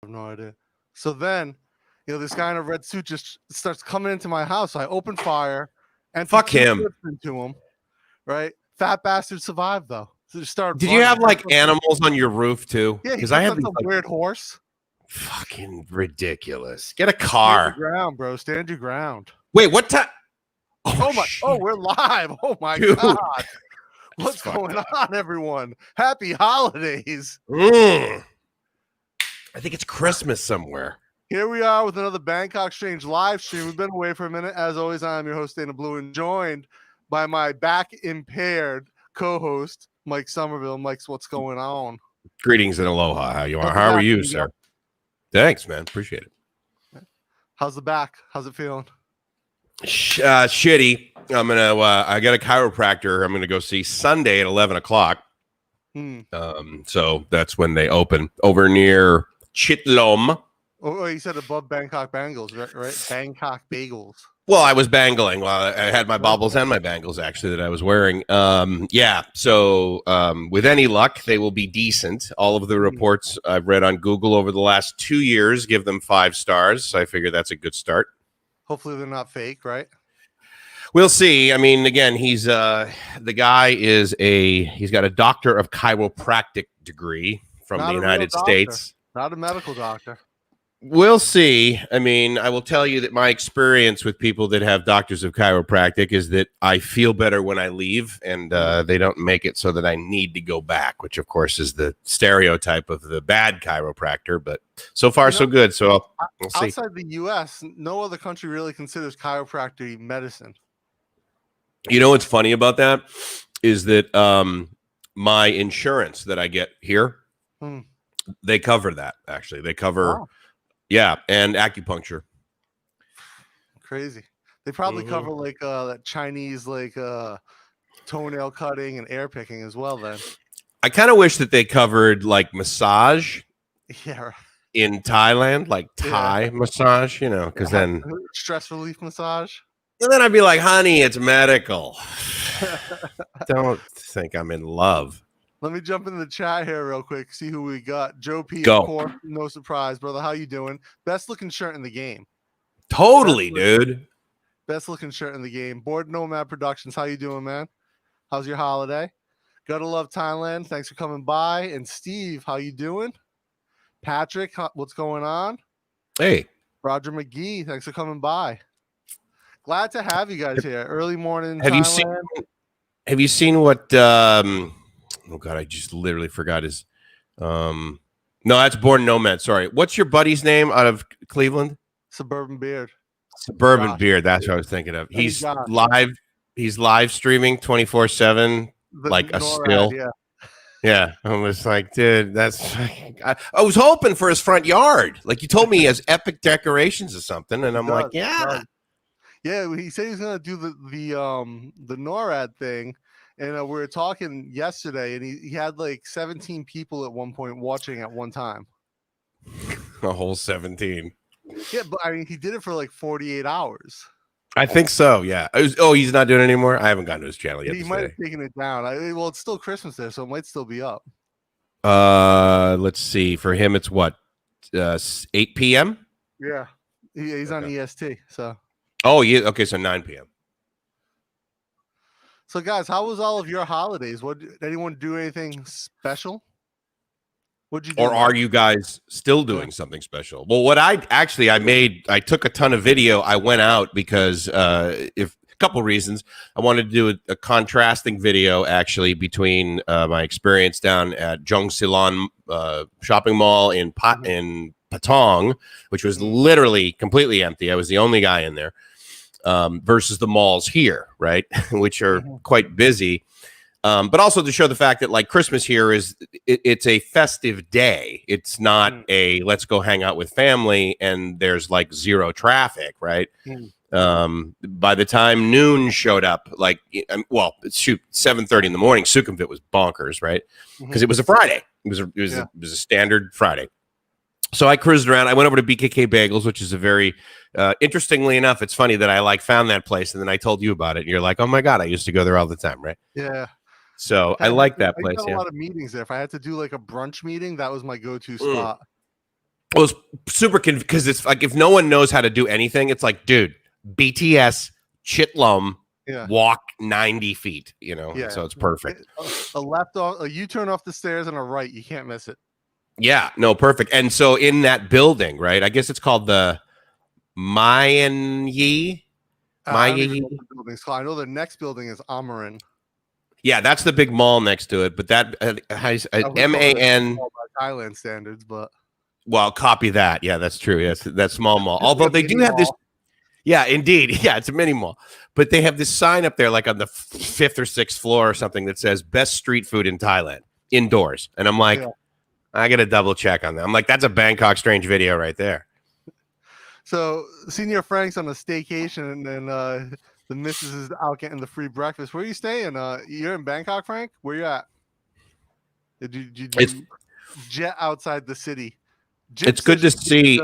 I have no idea. So then, this guy in a red suit just starts coming into my house. So I open fire and Fuck him. into him. Right, fat bastard survived though. So just started. Did you have like animals on your roof too? Yeah, because I had some weird horse. Fucking ridiculous. Get a car. Stand your ground, bro. Stand your ground. Wait, what time? Oh my! Shit. Oh, we're live. Oh my God. What's going on, everyone? Happy holidays. I think it's Christmas somewhere. Here we are with another Bangkok Strange live stream. We've been away for a minute. As always, I'm your host, Dana Blue, and joined by my back-impaired co-host, Mike Somerville. Mike's, what's going on? Greetings and aloha. How are you, sir? Thanks, man. Appreciate it. How's the back? How's it feeling? Shitty. I got a chiropractor I'm gonna go see Sunday at 11 o'clock. So that's when they open over near Chitlom. Oh, you said above Bangkok Bangles, right? Bangkok Bagels. Well, I was bangling while I had my baubles and my bangles actually that I was wearing. So with any luck, they will be decent. All of the reports I've read on Google over the last 2 years give them 5 stars. So I figure that's a good start. Hopefully they're not fake, right? We'll see. I mean, again, he's the guy is he's got a doctor of chiropractic degree from the United States. Not a medical doctor. We'll see. I mean, I will tell you that my experience with people that have doctors of chiropractic is that I feel better when I leave, and they don't make it so that I need to go back, which, of course, is the stereotype of the bad chiropractor. But so far, so good. So we'll see. Outside the U.S., no other country really considers chiropractic medicine. You know what's funny about that is that my insurance that I get here, they cover that, actually. They cover... Wow. Yeah, and acupuncture. Crazy. They probably cover like that Chinese toenail cutting and air picking as well then. I kind of wish that they covered like massage. Yeah. In Thailand, like Thai massage, because then stress relief massage. And then I'd be like, honey, it's medical. Don't think I'm in love. Let me jump into the chat here real quick, see who we got. Joe P, Go. Of course, no surprise, brother. How you doing? Best looking shirt in the game. Totally, dude. Best looking shirt in the game. Board Nomad Productions, how you doing, man? How's your holiday? Gotta love Thailand. Thanks for coming by. And Steve, how you doing? Patrick, what's going on? Hey. Roger McGee, thanks for coming by. Glad to have you guys here. Early morning. Have you seen what? Oh God, I just literally forgot his. No, that's Born Nomad. Sorry, what's your buddy's name out of Cleveland? Suburban Beard. Suburban Beard. That's what I was thinking of. He's live. He's live streaming 24/7, like a still. Yeah, I was like, dude, that's. I was hoping for his front yard. Like you told me, he has epic decorations or something, and I'm like, yeah. Yeah, he said he's gonna do the NORAD thing, and we were talking yesterday, and he had like 17 people at one point watching at one time. A whole 17. Yeah, but I mean, he did it for like 48 hours. I think so. Yeah. He's not doing it anymore. I haven't gotten to his channel yet. He might have taken it down. Well, it's still Christmas there, so it might still be up. Let's see. For him, it's what 8 p.m. Yeah, he's on EST. So. Oh, yeah. Okay, so 9 p.m. So, guys, how was all of your holidays? Did anyone do anything special? What'd you do? Or are you guys still doing something special? Well, what I took a ton of video. I went out because a couple reasons. I wanted to do a contrasting video actually between my experience down at Jongsilon shopping mall in Patong, which was literally completely empty. I was the only guy in there. Versus the malls here, right, which are quite busy, but also to show the fact that like Christmas here it's a festive day. It's not a let's go hang out with family and there's like zero traffic, right? By the time noon showed up, 7:30 in the morning, Sukhumvit was bonkers, right? Because it was a Friday. It was a standard Friday. So I cruised around. I went over to BKK Bagels, which is a very, interestingly enough, it's funny that I found that place and then I told you about it. And you're like, oh my God, I used to go there all the time, right? Yeah. So I like that place. I had a lot of meetings there. If I had to do like a brunch meeting, that was my go-to spot. Well, it's super because it's like if no one knows how to do anything, it's like, dude, BTS, Chitlum, Yeah. walk 90 feet, Yeah. so it's perfect. A U-turn off the stairs and a right. You can't miss it. Yeah, no, perfect. And so in that building, right? I guess it's called the Mayan Yi. I don't even know what the building's called. I know the next building is Amarin. Yeah, that's the big mall next to it. But that has MAN. By Thailand standards, but well, copy that. Yeah, that's true. Yes, that small mall. Although they do have this. Yeah, indeed. Yeah, it's a mini mall. But they have this sign up there, like on the 5th or 6th floor or something, that says "Best street food in Thailand indoors." And I'm like, I got to double check on that. I'm like, that's a Bangkok Strange video right there. So, Senior Frank's on a staycation, and then the missus is out getting the free breakfast. Where are you staying? You're in Bangkok, Frank? Where you at? Did you jet outside the city? It's good to see.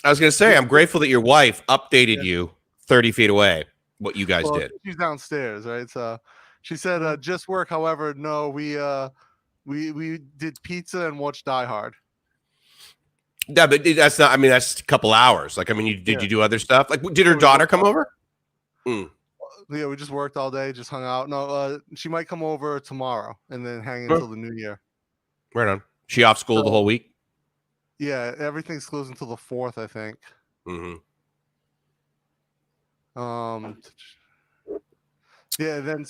I was going to say, I'm grateful that your wife updated you 30 feet away, what you guys did. She's downstairs, right? So she said, just work. However, no, we did pizza and watched Die Hard. Yeah, but that's not, I mean, that's a couple hours. Like, I mean, did you do other stuff? Like, did her daughter come over? Yeah, we just worked all day, just hung out. No, she might come over tomorrow and then hang until the new year. Right on. She off school the whole week? Yeah, everything's closed until the 4th, I think. Yeah, then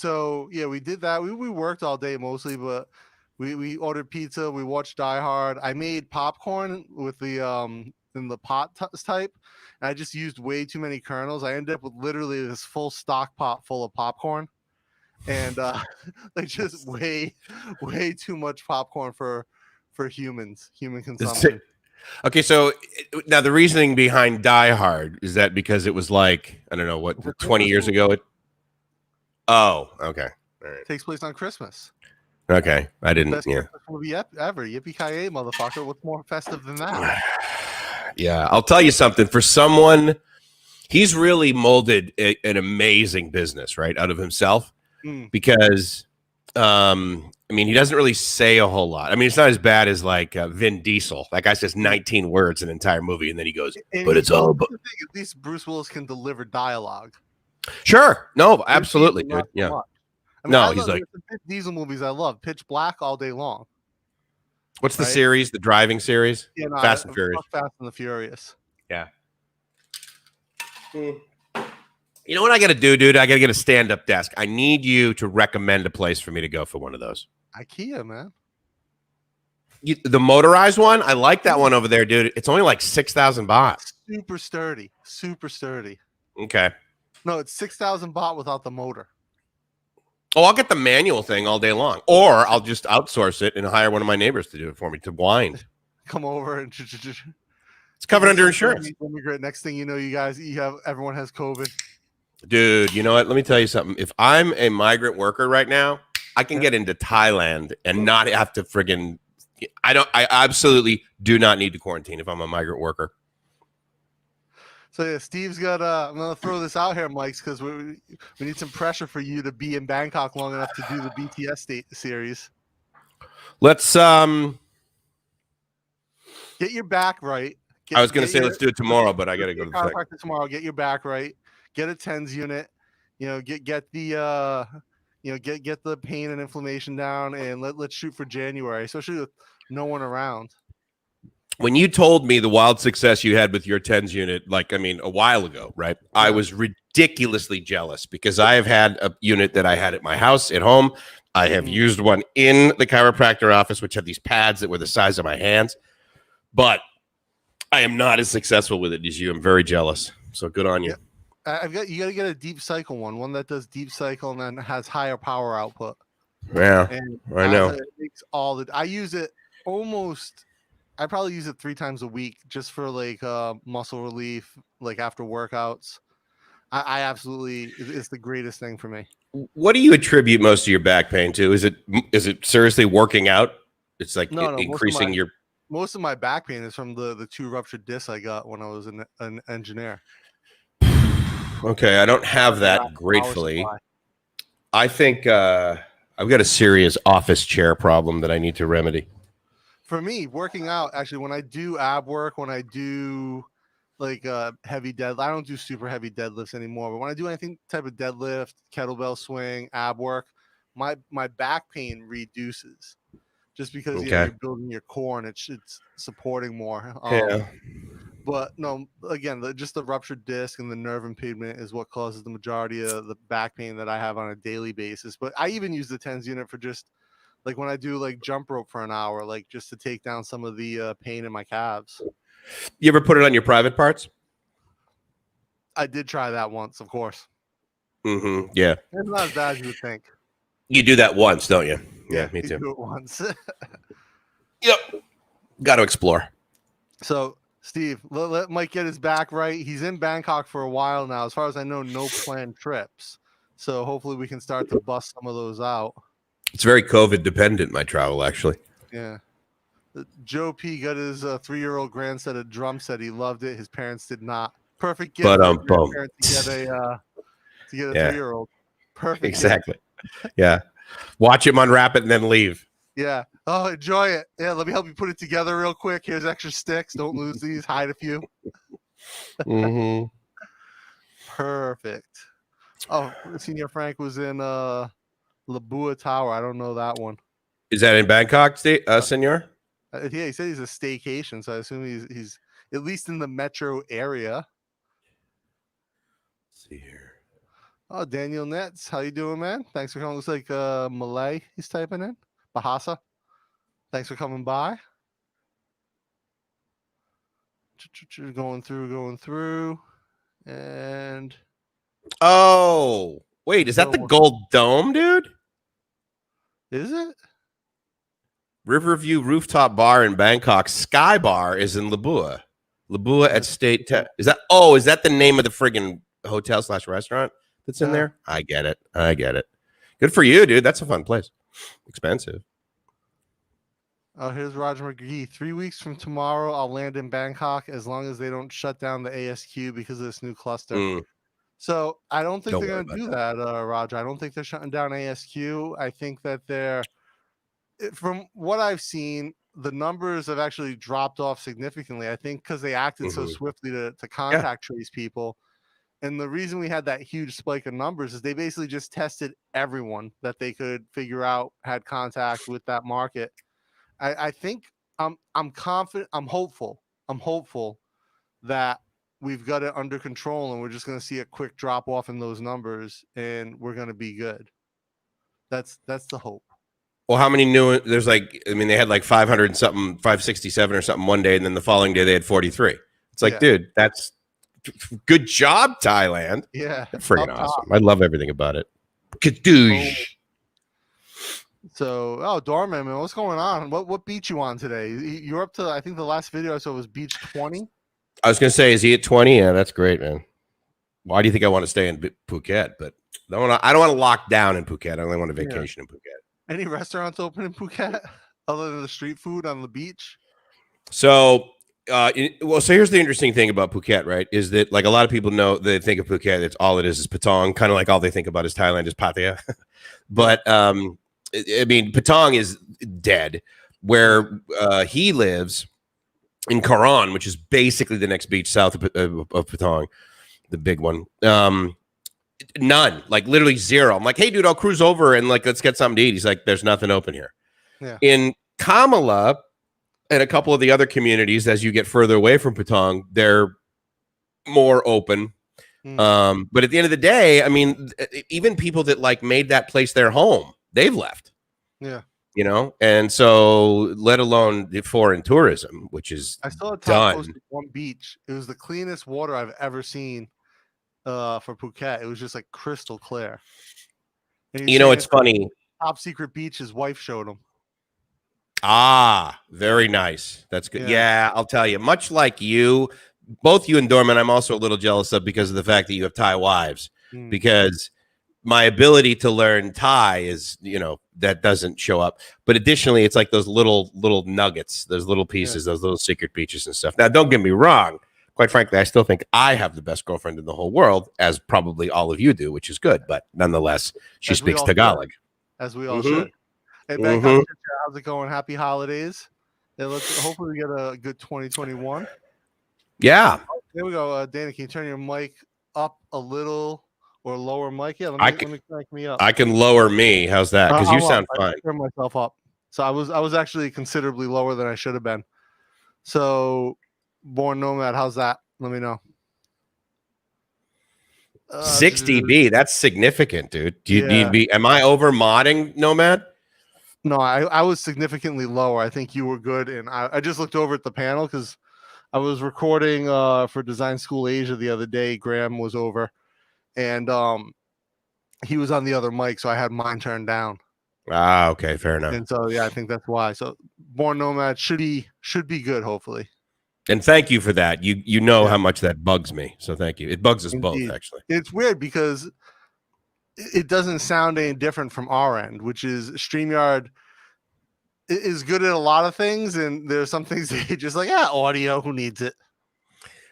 we did that. We worked all day mostly, but we ordered pizza. We watched Die Hard. I made popcorn with the in the pot type, and I just used way too many kernels. I ended up with literally this full stock pot full of popcorn, and like just way too much popcorn for human consumption. Okay, so now the reasoning behind Die Hard is that because it was like, I don't know, what, 20 years ago? Oh, okay. All right. Takes place on Christmas. Okay, I didn't. Best Christmas movie ever. Yippee-ki-yay, motherfucker! What's more festive than that? Yeah, I'll tell you something. For someone, he's really molded an amazing business, right, out of himself. Because, I mean, he doesn't really say a whole lot. I mean, it's not as bad as like Vin Diesel. That guy says 19 words an entire movie, and then he goes, "But it's all." At least Bruce Willis can deliver dialogue. Sure. No, absolutely, dude. Yeah. I mean, no, he's like the Diesel movies. I love Pitch Black all day long. What's the series? The driving series? Yeah, no, Fast and Furious. Fast and the Furious. Yeah. You know what I got to do, dude? I got to get a stand-up desk. I need you to recommend a place for me to go for one of those. IKEA, man. The motorized one? I like that one over there, dude. It's only like 6,000 baht. Super sturdy. Super sturdy. Okay. No, it's 6,000 baht without the motor. Oh, I'll get the manual thing all day long. Or I'll just outsource it and hire one of my neighbors to do it for me, to wind. Come over and it's covered under insurance. Next thing you know, everyone has COVID. Dude, you know what? Let me tell you something. If I'm a migrant worker right now, I can get into Thailand and not have to friggin' I absolutely do not need to quarantine if I'm a migrant worker. So yeah, Steve's got I'm gonna throw this out here, Mike's, because we need some pressure for you to be in Bangkok long enough to do the BTS series. Let's get your back right. I was gonna say let's do it tomorrow, but I gotta go to the thing. Tomorrow. Get your back right. Get a TENS unit. Get the get the pain and inflammation down, and let's shoot for January, especially with no one around. When you told me the wild success you had with your TENS unit, like, I mean, a while ago, right? Yeah. I was ridiculously jealous because I have had a unit that I had at my house at home. I have used one in the chiropractor office, which had these pads that were the size of my hands, but I am not as successful with it as you. I'm very jealous. So good on you. Yeah. You got to get a deep cycle one that does deep cycle and then has higher power output. Yeah, and I know. It makes I use it almost. I probably use it 3 times a week just for like muscle relief, like after workouts. I absolutely, it's the greatest thing for me. What do you attribute most of your back pain to? Is it seriously working out? It's like increasing your. Most of my back pain is from the 2 ruptured discs I got when I was an engineer. Okay, I don't have that, gratefully. I think I've got a serious office chair problem that I need to remedy. for me, working out, actually, when I do ab work, when I do like heavy deadlift, I don't do super heavy deadlifts anymore. But when I do anything type of deadlift, kettlebell swing, ab work, my back pain reduces just because Okay. you're building your core and it's supporting more. Yeah. But no, again, just the ruptured disc and the nerve impingement is what causes the majority of the back pain that I have on a daily basis. But I even use the TENS unit for just like when I do like jump rope for an hour, like just to take down some of the pain in my calves. You ever put it on your private parts? I did try that once, of course. Mm-hmm. Yeah. It's not as bad as you would think. You do that once, don't you? Yeah, me you too. do it once. Yep. Got to explore. So, Steve, let Mike get his back right. He's in Bangkok for a while now. As far as I know, no planned trips. So hopefully we can start to bust some of those out. It's very COVID dependent, my travel, actually. Yeah. Joe P got his 3-year-old grandson a drum set. He loved it. His parents did not. Perfect gift for your parents to get a 3-year-old. Perfect. Exactly. Yeah. Watch him unwrap it and then leave. Yeah. Oh, enjoy it. Yeah, let me help you put it together real quick. Here's extra sticks. Don't lose these. Hide a few. Mm-hmm. Perfect. Oh, Senior Frank was in Labua Tower. I don't know that one. Is that in Bangkok, senor? Yeah, he said he's a staycation, so I assume he's at least in the metro area. Let's see here. Oh, Daniel Nets, how you doing, man? Thanks for coming. Looks like Malay he's typing in. Bahasa. Thanks for coming by. Going through. And oh, wait, is that the Gold Dome, dude? Is it? Riverview Rooftop Bar in Bangkok. Sky Bar is in Labua. Labua at State. Is that the name of the friggin' hotel / restaurant that's in there? I get it. Good for you, dude. That's a fun place. Expensive. Oh, here's Roger McGee. 3 weeks from tomorrow, I'll land in Bangkok as long as they don't shut down the ASQ because of this new cluster. So I don't think they're going to do that, Roger. I don't think they're shutting down ASQ. I think that from what I've seen, the numbers have actually dropped off significantly. I think because they acted so swiftly to contact trace people. And the reason we had that huge spike in numbers is they basically just tested everyone that they could figure out had contact with that market. I think I'm confident. I'm hopeful that we've got it under control and we're just going to see a quick drop off in those numbers and we're going to be good. That's the hope. Well, how many new? There's they had like 500 and something, 567 or something one day, and then the following day they had 43. It's like, dude, that's good job, Thailand. Yeah, that's freaking awesome. I love everything about it. Kadoosh. So, Dorman, man, what's going on? What beach you on today? You're up to, I think the last video I saw was beach 20. I was gonna say, is he at 20? Yeah, that's great, man. Why do you think I want to stay in Phuket? But I don't want to lock down in Phuket. I only want a vacation in Phuket. Any restaurants open in Phuket other than the street food on the beach? So, so here's the interesting thing about Phuket, right? Is that like a lot of people know they think of Phuket, it's all it is Patong, kind of like all they think about is Thailand is Pattaya. But I mean, Patong is dead. Where he lives in Karan, which is basically the next beach south of Patong, the big one. None, like literally zero. I'm like, hey, dude, I'll cruise over and like let's get something to eat. He's like, there's nothing open here. Yeah. In Kamala and a couple of the other communities, as you get further away from Patong, they're more open. But at the end of the day, I mean, even people that like made that place their home, they've left. Yeah. You know, and so let alone the foreign tourism, which is I saw a top post at one beach. It was the cleanest water I've ever seen for Phuket. It was just like crystal clear. You know, it's funny. Top secret beach his wife showed him. Ah, very nice. That's good. Yeah, I'll tell you. Much like you, both you and Dorman, I'm also a little jealous of because of the fact that you have Thai wives. Because my ability to learn Thai is, that doesn't show up. But additionally, it's like those little nuggets, those little pieces, those little secret beaches and stuff. Now, don't get me wrong. Quite frankly, I still think I have the best girlfriend in the whole world, as probably all of you do, which is good. But nonetheless, she speaks Tagalog. As we all should. Hey, Bangkok, how's it going? Happy holidays. Yeah, let's hopefully we get a good 2021. Yeah, There we go. Dana, can you turn your mic up a little or lower mic? Yeah, I let can, me crank me up. I can lower me. How's that? Because you I'm up. sound I fine. turned myself up. So I was actually considerably lower than I should have been. So Born Nomad, how's that? Let me know. 60 B. That's significant, dude. Do you need to Yeah. be? Am I over modding, Nomad? No, I was significantly lower. I think you were good. And I just looked over at the panel because I was recording for Design School Asia the other day. Graham was over and he was on the other mic, so I had mine turned down. Ah, okay, fair enough. And so yeah, I think that's why. So Born Nomad should be good, hopefully. And thank you for that. You know how much that bugs me. So thank you. It bugs us both, Indeed. actually. It's weird because it doesn't sound any different from our end, which is StreamYard is good at a lot of things, and there's some things they just like, audio, who needs it?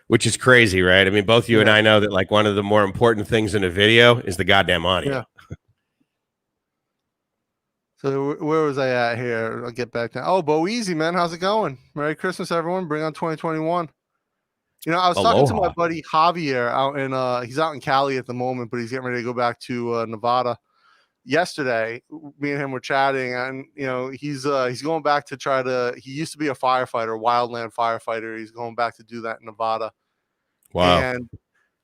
Which is crazy, right? I mean, both you and I know that like one of the more important things in a video is the goddamn audio. Yeah. So where was I at here? I'll get back to. Oh, Bo Easy, man, how's it going? Merry Christmas, everyone! Bring on 2021. You know, I was talking to my buddy Javier out in he's out in Cali at the moment, but he's getting ready to go back to Nevada. Yesterday, me and him were chatting, and you know, he's going back to try to. He used to be a firefighter, wildland firefighter. He's going back to do that in Nevada. Wow. And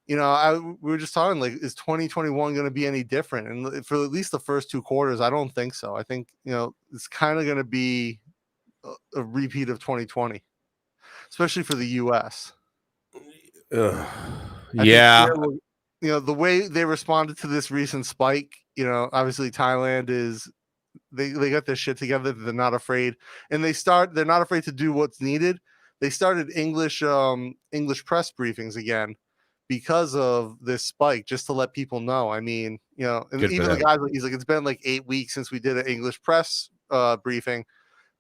you know, we were just talking like, is 2021 going to be any different? And for at least the first 2 quarters, I don't think so. I think, you know, it's kind of going to be a repeat of 2020, especially for the U.S. Yeah. You know, the way they responded to this recent spike, you know, obviously Thailand is, they got their shit together. They're not afraid. And they're not afraid to do what's needed. They started English press briefings again because of this spike, just to let people know. I mean, you know, and even the guys, he's like, it's been like 8 weeks since we did an English press briefing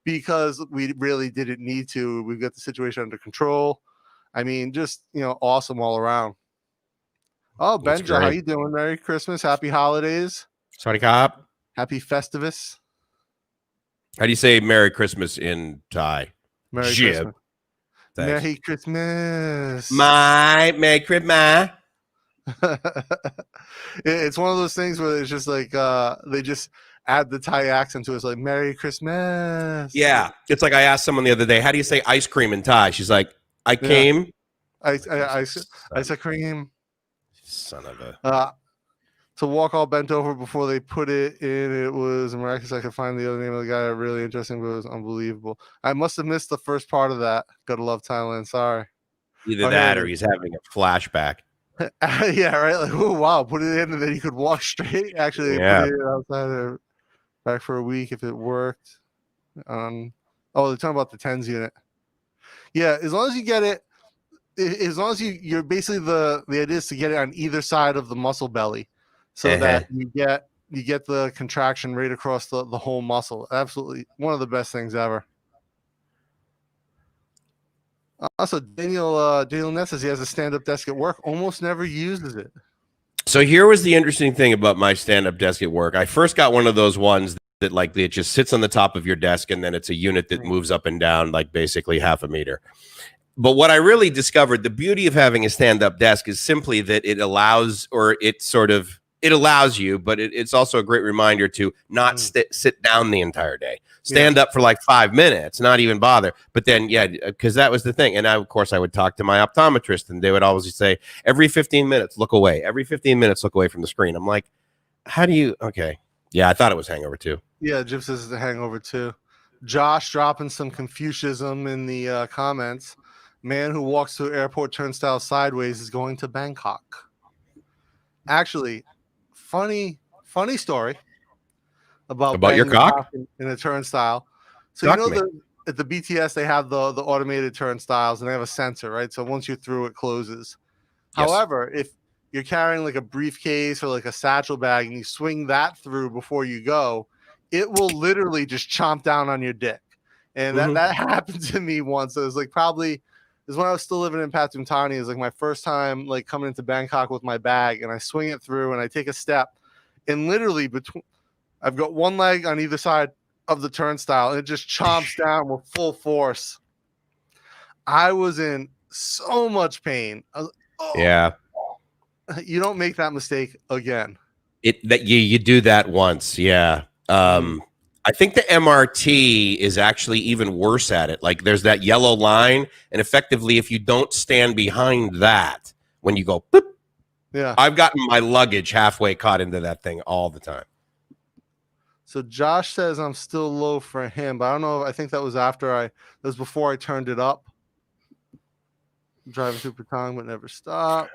because we really didn't need to. We've got the situation under control. I mean, just, you know, awesome all around. Oh, Benja, how you doing? Merry Christmas, happy holidays. Sorry, Cop. Happy Festivus. How do you say Merry Christmas in Thai? Merry Christmas. Thanks. Merry Christmas. Merry Christmas. It's one of those things where it's just like they just add the Thai accent to it. It's like Merry Christmas. Yeah. It's like I asked someone the other day, how do you say ice cream in Thai? She's like, I came. Ice cream. Son of a. To walk all bent over before they put it in, it was miraculous. I could find the other name of the guy. Really interesting, but it was unbelievable. I must have missed the first part of that. Gotta love Thailand. Sorry. Either that or he's having a flashback. Yeah, right. Like, oh wow, put it in and then you could walk straight. Actually, put it outside or back for a week if it worked. Oh, they're talking about the TENS unit. Yeah, as long as you get it, as long as you're basically the idea is to get it on either side of the muscle belly, so that you get the contraction right across the whole muscle. Absolutely one of the best things ever. Also, Daniel Ness says he has a stand-up desk at work, almost never uses it. So here was the interesting thing about my stand-up desk at work. I first got one of those ones that like it just sits on the top of your desk, and then it's a unit that moves up and down like basically half a meter. But what I really discovered, the beauty of having a stand-up desk is simply that it allows, or it allows you, but it's also a great reminder to not sit down the entire day. Stand up for like 5 minutes, not even bother. But then, because that was the thing. And of course, I would talk to my optometrist, and they would always say, every 15 minutes, look away. Every 15 minutes, look away from the screen. I'm like, how do you? Okay. Yeah, I thought it was hangover too. Yeah, Jim says it's a hangover too. Josh dropping some Confucianism in the comments. Man who walks through airport turnstile sideways is going to Bangkok. Actually, funny story about your cock in a turnstile. So you know at the BTS they have the automated turnstiles, and they have a sensor, right? So once you're through, it closes. Yes. However, if you're carrying like a briefcase or like a satchel bag and you swing that through before you go, it will literally just chomp down on your dick. And that happened to me once. It was like probably when I was still living in Pathum Thani. It was like my first time like coming into Bangkok with my bag, and I swing it through and I take a step, and literally I've got one leg on either side of the turnstile, and it just chomps down with full force. I was in so much pain. I was like, oh. Yeah. You don't make that mistake again. You do that once. Yeah. I think the MRT is actually even worse at it. Like there's that yellow line, and effectively, if you don't stand behind that, when you go, boop, yeah, I've gotten my luggage halfway caught into that thing all the time. So Josh says I'm still low for him, but I don't know. I think that was that was before I turned it up. Driving through Patong, but never stopped.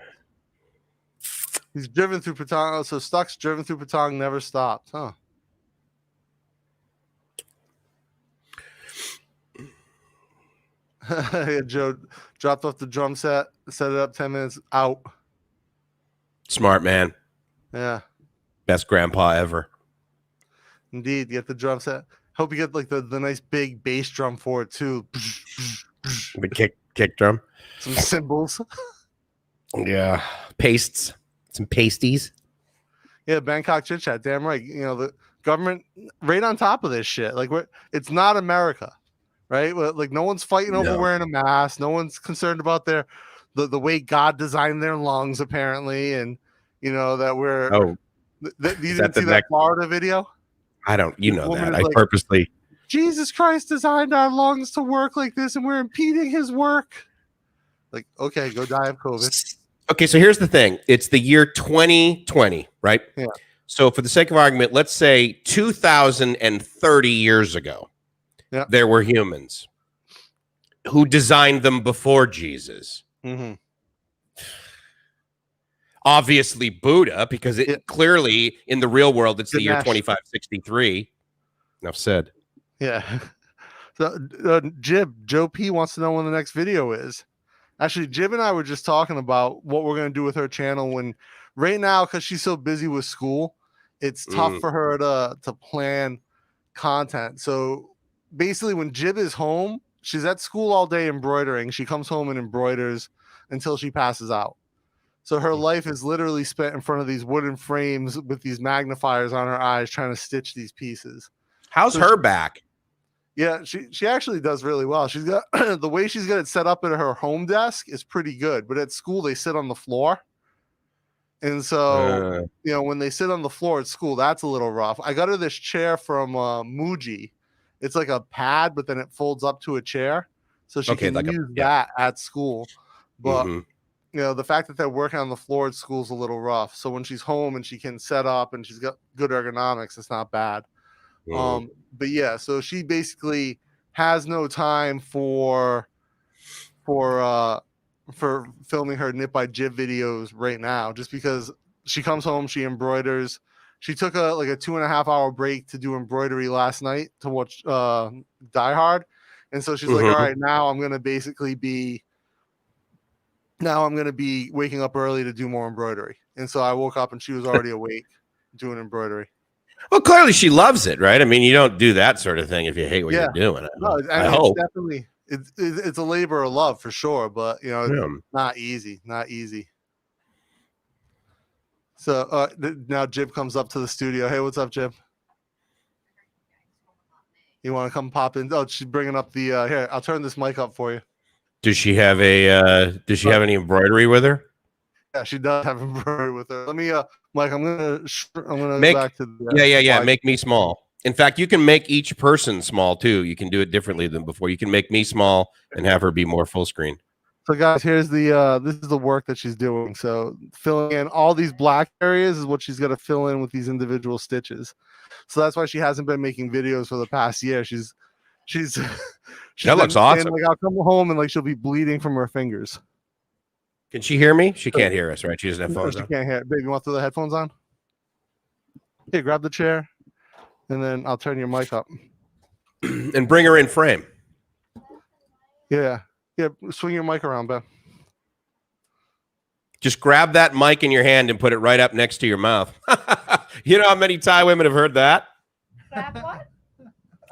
He's driven through Patong. So Stuck's driven through Patong, never stopped. Huh. Yeah, Joe dropped off the drum set it up 10 minutes out. Smart man. Yeah. Best grandpa ever. Indeed. Get the drum set. Hope you get like the nice big bass drum for it too. The kick drum. Some cymbals. Yeah. Pastes. Some pasties. Yeah, Bangkok chit chat. Damn right. You know, the government right on top of this shit. Like it's not America. Right? Like no one's fighting over wearing a mask. No one's concerned about the way God designed their lungs, apparently, and you know that we're. Oh, you didn't see that Florida video? I don't. You know that. I like, purposely. Jesus Christ designed our lungs to work like this, and we're impeding His work. Like, okay, go die of COVID. Okay, so here's the thing. It's the year 2020, right? Yeah. So for the sake of argument, let's say 2030 years ago. Yeah. There were humans who designed them before Jesus. Mm-hmm. Obviously Buddha, because it clearly in the real world, it's the year 2563. Enough said. Yeah. So Joe P wants to know when the next video is. Actually, Jib and I were just talking about what we're going to do with her channel when right now, because she's so busy with school, it's tough for her to plan content. So basically when Jib is home, she's at school all day embroidering. She comes home and embroiders until she passes out. So her life is literally spent in front of these wooden frames with these magnifiers on her eyes trying to stitch these pieces. How's her back? Yeah, she actually does really well. She's got the way she's got it set up at her home desk is pretty good, but at school they sit on the floor. And so, you know, when they sit on the floor at school, that's a little rough. I got her this chair from Muji. It's like a pad, but then it folds up to a chair. So she can use that at school. But, you know, the fact that they're working on the floor at school is a little rough. So when she's home and she can set up and she's got good ergonomics, it's not bad. But yeah, so she basically has no time for filming her Knit by Jib videos right now, just because she comes home, she embroiders. She took a 2.5 hour break to do embroidery last night to watch Die Hard. And so she's like, all right, now I'm going to be waking up early to do more embroidery. And so I woke up and she was already awake doing embroidery. Well, clearly she loves it, right? I mean, you don't do that sort of thing if you hate what you're doing. I hope. Definitely, it's a labor of love for sure, but you know, it's not easy. So now Jib comes up to the studio. Hey, what's up, Jib? You want to come pop in? Oh, she's bringing up the here. I'll turn this mic up for you. Does she have any embroidery with her? Yeah, she does have embroidery with her. Let me Mike, I'm gonna make, go back to the yeah. Make me small. In fact, you can make each person small too. You can do it differently than before. You can make me small and have her be more full screen. So guys, here's the this is the work that she's doing. So filling in all these black areas is what she's got to fill in with these individual stitches. So that's why she hasn't been making videos for the past year. She's that looks awesome. Like I'll come home and like she'll be bleeding from her fingers. Can she hear me? She can't hear us, right? She doesn't have phones on. She can't hear. Baby, you want to throw the headphones on? Here, grab the chair, and then I'll turn your mic up. And bring her in frame. Yeah. Swing your mic around, Ben. Just grab that mic in your hand and put it right up next to your mouth. You know how many Thai women have heard that? Grab what?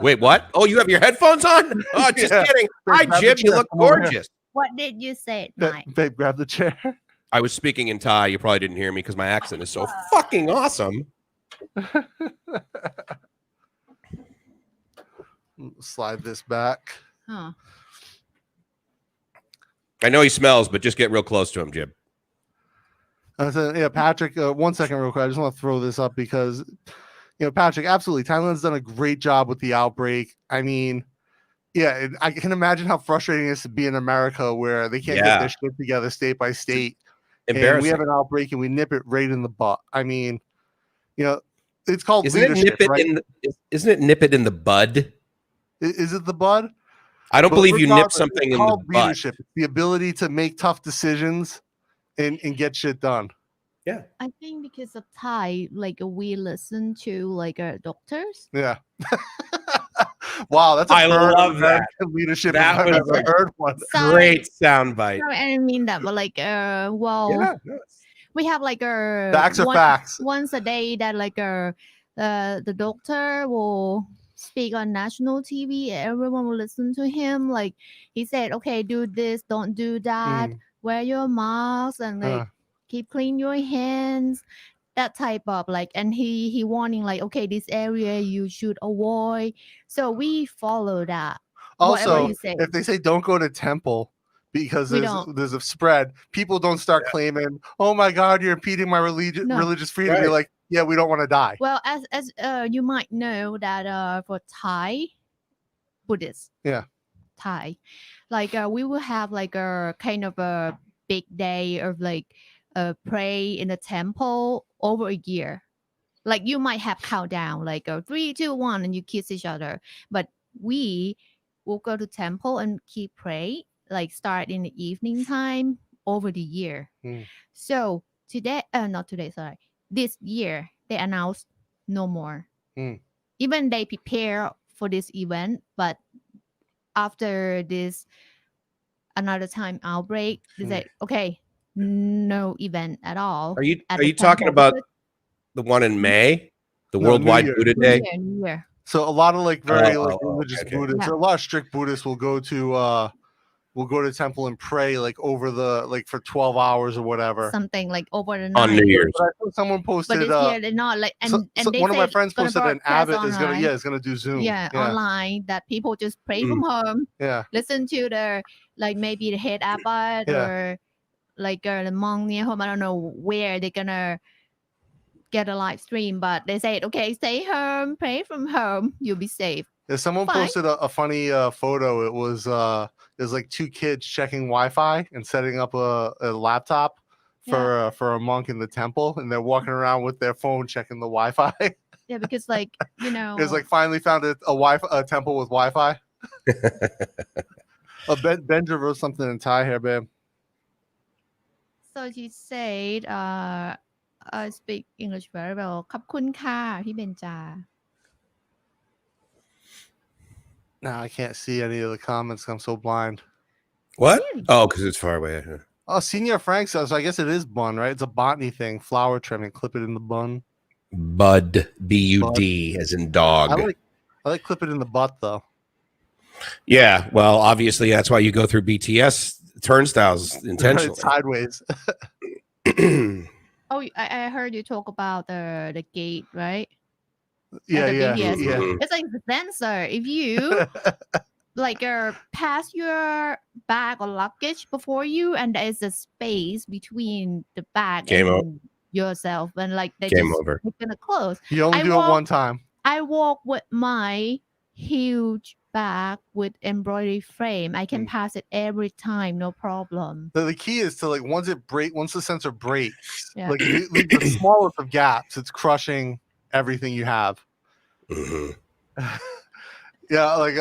Wait, what? Oh, you have your headphones on? Oh, just kidding. Hi, Jib. You look gorgeous. What did you say, Mike? Babe, grab the chair. I was speaking in Thai. You probably didn't hear me because my accent is so fucking awesome. Slide this back. Huh. I know he smells, but just get real close to him, Jib. Yeah, Patrick, 1 second real quick. I just want to throw this up because, Patrick, absolutely. Thailand's done a great job with the outbreak. I mean, yeah, I can imagine how frustrating it is to be in America where they can't get their shit together state by state. Embarrassing. And we have an outbreak and we nip it right in the butt. I mean, it's called Isn't leadership, it right? Isn't it nip it in the bud? Is it the bud? I don't believe you nip regardless, something it's in the called butt. leadership. It's the ability to make tough decisions and get shit done. Yeah. I think because of Thai, like we listen to like doctors. Yeah. Wow, that's I bird love of that. American leadership. That If I've was ever heard one. Great soundbite. Sorry, I didn't mean that, but like well, Yeah, no, we have like a Facts are facts. once a day that like the doctor will speak on national TV. Everyone will listen to him. Like he said, okay, do this, don't do that. Wear your mask and like keep clean your hands. That type of like, and he warning like, okay, this area you should avoid. So we follow that. Also, if they say don't go to temple because there's a spread, people don't start claiming, oh my God, you're impeding my religious freedom. Right. You're like, yeah, we don't want to die. Well, as you might know that for Thai Buddhists, Thai, like we will have like a kind of a big day of like pray in the temple over a year. Like you might have countdown like 3, 2, 1 and you kiss each other, but we will go to temple and keep pray, like start in the evening time over the year. So today, not today, sorry, this year they announced no more. Even they prepare for this event, but after this another time outbreak, they said, okay, no event at all. Are you talking about the one in May, the Worldwide Buddha Day? New Year. So a lot of like very religious Buddhists, Yeah. a lot of strict Buddhists will go to temple and pray like over the like for 12 hours or whatever. Something like over the night. On New Year's. But I saw someone posted. But this year they're not like, and they one of my said friends gonna posted an broadcast Abbott is gonna do Zoom. Yeah, online that people just pray from home. Yeah. Listen to the like maybe the head Abbot or like the monk near home. I don't know where they're gonna get a live stream, but they said, okay, stay home, pray from home, you'll be safe. Yeah, someone posted a funny photo. It was there's like 2 kids checking Wi-Fi and setting up a laptop for a monk in the temple, and they're walking around with their phone checking the Wi-Fi. Yeah, because like it's like finally found a temple with Wi-Fi. Benja wrote something in Thai here, babe. So she said, I speak English very well. ขอบคุณค่ะพี่เบนจา No, I can't see any of the comments. I'm so blind. What? Oh, because it's far away. Oh, Senior Frank says, so I guess it is bun, right? It's a botany thing. Flower trimming. Clip it in the bun. Bud. B-U-D as in dog. I like clip it in the butt, though. Yeah. Well, obviously, that's why you go through BTS turnstiles intentionally. Sideways. Oh, I heard you talk about the gate, right? Yeah. It's like the sensor. If you like pass your bag or luggage before you, and there's a space between the bag and yourself, and like they're gonna close. You only do it one time. I walk with my huge bag with embroidery frame. I can pass it every time, no problem. The key is to like once the sensor breaks, like the smallest of gaps, it's crushing everything you have. Yeah, like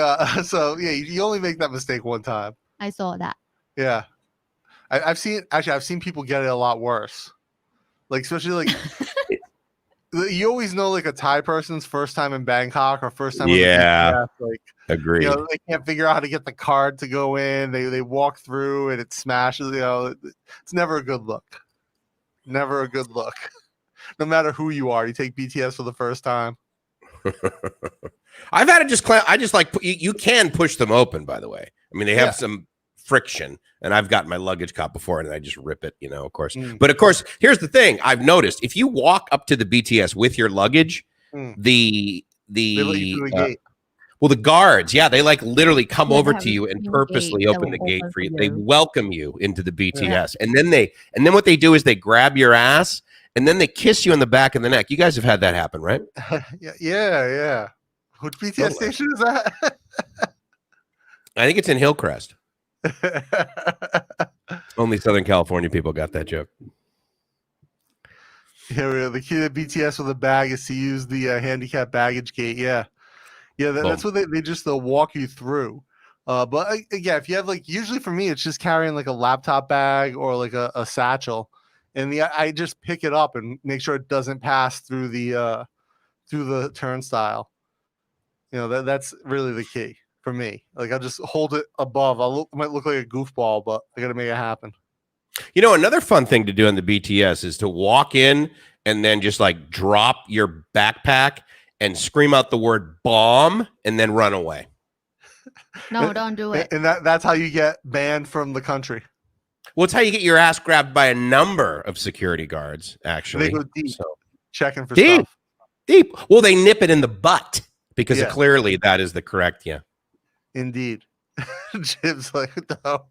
so yeah, you only make that mistake one time. I saw that. Yeah, I've seen people get it a lot worse. Like especially like you always know like a Thai person's first time in Bangkok or first time. Yeah, like agreed. They can't figure out how to get the card to go in. They walk through and it smashes. It's never a good look. Never a good look. No matter who you are, you take BTS for the first time. I've had it I just like you can push them open, by the way. I mean, they have some friction, and I've got my luggage caught before, and I just rip it, of course. But of course, here's the thing I've noticed: if you walk up to the BTS with your luggage, they let you through the gate. Well, the guards, yeah, they like literally come Yeah, over they have to a you and swing purposely gate that open will the gate open for for you. They you. welcome you into the Yeah. BTS, and then what they do is they grab your ass and then they kiss you on the back of the neck. You guys have had that happen, right? Yeah. Which BTS Totally. station is that? I think it's in Hillcrest. Only Southern California people got that joke. Yeah, the key to BTS with a bag is to use the handicap baggage gate. Yeah, that's what they just they'll walk you through. But yeah, if you have like, usually for me, it's just carrying like a laptop bag or like a satchel, and I just pick it up and make sure it doesn't pass through the turnstile. You know, that's really the key for me. Like, I'll just hold it above. Might look like a goofball, but I got to make it happen. You know, another fun thing to do on the BTS is to walk in and then just like drop your backpack and scream out the word bomb and then run away. No, don't do it. And that's how you get banned from the country. Well, it's how you get your ass grabbed by a number of security guards, actually. They go deep, checking for deep, stuff. Deep. Well, they nip it in the butt because Yeah. clearly that is the correct, yeah. Indeed. Jib's like, no.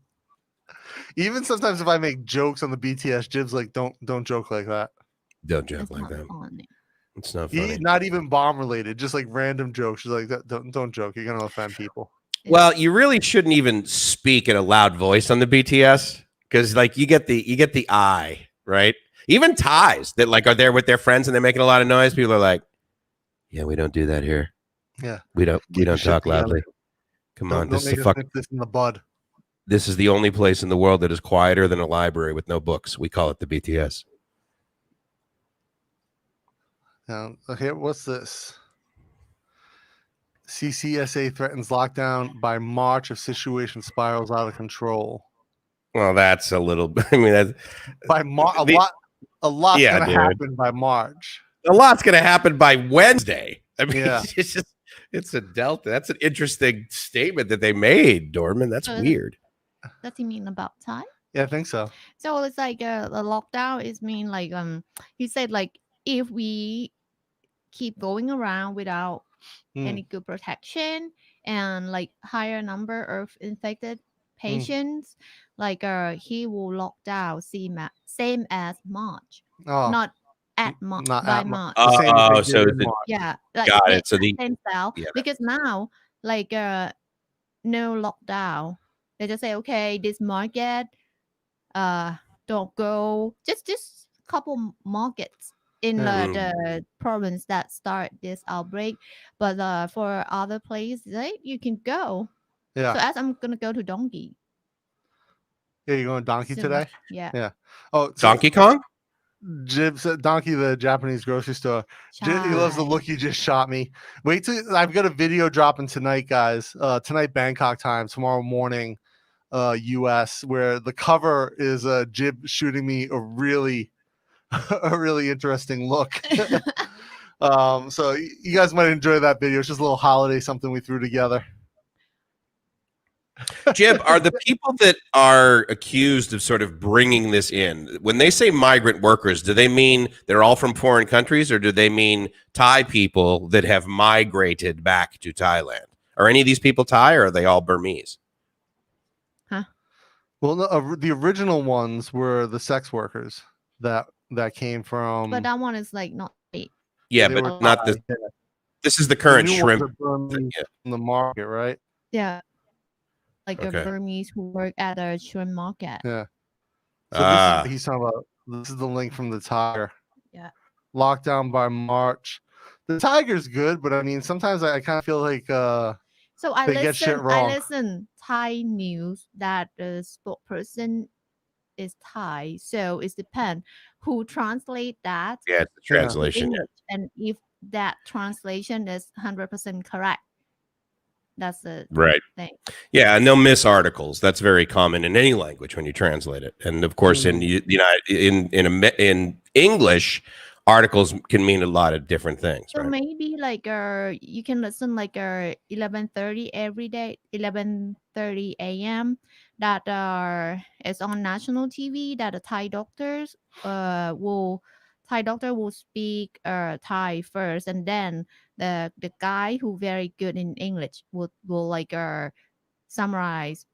Even sometimes if I make jokes on the BTS, Jib's like, don't joke like that. Don't joke It's like not that. funny. It's not funny. Not even bomb related, just like random jokes. She's like, don't joke. You're gonna offend people. Well, you really shouldn't even speak in a loud voice on the BTS because, like, you get the eye, right? Even Thais that like are there with their friends and they're making a lot of noise. People are like, "Yeah, we don't do that here. Yeah, we don't talk together. loudly. Come on, this is this in the bud. This is the only place in the world that is quieter than a library with no books. We call it the BTS." Now, okay, what's this? CCSA threatens lockdown by March if situation spirals out of control. Well, that's a little. I mean, that's by March. A lot's gonna happen by March. A lot's gonna happen by Wednesday. I mean, yeah. it's a delta. That's an interesting statement that they made, Dorman. That's weird. Does he mean about time? Yeah, I think so. So it's like the lockdown is mean like he said like if we keep going around without any good protection and like higher number of infected patients, like he will lock down same as March, not at March by March. Oh, so yeah, like got it. So the same style because now like no lockdown. They just say okay, this market don't go just couple markets in the province that start this outbreak, but for other places you can go. Yeah. So as I'm gonna go to Donkey. Yeah, you're going Donkey today? Yeah. Oh, Donkey Kong? Jib said Donkey, the Japanese grocery store. He loves the look you just shot me. Wait till I've got a video dropping tonight, guys. Tonight Bangkok time, tomorrow morning, US, where the cover is Jib shooting me a really interesting look. So you guys might enjoy that video. It's just a little holiday something we threw together. Jib, are the people that are accused of sort of bringing this in, when they say migrant workers, do they mean they're all from foreign countries, or do they mean Thai people that have migrated back to Thailand? Are any of these people Thai, or are they all Burmese? Well, no, the original ones were the sex workers that came from. But that one is like not big. Yeah, but not this. This is the current shrimp in the market, right? Yeah. Like a Burmese who work at a shrimp market. Yeah. So he's talking about. This is the link from the Tiger. Yeah. Lockdown by March. The Tiger's good, but I mean, sometimes I kind of feel like so I get shit wrong. I listen Thai news that the spokesperson is Thai, so it depends who translate that. Yeah, it's the translation. English, and if that translation is 100% correct. That's the thing. Yeah, and they'll miss articles. That's very common in any language when you translate it. And of course, in English, articles can mean a lot of different things. So maybe like you can listen like 11:30 every day, 11:30 a.m. that is on national TV that the Thai doctors will Thai doctor will speak Thai first, and then the guy who very good in English will like summarize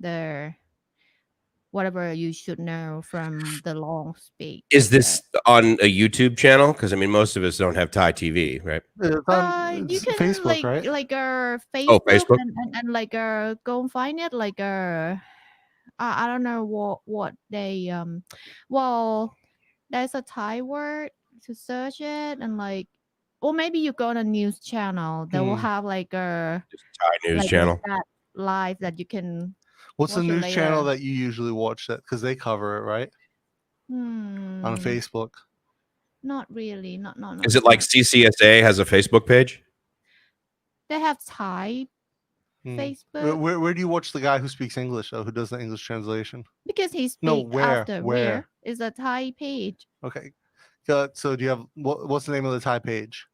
the whatever you should know from the long speak. Is this on a YouTube channel? Because I mean, most of us don't have Thai TV, right? You can Facebook, like right? Facebook, Oh, Facebook. and like go and find it like I don't know what they well, there's a Thai word to search it, and like, or maybe you go on a news channel that will have like a Just Thai news channel. that live that you can. What's the watch it news channel later. that you usually watch? That because they cover it, right? On Facebook. Not really. Not. Is it like CCSA has a Facebook page? They have Thai Facebook. Where do you watch the guy who speaks English, though, who does the English translation? Because he speaks where is a Thai page. Okay. So do you have what's the name of the Thai page?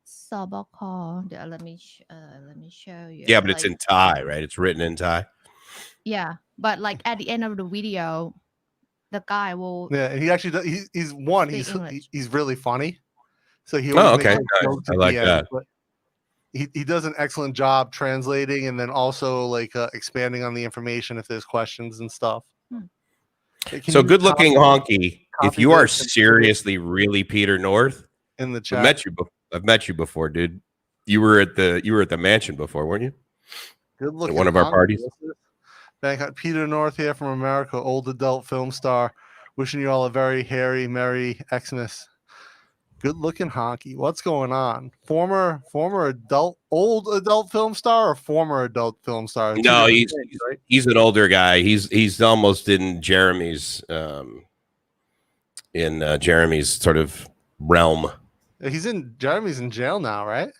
Sabakor. Let me show you. Yeah, but it's in Thai, right? It's written in Thai. Yeah, but like at the end of the video, the guy will. Yeah, and he actually does, he's really funny. So he always makes jokes I like that. But he does an excellent job translating and then also like expanding on the information if there's questions and stuff. So good looking honky. If you are seriously really Peter North in the chat, I've met you before, dude. You were at the mansion before, weren't you? Good looking. At one of our parties. Bangkok, Peter North here from America, old adult film star. Wishing you all a very hairy, merry Xmas. Good looking honky. What's going on? Former old adult film star or former adult film star? No, he's an older guy. He's almost in Jeremy's sort of realm. Jeremy's in jail now, right?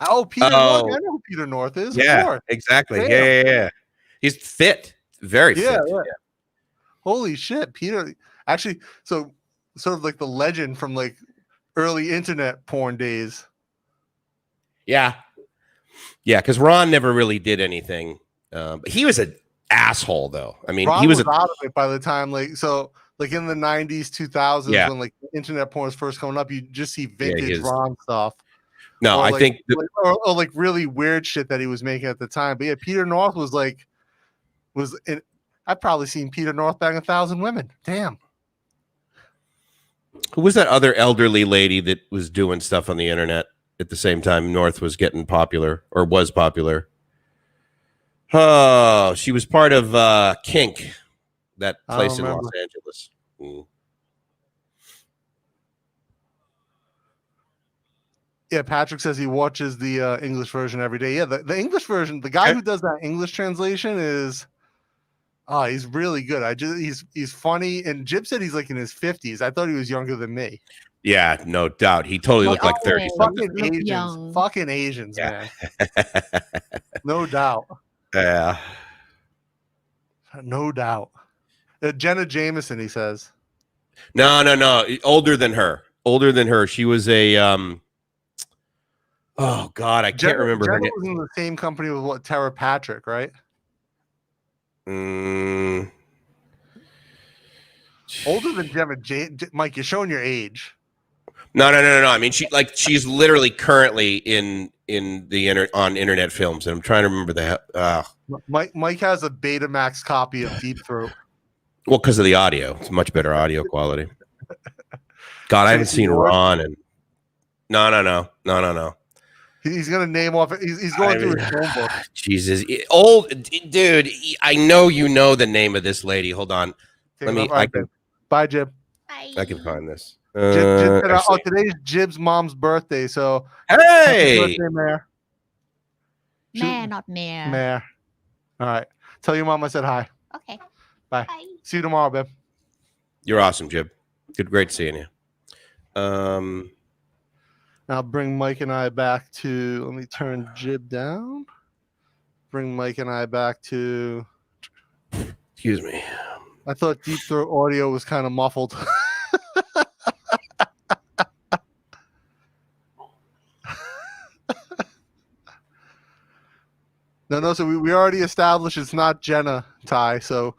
Oh, Peter North. I know who Peter North is. Yeah, exactly. Yeah. He's fit. Very fit. Yeah. Holy shit, Peter. Actually, so sort of like the legend from like early internet porn days. Yeah, because Ron never really did anything. He was an asshole, though. I mean, Ron he was out of it by the time like in the 90s, 2000s when like internet porn was first coming up, you just see vintage Ron stuff. No, I think or like really weird shit that he was making at the time. But yeah, Peter North I've probably seen Peter North bang 1,000 women. Damn. Who was that other elderly lady that was doing stuff on the internet at the same time North was getting popular or was popular? Oh, she was part of Kink, that place in Los Angeles. Yeah, Patrick says he watches the English version every day. Yeah, the English version, the guy who does that English translation is he's really good. He's funny, and Jib said he's like in his 50s. I thought he was younger than me. Yeah, no doubt. He totally looked like 30 something. Fucking Asians, man. No doubt. Yeah. No doubt. Jenna Jameson, he says. No. Older than her. She was a oh God, I can't remember her name. Was in the same company with Tara Patrick, right? Older than Gemma. Mike, you're showing your age. No. I mean, she's literally currently in on internet films, and I'm trying to remember that. Mike has a Betamax copy of Deep Throat. Well, because of the audio, it's much better audio quality. God, I haven't seen Ron, and no. He's gonna name off. He's going through his phone book. Jesus, old dude. I know you know the name of this lady. Hold on. Bye, Jib. Bye. I can find this. Today's Jib's mom's birthday. So hey, birthday, Mare. Mare, not Mare. Mare. All right. Tell your mom I said hi. Okay. Bye. Bye. See you tomorrow, babe. You're awesome, Jib. Great seeing you. Now bring Mike and I back to. Let me turn Jib down. Bring Mike and I back to. Excuse me. I thought Deep Throat audio was kind of muffled. No. So we already established it's not Jenna, Ty. So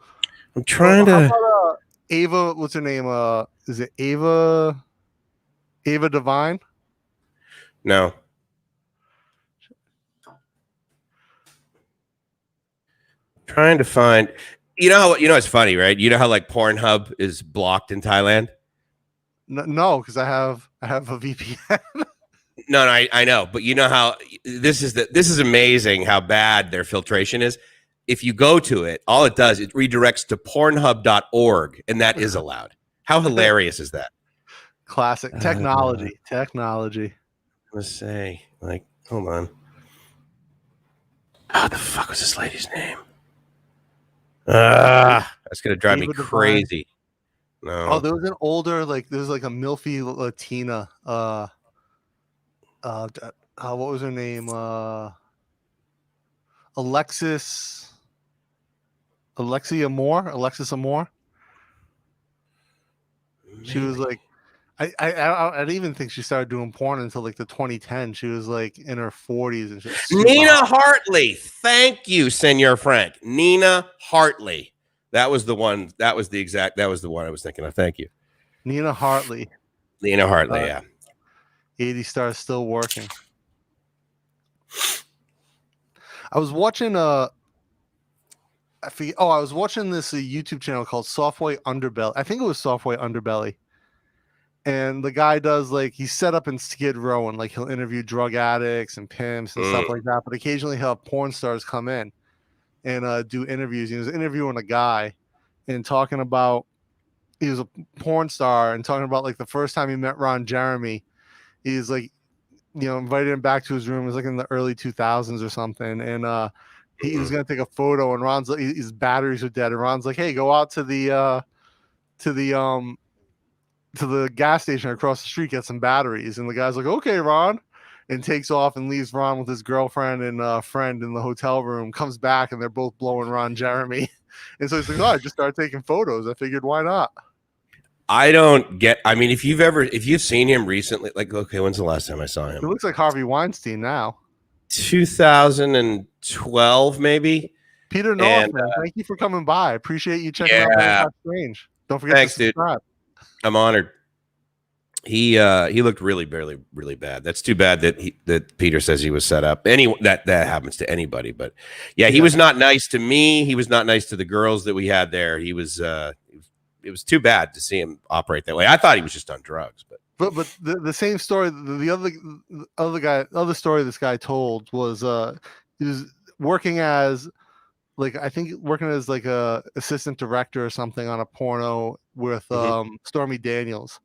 I'm trying to. Ava, what's her name? Is it Ava Divine? No. Trying to find. It's funny, right? You know how like Pornhub is blocked in Thailand? No, because I have a VPN. No, I know, but you know how this is amazing how bad their filtration is. If you go to it, all it does, it redirects to pornhub.org, and that is allowed. How hilarious is that? Classic technology. Technology. Let's say, like, hold on. How the fuck was this lady's name? That's gonna drive me crazy. No. Oh, there was an older, like, there was like a milfy Latina. What was her name? Alexis Amore. She was like, I didn't even think she started doing porn until like the 2010. She was like in her 40s and shit. Nina Hartley. Thank you, Senor Frank. Nina Hartley. That was the one. That was the one I was thinking of. Thank you. Nina Hartley. Yeah. 80 stars still working. I was watching I was watching this YouTube channel called Software Underbelly. I think it was Software Underbelly. And the guy does like, he's set up in Skid Row and like he'll interview drug addicts and pimps and stuff like that. But occasionally he'll have porn stars come in and do interviews. He was interviewing a guy and talking about, he was a porn star and talking about like the first time he met Ron Jeremy. He's like, invited him back to his room. It was like in the early 2000s or something. And he was going to take a photo and Ron's like, his batteries are dead. And Ron's like, hey, go out to the gas station across the street, get some batteries. And the guy's like, okay, Ron, and takes off and leaves Ron with his girlfriend and friend in the hotel room, comes back and they're both blowing Ron Jeremy. And so he's like, I just started taking photos. I figured, why not? I don't get, if you've seen him recently, like, okay, when's the last time I saw him? It looks like Harvey Weinstein now. 2012, maybe. Peter North, man, thank you for coming by. I appreciate you checking out Bangkok Strange. Don't forget to subscribe. Dude. I'm honored. He looked really bad. That's too bad that Peter says he was set up. That happens to anybody. But yeah, he was not nice to me. He was not nice to the girls that we had there. He was. It was too bad to see him operate that way. I thought he was just on drugs, but the same story. The other story this guy told was he was working as like a assistant director or something on a porno with Stormy Daniels.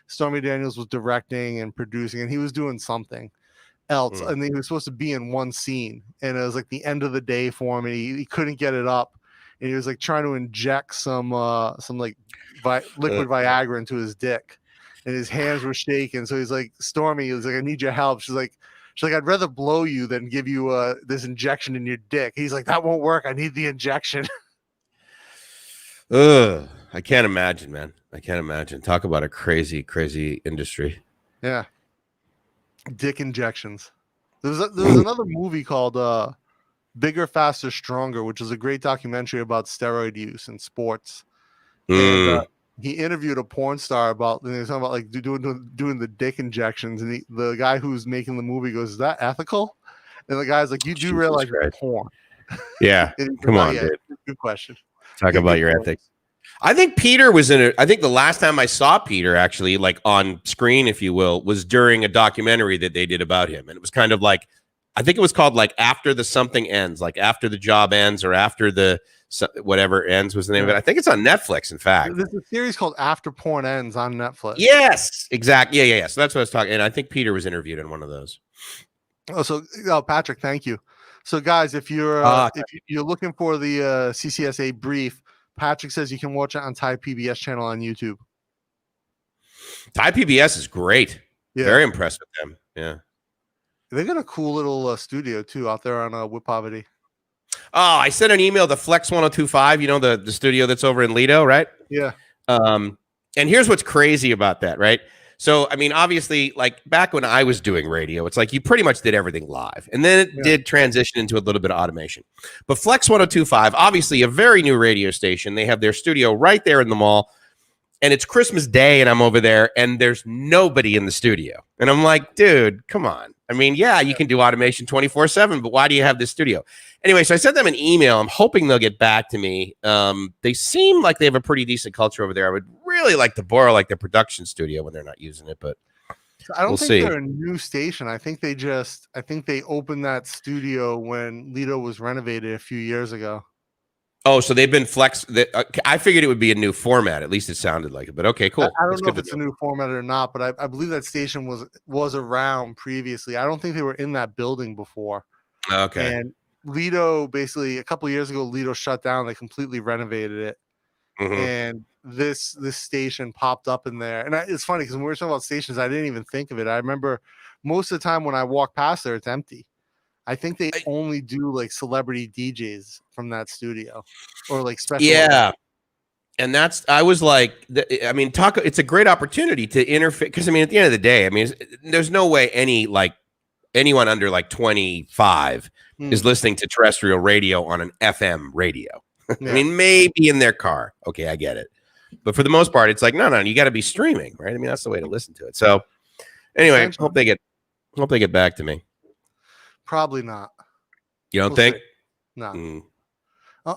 Stormy Daniels was directing and producing, and he was doing something else. And he was supposed to be in one scene, and it was like the end of the day for him, and he couldn't get it up. And he was like trying to inject some like liquid Viagra into his dick, and his hands were shaking. So he's like, Stormy, he was like, I need your help. She's like, I'd rather blow you than give you this injection in your dick. He's like, that won't work. I need the injection. I can't imagine, man. I can't imagine. Talk about a crazy industry. Yeah. Dick injections. There was another movie called Bigger, Faster, Stronger, which is a great documentary about steroid use in sports. And he interviewed a porn star about, and they were talking about like doing the dick injections, and the guy who's making the movie goes, is that ethical? And the guy's like, you do realize it's porn. Yeah. Come on, dude. Good question. Talk about your ethics. I think Peter was in it. I think the last time I saw Peter actually, like on screen, if you will, was during a documentary that they did about him. And it was kind of like, I think it was called like After the Something Ends, like after the job ends or after the whatever ends was the name of it. I think it's on Netflix, in fact. There's a series called After Porn Ends on Netflix. Yes, exactly. Yeah. So that's what I was talking. And I think Peter was interviewed in one of those. Patrick, thank you. So guys, if you're looking for the CCSA brief, Patrick says you can watch it on Thai PBS channel on YouTube. Thai PBS is great. Yeah. Very impressed with them. Yeah. They got a cool little studio too out there on Whipavity. Oh, I sent an email to Flex 1025, the studio that's over in Lido, right? Yeah. And here's what's crazy about that, right? So, obviously, like back when I was doing radio, it's like you pretty much did everything live. And then it did transition into a little bit of automation. But Flex 1025, obviously a very new radio station. They have their studio right there in the mall. and it's Christmas Day, and I'm over there, and there's nobody in the studio. And I'm like, dude, come on. I mean, yeah, you can do automation 24/7, but why do you have this studio? Anyway, so I sent them an email. I'm hoping they'll get back to me. They seem like they have a pretty decent culture over there. I would really like to borrow like the production studio when they're not using it, but I don't think they're a new station. I think they opened that studio when Lido was renovated a few years ago. Oh, so they've been I figured it would be a new format. At least it sounded like it. But okay, cool. I don't know if it's a new format or not, but I believe that station was around previously. I don't think they were in that building before. Okay. And Lido, basically, a couple of years ago, Lido shut down. They completely renovated it, and this station popped up in there. And it's funny because when we were talking about stations, I didn't even think of it. I remember most of the time when I walk past there, it's empty. I think they only do like celebrity DJs from that studio or like special. Yeah. And I was like, I mean, it's a great opportunity to interface. Because I mean, at the end of the day, I mean, there's no way anyone under like 25 is listening to terrestrial radio on an FM radio. Yeah. I mean, maybe in their car. Okay, I get it. But for the most part, it's like, no, you got to be streaming, right? I mean, that's the way to listen to it. So anyway, hope they get back to me. Probably not. You don't think? No.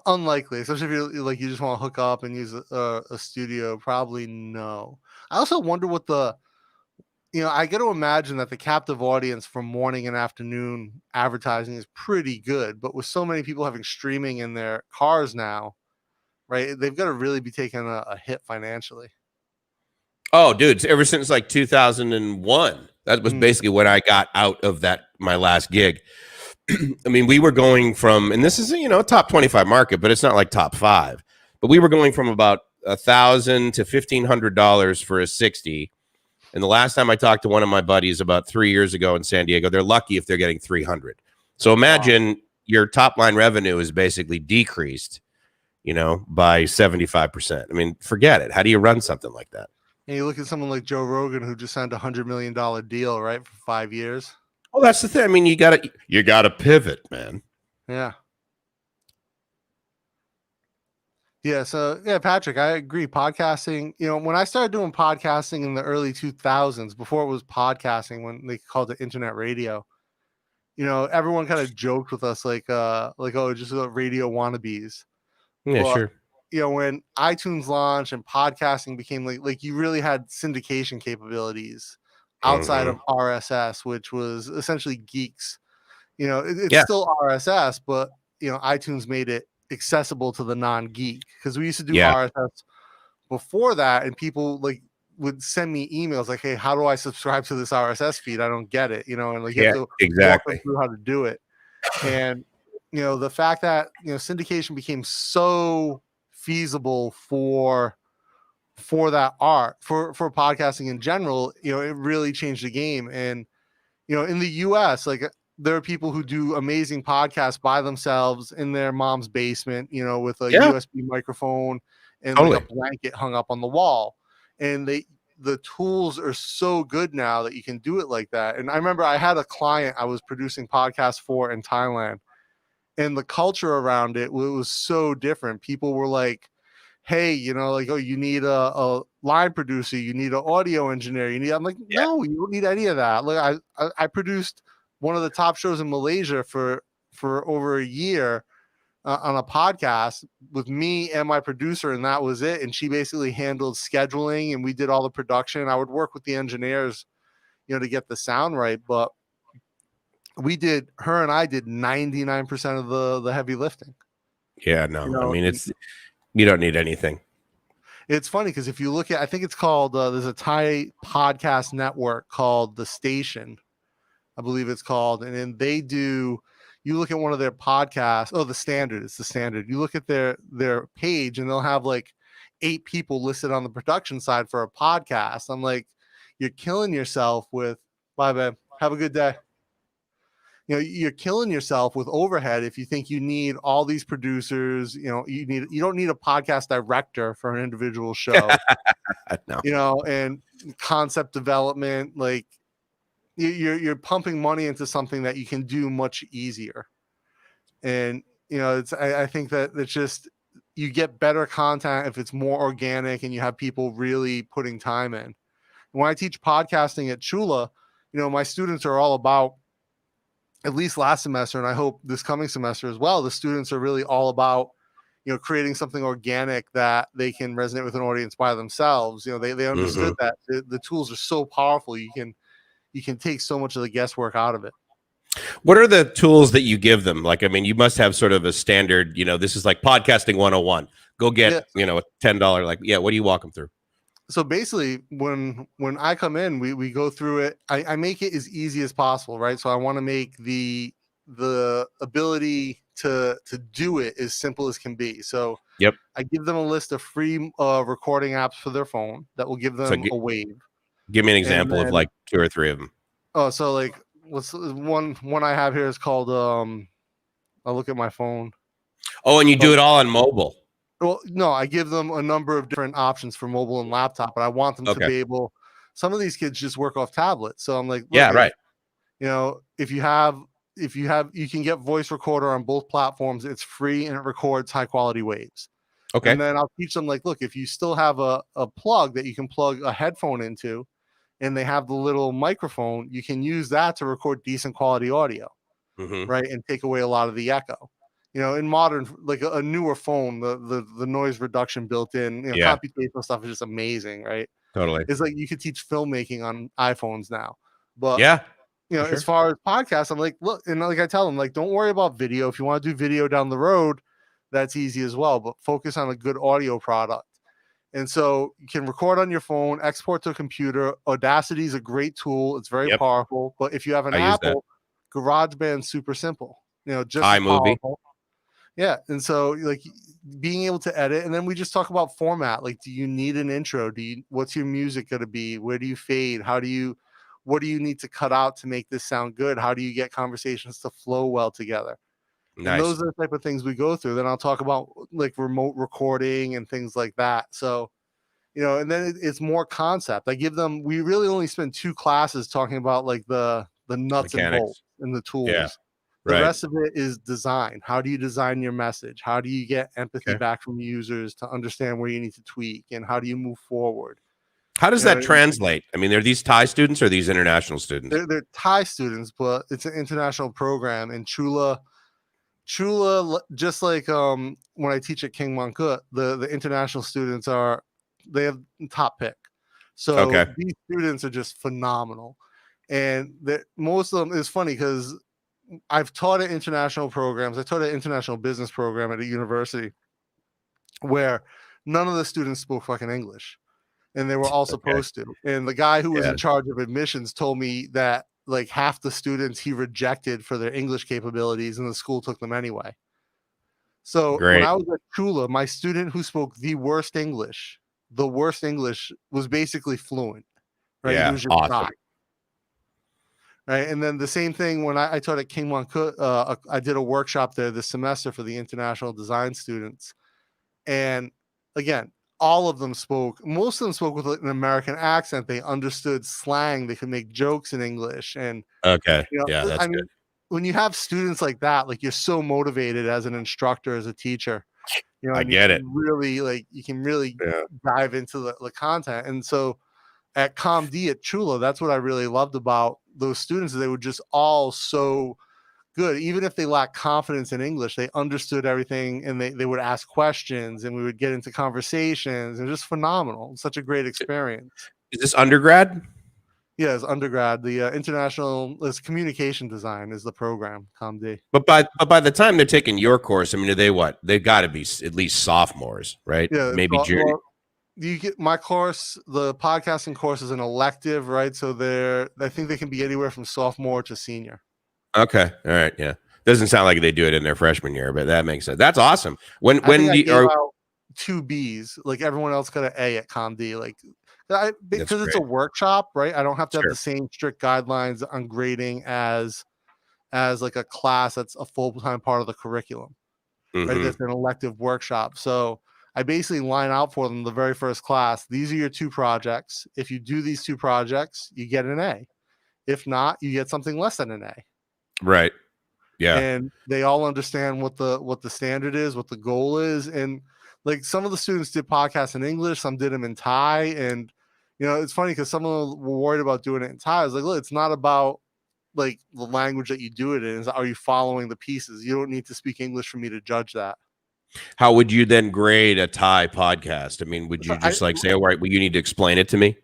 Unlikely, especially if you just want to hook up and use a studio. Probably no. I also wonder what I got to imagine that the captive audience for morning and afternoon advertising is pretty good, but with so many people having streaming in their cars now, right? They've got to really be taking a hit financially. Oh, dude, ever since like 2001, that was basically when I got out of my last gig. I mean, we were going from, and this is a top 25 market, but it's not like top 5. But we were going from about $1,000 to $1,500 for a 60. And the last time I talked to one of my buddies about 3 years ago in San Diego, they're lucky if they're getting 300. So imagine your top line revenue is basically decreased, by 75%. I mean, forget it. How do you run something like that? And you look at someone like Joe Rogan, who just signed a $100 million deal, right, for 5 years. Well, that's the thing. I mean, you gotta pivot, man. Yeah. Yeah. So yeah, Patrick, I agree. Podcasting, when I started doing podcasting in the early 2000s, before it was podcasting, when they called it internet radio, everyone kind of joked with us like, oh, just radio wannabes. Yeah, well, sure. When iTunes launched and podcasting became like you really had syndication capabilities outside of RSS, which was essentially geeks. It's still RSS, but iTunes made it accessible to the non-geek, because we used to do RSS before that, and people would send me emails like, hey, how do I subscribe to this RSS feed? I don't get it, and you have to walk them through how to do it. And the fact that syndication became so feasible for that art, for podcasting in general, it really changed the game. And in the US, there are people who do amazing podcasts by themselves in their mom's basement, with a USB microphone and like a blanket hung up on the wall. And the tools are so good now that you can do it like that. And I remember I had a client I was producing podcasts for in Thailand, and the culture around it was so different. People were like, hey, oh, you need a line producer, you need an audio engineer, I'm like, no, you don't need any of that. Look, I produced one of the top shows in Malaysia for over a year on a podcast with me and my producer, and that was it. And she basically handled scheduling, and we did all the production. I would work with the engineers, to get the sound right, but her and I did 99% of the heavy lifting. Yeah, no, I mean, you don't need anything. It's funny because if you look at, I think it's called, there's a Thai podcast network called The Station, I believe it's called. And then you look at one of their podcasts. Oh, it's The Standard. You look at their page, and they'll have like 8 people listed on the production side for a podcast. I'm like, you're killing yourself with, bye, babe, have a good day. You're killing yourself with overhead if you think you need all these producers. You don't need a podcast director for an individual show. No. And concept development, like you're pumping money into something that you can do much easier. And I think that it's just, you get better content if it's more organic and you have people really putting time in. When I teach podcasting at Chula, my students are all about, at least last semester, and I hope this coming semester as well, the students are really all about, creating something organic that they can resonate with an audience by themselves. They understood that the tools are so powerful. You can take so much of the guesswork out of it. What are the tools that you give them? Like, I mean, you must have sort of a standard, this is like podcasting 101. Go get, a $10, what do you walk them through? So basically when I come in, we go through it. I make it as easy as possible, right? So I want to make the ability to do it as simple as can be. So I give them a list of free recording apps for their phone that will give them a wave. Give me an example of like 2 or 3 of them. Oh, so like what's one I have here is called I'll look at my phone. Oh, and you do it all on mobile. Well, no, I give them a number of different options for mobile and laptop, but I want them to be able. Some of these kids just work off tablets, so I'm like, right. If you can get voice recorder on both platforms. It's free and it records high quality waves. Okay. And then I'll teach them like, look, if you still have a plug that you can plug a headphone into, and they have the little microphone, you can use that to record decent quality audio, right, and take away a lot of the echo. In modern, like a newer phone, the noise reduction built in, computational stuff is just amazing, right? Totally. It's like you could teach filmmaking on iPhones now. But as far as podcasts, I'm like, look, and like I tell them, like, don't worry about video. If you want to do video down the road, that's easy as well. But focus on a good audio product. And so you can record on your phone, export to a computer. Audacity is a great tool. It's very powerful. But if you have an Apple, GarageBand's super simple. Just iMovie. powerful. Yeah. And so like being able to edit, and then we just talk about format. Like, do you need an intro? What's your music going to be? Where do you fade? What do you need to cut out to make this sound good? How do you get conversations to flow well together? Nice. And those are the type of things we go through. Then I'll talk about like remote recording and things like that. So, and then it's more concept. I give them, we really only spend 2 classes talking about like the nuts and bolts and the tools. Yeah. The rest of it is design. How do you design your message? How do you get empathy back from users to understand where you need to tweak, and how do you move forward? How does that translate? I mean, are these Thai students or these international students? They're Thai students, but it's an international program. And Chula, just like when I teach at King Mongkut, the international students they have top pick. So these students are just phenomenal. And most of them is funny because I've taught at international programs. I taught an international business program at a university where none of the students spoke fucking English, and they were all supposed to. And the guy who was in charge of admissions told me that like half the students he rejected for their English capabilities, and the school took them anyway. So when I was at Chula, my student who spoke the worst English was basically fluent. Right? Yeah, he was just awesome. Right. And then the same thing when I taught at King Mongkut, I did a workshop there this semester for the international design students. And again, most of them spoke with an American accent. They understood slang. They could make jokes in English. And that's good. When you have students like that, like you're so motivated as an instructor, as a teacher. I get it. Really, you can really dive into the content. And so at ComD at Chula, that's what I really loved about those students. They were just all so good. Even if they lacked confidence in English, they understood everything, and they would ask questions, and we would get into conversations. It was just phenomenal. Such a great experience. Is this undergrad? Yeah, it's undergrad. The communication design is the program, ComD. But by the time they're taking your course, I mean, are they what? They've got to be at least sophomores, right? Yeah, maybe junior. Well, you get my course, the podcasting course is an elective, right? So I think they can be anywhere from sophomore to senior. Okay. All right. Yeah. Doesn't sound like they do it in their freshman year, but that makes sense. That's awesome. When I gave out 2 Bs, like everyone else got an A at ComD, like because it's a workshop, right? I don't have to have the same strict guidelines on grading as like a class that's a full-time part of the curriculum, right? That's an elective workshop. So I basically line out for them the very first class. These are your 2 projects. If you do these 2 projects, you get an A. If not, you get something less than an A. Right. Yeah. And they all understand what the standard is, what the goal is. And like some of the students did podcasts in English, some did them in Thai, and it's funny because some of them were worried about doing it in Thai. I was like, look, it's not about like the language that you do it in. Are you following the pieces? You don't need to speak English for me to judge that. How would you then grade a Thai podcast? I mean, would you just say, all right, well, you need to explain it to me?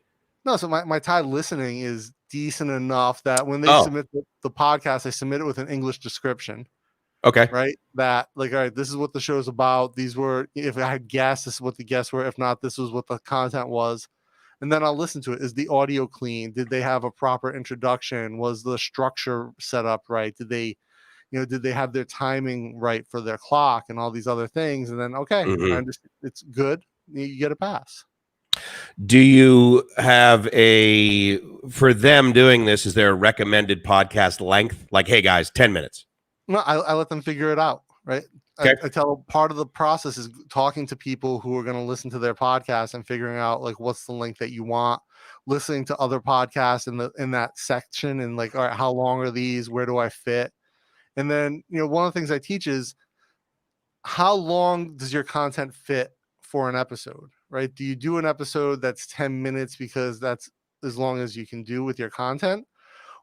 No, so my Thai listening is decent enough that when they submit the podcast, they submit it with an English description. Okay. Right. That like, all right, this is what the show's about. These were, if I had guests, this is what the guests were. If not, this was what the content was. And then I'll listen to it. Is the audio clean? Did they have a proper introduction? Was the structure set up right? Did they have their timing right for their clock and all these other things? And then, okay, I understand. It's good. You get a pass. Do you have for them doing this, is there a recommended podcast length? Like, hey guys, 10 minutes. No, I let them figure it out, right? Okay. I tell part of the process is talking to people who are going to listen to their podcast and figuring out like what's the length that you want, listening to other podcasts in that section, and like, all right, how long are these? Where do I fit? And then, one of the things I teach is how long does your content fit for an episode, right? Do you do an episode that's 10 minutes because that's as long as you can do with your content?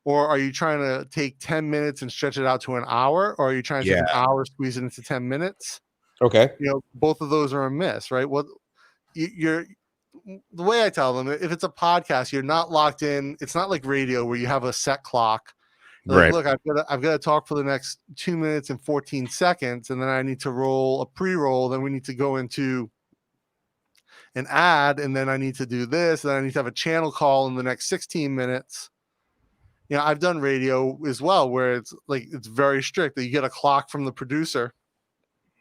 Or are you trying to take 10 minutes and stretch it out to an hour? Or are you trying to take an hour, squeeze it into 10 minutes? Okay. Both of those are a miss, right? The way I tell them, if it's a podcast, you're not locked in. It's not like radio where you have a set clock. Like, look, I've got to talk for the next 2 minutes and 14 seconds. And then I need to roll a pre-roll. Then we need to go into an ad. And then I need to do this. And then I need to have a channel call in the next 16 minutes. I've done radio as well, where it's like, it's very strict that you get a clock from the producer.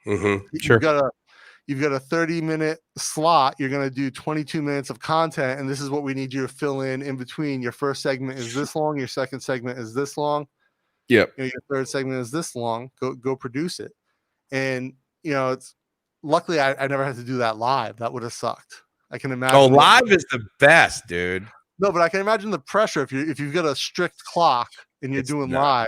Sure. You've got a 30-minute slot. You're going to do 22 minutes of content. And this is what we need you to fill in between. Your first segment is this long. Your second segment is this long. Yep. Your third segment is this long. Go produce it. And, it's luckily I never had to do that live. That would have sucked. I can imagine. Oh, live is the best, dude. No, but I can imagine the pressure if you've got a strict clock and you're doing live.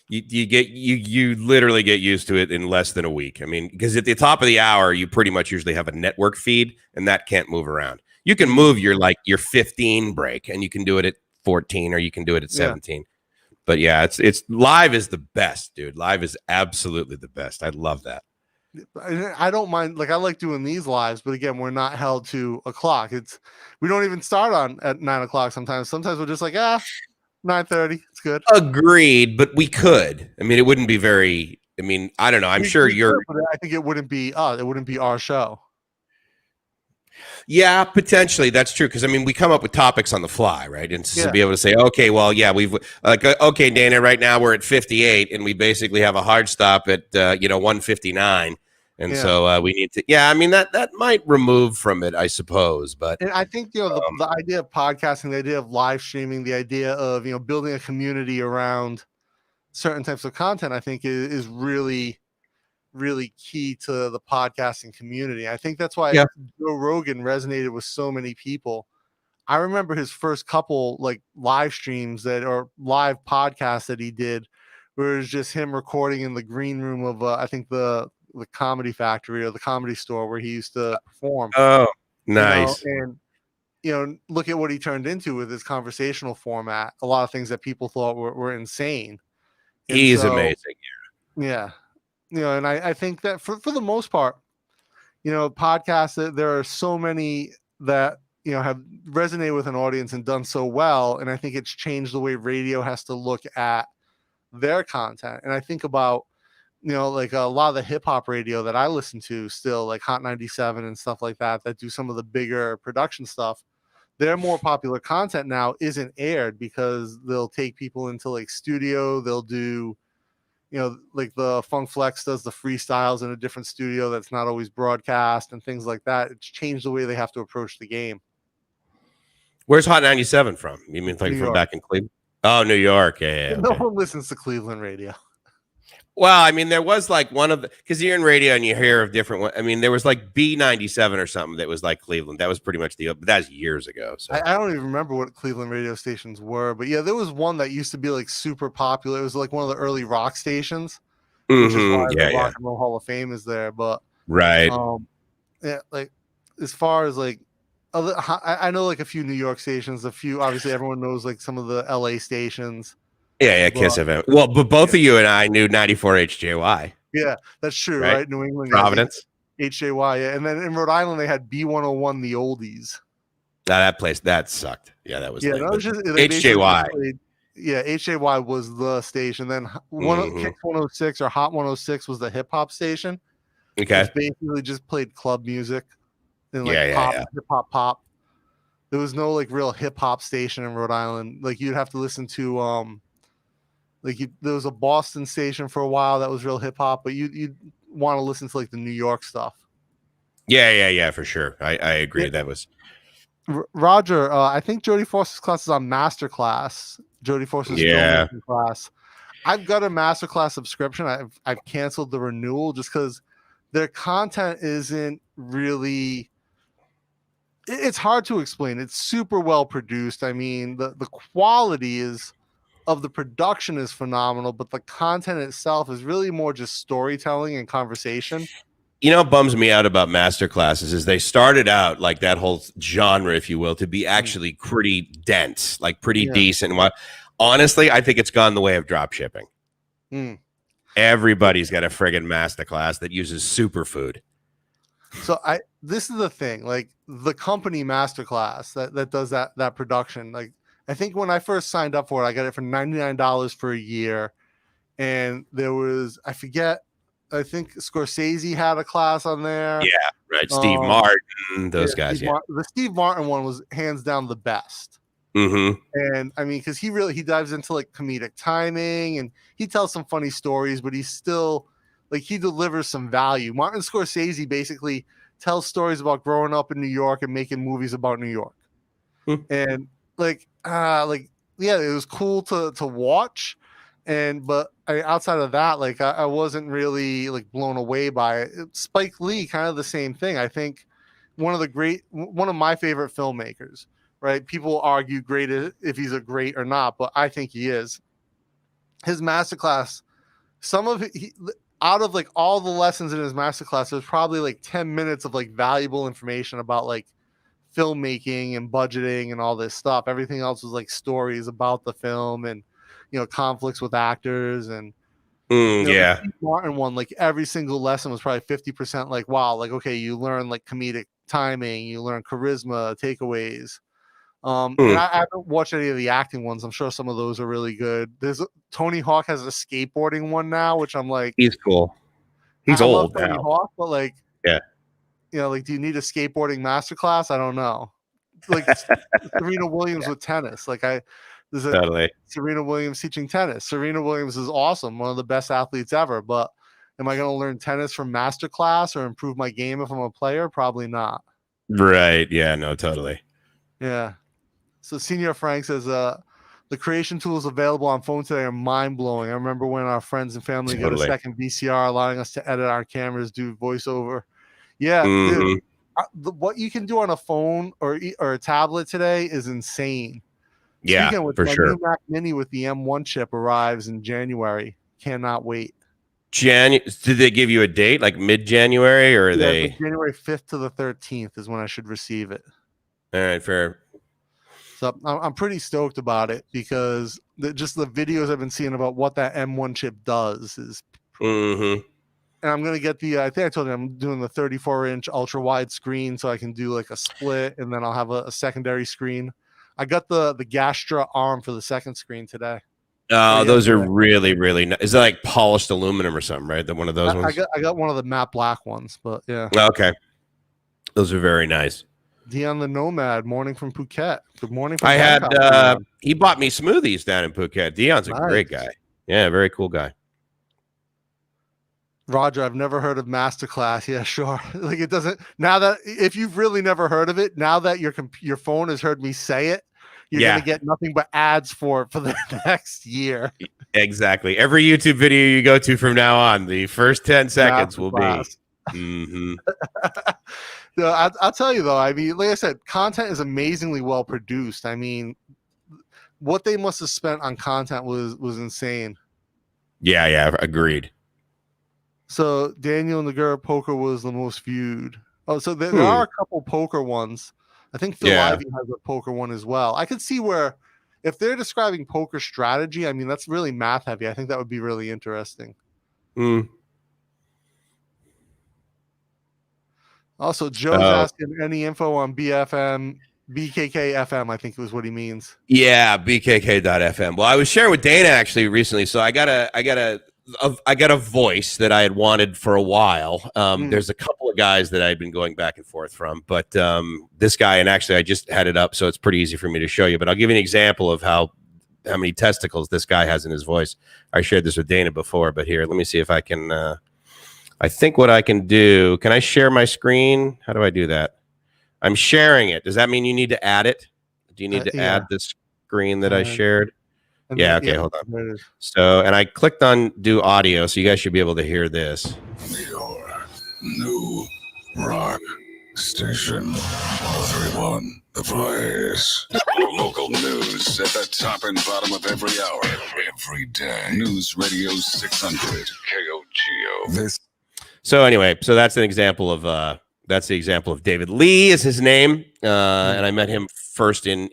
You literally get used to it in less than a week. I mean, because at the top of the hour, you pretty much usually have a network feed, and that can't move around. You can move your 15 break, and you can do it at 14, or you can do it at 17. Yeah. But yeah, it's live is the best, dude. Live is absolutely the best. I love that. I don't mind. Like, I like doing these lives, but again, we're not held to a clock. We don't even start at 9 o'clock sometimes. Sometimes we're just like, 9:30. It's good. Agreed, but we could. I mean, it wouldn't be very. I mean, I don't know. I'm sure you're. But I think it wouldn't be us. It wouldn't be our show. Yeah, potentially that's true. Because I mean, we come up with topics on the fly, right? And to be able to say, okay, well, yeah, we've okay, Dana. Right now we're at 58, and we basically have a hard stop at 159. And so we need to, I mean, that might remove from it, I suppose. But and I think, the idea of podcasting, the idea of live streaming, the idea of, building a community around certain types of content, I think is really, really key to the podcasting community. I think that's why Joe Rogan resonated with so many people. I remember his first couple live streams or live podcasts that he did, where it was just him recording in the green room of, I think the Comedy Factory or the Comedy Store where he used to perform. Oh, nice. And look at what he turned into with his conversational format. A lot of things that people thought were insane. And he's amazing. Yeah. And I think that for the most part, podcasts, there are so many that have resonated with an audience and done so well. And I think it's changed the way radio has to look at their content. And I think about like a lot of the hip hop radio that I listen to still, like Hot 97 and stuff like that do some of the bigger production stuff. Their more popular content now isn't aired because they'll take people into studio. They'll do, like the Funk Flex does the freestyles in a different studio that's not always broadcast and things like that. It's changed the way they have to approach the game. Where's Hot 97 from? You mean from back in Cleveland? Oh, New York. Yeah. No one listens to Cleveland radio. Well, I mean, there was one of the, because you're in radio and you hear of different ones. I mean, there was B97 or something that was Cleveland. That was pretty much but that was years ago. So I don't even remember what Cleveland radio stations were, but yeah, there was one that used to be super popular. It was one of the early rock stations, which is why the Rock and Roll Hall of Fame is there. But Right. Yeah, like as far as like I know like a few New York stations, a few obviously everyone knows like some of the LA stations. Yeah, but, Kiss FM. Well, but both of you and I knew 94 HJY. Yeah, that's true, right? New England, Providence, HJY, yeah. And then in Rhode Island they had B101, the oldies. That place that sucked. Yeah, that was lame. That was just HJY. HJY was the station. Then Kicks 106 or Hot 106 was the hip hop station. Okay, it's basically just played club music and like hip hop. There was no like real hip hop station in Rhode Island. Like you'd have to listen to there was a Boston station for a while that was real hip hop, but you'd want to listen to like the New York stuff. Yeah, for sure. I agree. That was Roger. I think Jodie Foster's class is on Masterclass. Jodie Foster's filmmaking class. I've got a Masterclass subscription. I've canceled the renewal just because their content isn't really. It's hard to explain. It's super well produced. I mean, the quality of the production is phenomenal, but the content itself is really more just storytelling and conversation. You know what bums me out about master classes is they started out like that whole genre, if you will, to be actually pretty dense, like pretty decent. Honestly, I think it's gone the way of drop shipping. Everybody's got a friggin' master class that uses superfood. So this is the thing, like the company Masterclass that does that production. Like I think when I first signed up for it, I got it for $99 for a year, and there was I think Scorsese had a class on there. Yeah, right. Steve Martin, those guys. The Steve Martin one was hands down the best. And I mean, because he dives into like comedic timing and he tells some funny stories, but he's still like he delivers some value. Martin Scorsese basically tells stories about growing up in New York and making movies about New York. And it was cool to watch. But outside of that, like I wasn't really like blown away by it. Spike Lee, kind of the same thing. I think one of my favorite filmmakers, right? People argue great if he's a great or not, but I think he is. His masterclass, out of like all the lessons in his masterclass, there's probably like 10 minutes of like valuable information about like filmmaking and budgeting and all this stuff. Everything else was like stories about the film and conflicts with actors and the Steve Martin one, like every single lesson was probably 50% like wow, like okay, you learn like comedic timing, you learn charisma, takeaways. And I haven't watched any of the acting ones. I'm sure some of those are really good. Tony Hawk has a skateboarding one now, which I'm like, he's cool. He's old now. Tony Hawk, but like, like, do you need a skateboarding masterclass? I don't know. Like Serena Williams with tennis. Like Serena Williams teaching tennis. Serena Williams is awesome, one of the best athletes ever. But am I going to learn tennis from masterclass or improve my game if I'm a player? Probably not. Right. Yeah. No. Totally. Yeah. So Senior Frank says the creation tools available on phone today are mind-blowing. I remember when our friends and family got a second VCR, allowing us to edit our cameras, do voiceover. Yeah, dude, what you can do on a phone or a tablet today is insane. Yeah, for sure. New Mac Mini with the M1 chip arrives in January. Cannot wait. Did they give you a date, like mid-January, or are they? January 5th to the 13th is when I should receive it. All right, fair. So I'm pretty stoked about it because just the videos I've been seeing about what that M1 chip does is. And I'm going to get I think I told you I'm doing the 34-inch ultra wide screen so I can do like a split and then I'll have a secondary screen. I got the Gastra arm for the second screen today. Oh, those are really, really nice. Is that like polished aluminum or something, right? One of those ones? I got one of the matte black ones, but yeah. Okay. Those are very nice. Dion the Nomad, morning from Phuket. Good morning. From he bought me smoothies down in Phuket. Dion's a great guy. Yeah, very cool guy. Roger, I've never heard of Masterclass. Yeah, sure. Like it doesn't. Now that if you've really never heard of it, now that your phone has heard me say it, you're gonna get nothing but ads for the next year. Exactly. Every YouTube video you go to from now on, the first 10 seconds will be. I'll tell you though. I mean, like I said, content is amazingly well produced. I mean, what they must have spent on content was insane. Yeah, agreed. So Daniel Nagura poker was the most viewed. Oh, so there are a couple poker ones. I think Phil Ivey has a poker one as well. I could see where if they're describing poker strategy, I mean, that's really math heavy. I think that would be really interesting. Also, Joe's asking any info on BKK FM, I think was what he means. Yeah, BKK.FM. Well, I was sharing with Dana actually recently, so I got a voice that I had wanted for a while. There's a couple of guys that I'd been going back and forth from, but this guy, and actually I just had it up, so it's pretty easy for me to show you. But I'll give you an example of how many testicles this guy has in his voice. I shared this with Dana before, but here, let me see if I can. I think what I can do. Can I share my screen? How do I do that? I'm sharing it. Does that mean you need to add it? Do you need to add the screen that I shared? Yeah, okay, hold on. So, and I clicked on do audio, so you guys should be able to hear this. Your new rock station, 103.1 The Place. Local news at the top and bottom of every hour, every day. News Radio 600, KOGO. So anyway, so that's an example of that's the example of David Lee is his name, and I met him first in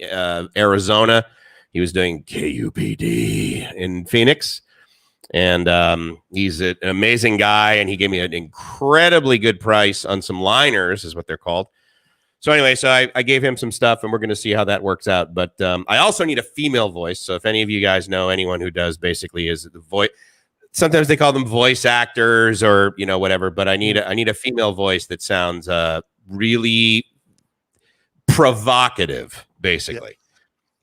Arizona. He was doing KUPD in Phoenix, and he's an amazing guy, and he gave me an incredibly good price on some liners, is what they're called. So anyway, so I gave him some stuff, and we're going to see how that works out. But I also need a female voice. So if any of you guys know anyone who does, basically is the voice. Sometimes they call them voice actors or, you know, whatever. But I need a female voice that sounds really provocative, basically. Yeah.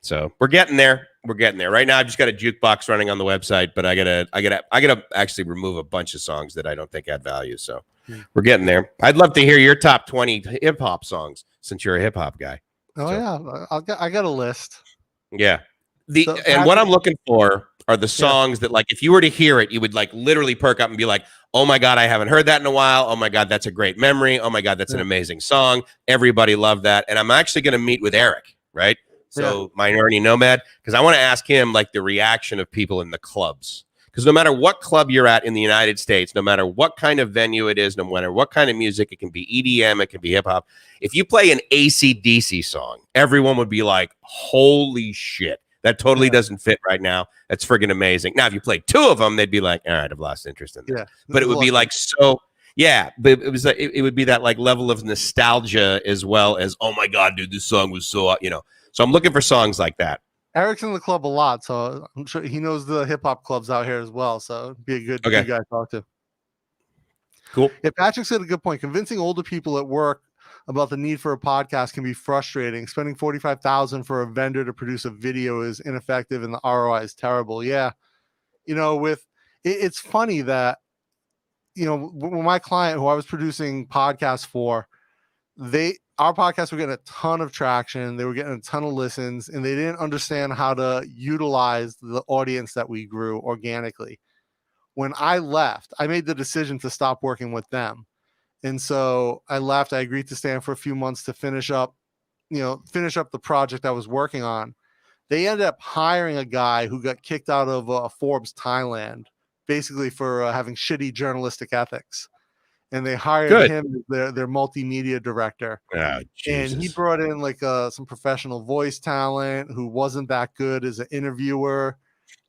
So we're getting there. We're getting there. Right now, I've just got a jukebox running on the website, but I gotta actually remove a bunch of songs that I don't think add value. So we're getting there. I'd love to hear your top 20 hip hop songs since you're a hip hop guy. Oh yeah, I got a list. Yeah. And what I'm looking for are the songs that, like, if you were to hear it, you would like literally perk up and be like, oh my God, I haven't heard that in a while. Oh my God, that's a great memory. Oh my God, that's an amazing song. Everybody loved that. And I'm actually going to meet with Eric, right? So Minority Nomad, because I want to ask him like the reaction of people in the clubs. Because no matter what club you're at in the United States, no matter what kind of venue it is, no matter what kind of music, it can be EDM, it can be hip hop. If you play an AC/DC song, everyone would be like, holy shit. That totally doesn't fit right now. That's friggin' amazing. Now, if you play two of them, they'd be like, all right, I've lost interest in that. Yeah, but it would be like so, but it was like, it would be that like level of nostalgia as well as, oh my God, dude, this song was so, you know. So I'm looking for songs like that. Eric's in the club a lot, so I'm sure he knows the hip hop clubs out here as well. So it'd be a good guy to talk to. Cool. Yeah, Patrick said a good point. Convincing older people at work about the need for a podcast can be frustrating. Spending $45,000 for a vendor to produce a video is ineffective, and the ROI is terrible. Yeah, you know, it's funny that, you know, when my client who I was producing podcasts for, our podcasts were getting a ton of traction. They were getting a ton of listens, and they didn't understand how to utilize the audience that we grew organically. When I left, I made the decision to stop working with them. And so I left. I agreed to stay on for a few months to finish up the project I was working on. They ended up hiring a guy who got kicked out of Forbes Thailand, basically for having shitty journalistic ethics. And they hired him as their multimedia director. Oh, and he brought in like some professional voice talent who wasn't that good as an interviewer.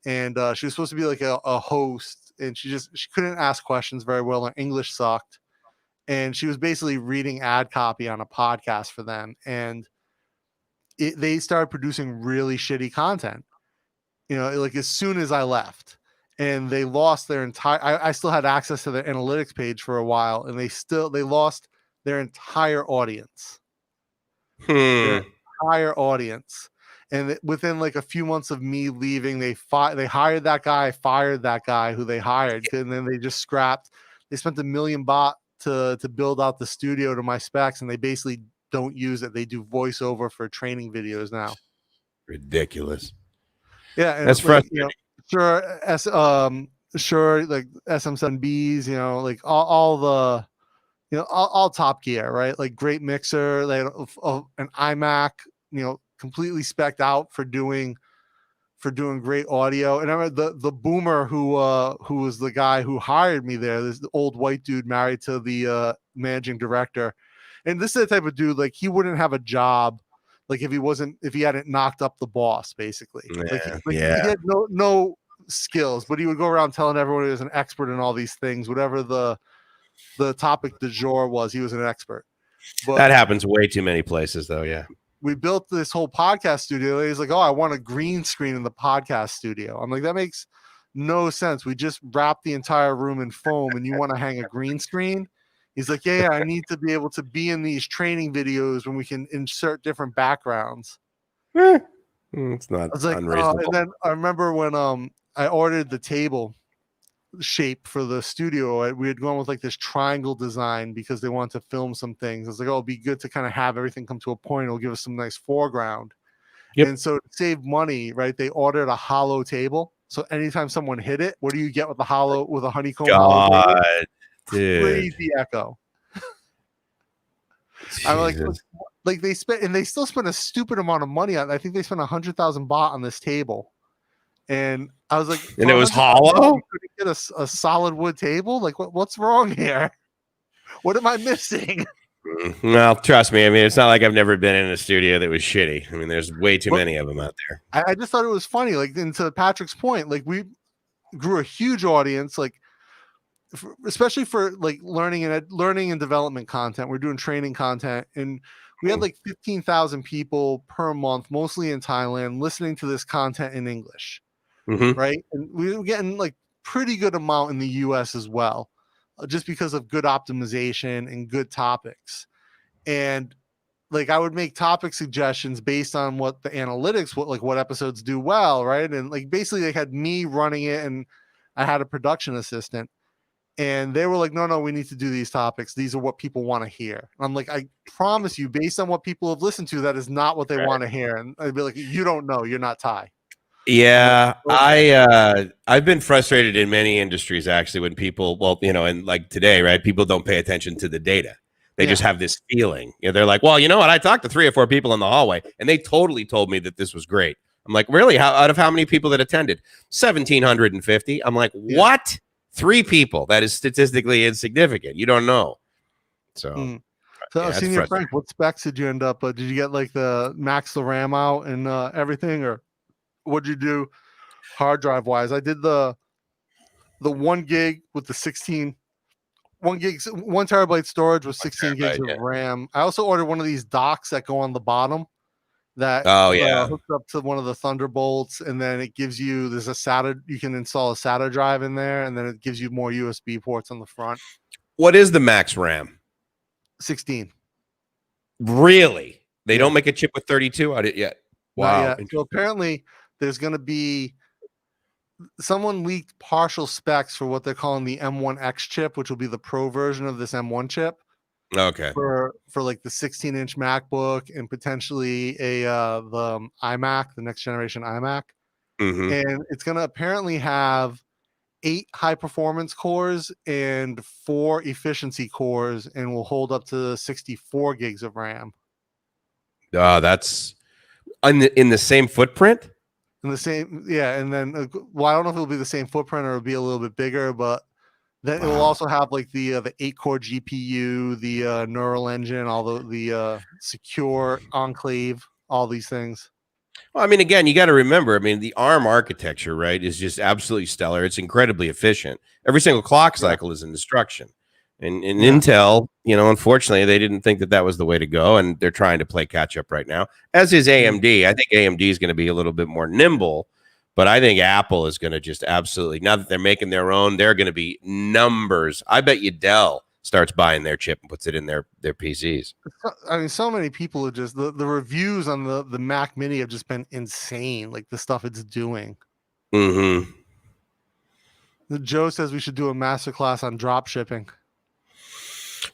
And she was supposed to be like a host, and she couldn't ask questions very well. Her English sucked. And she was basically reading ad copy on a podcast for them. And they started producing really shitty content, you know, like as soon as I left. And they lost their entire, I still had access to their analytics page for a while, and they lost their entire audience. Their entire audience. And within like a few months of me leaving, they hired that guy, fired that guy who they hired, and then they just scrapped. They spent $1 million baht to build out the studio to my specs, and they basically don't use it. They do voiceover for training videos now. Ridiculous. Yeah, and that's frustrating. You know, sure, like SM7Bs, you know, like all the, you know, all top gear, right? Like great mixer, like an iMac, you know, completely spec'd out for doing for doing great audio. And I remember the boomer who was the guy who hired me there, this old white dude married to the managing director. And this is the type of dude, like, he wouldn't have a job like if he hadn't knocked up the boss, basically. He had no skills, but he would go around telling everyone he was an expert in all these things. Whatever the topic du jour was, he was an expert. But that happens way too many places, though. Yeah. We built this whole podcast studio. He's like, "Oh, I want a green screen in the podcast studio." I'm like, "That makes no sense. We just wrapped the entire room in foam, and you want to hang a green screen?" He's like, "Yeah, I need to be able to be in these training videos when we can insert different backgrounds." It's not unreasonable. And then I remember when I ordered the table shape for the studio, we had gone with like this triangle design because they wanted to film some things. I was like, "Oh, it'd be good to kind of have everything come to a point. It'll give us some nice foreground." Yep. And so to save money, right, they ordered a hollow table. So anytime someone hit it, what do you get with a honeycomb? God, dude. Crazy echo. I'm like they still spent a stupid amount of money on it. I think they spent 100,000 baht on this table. And I was like, and it was hollow. You couldn't get a solid wood table. Like, what's wrong here? What am I missing? Well, trust me. I mean, it's not like I've never been in a studio that was shitty. I mean, there's way too many of them out there. I just thought it was funny. Like, and to Patrick's point, like, we grew a huge audience, like, especially for like learning and development content. We're doing training content, and we had like 15,000 people per month, mostly in Thailand, listening to this content in English. Right. And we were getting like pretty good amount in the US as well, just because of good optimization and good topics. And like, I would make topic suggestions based on what the analytics, what episodes do well. Right. And like, basically they had me running it, and I had a production assistant, and they were like, no, we need to do these topics. These are what people want to hear. And I'm like, I promise you, based on what people have listened to, that is not what they want to hear. And I'd be like, you don't know, you're not Thai. Yeah, I've been frustrated in many industries actually when people, and like today, right? People don't pay attention to the data. They just have this feeling. They're like, well, you know what? I talked to 3 or 4 people in the hallway, and they totally told me that this was great. I'm like, really? Out of how many people that attended? 1,750. I'm like, what? 3 people? That is statistically insignificant. You don't know. So, Senior Frank, what specs did you end up? Did you get like the max the RAM out and everything, or what'd you do hard drive wise? I did the 1 gig with the 1 terabyte storage with 16 gigs of RAM. I also ordered one of these docks that go on the bottom that hooks up to one of the Thunderbolts, and then it gives you, there's a SATA, you can install a SATA drive in there, and then it gives you more USB ports on the front. What is the max RAM? 16. Really? They don't make a chip with 32 on it yet? Wow. So apparently there's going to be, someone leaked partial specs for what they're calling the M1X chip, which will be the pro version of this M1 chip. Okay. For like the 16-inch MacBook, and potentially the iMac, the next generation iMac. And it's going to apparently have 8 high performance cores and 4 efficiency cores, and will hold up to 64 gigs of RAM. That's in the same footprint? In the same, and then, I don't know if it'll be the same footprint or it'll be a little bit bigger, but then it will also have like the 8-core GPU, the neural engine, all the secure enclave, all these things. Well, I mean, again, you got to remember, I mean, the ARM architecture, right, is just absolutely stellar. It's incredibly efficient. Every single clock cycle is an instruction. And Intel, unfortunately, they didn't think that was the way to go, and they're trying to play catch up right now, as is AMD. I think AMD is going to be a little bit more nimble, but I think Apple is going to just absolutely, now that they're making their own, they're going to be numbers. I bet you Dell starts buying their chip and puts it in their PCs. I mean, so many people are just, the reviews on the Mac Mini have just been insane, like the stuff it's doing. Joe says we should do a masterclass on drop shipping.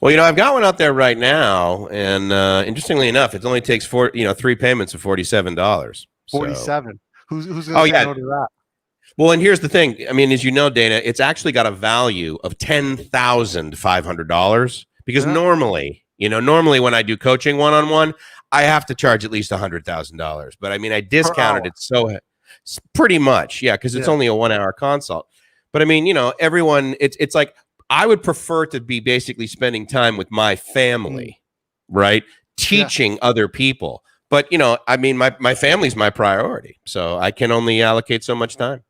Well, I've got one out there right now, and interestingly enough, it only takes 3 payments of $47. 47. Who's going to say no to that? Well, and here's the thing. I mean, as you know, Dana, it's actually got a value of $10,500 because normally when I do coaching one-on-one, I have to charge at least $100,000. But I mean, I discounted it Pretty much, yeah, because it's only a 1 hour consult. But I mean, everyone, it's like I would prefer to be basically spending time with my family, right? Teaching other people. But I mean, my family's my priority, so I can only allocate so much time.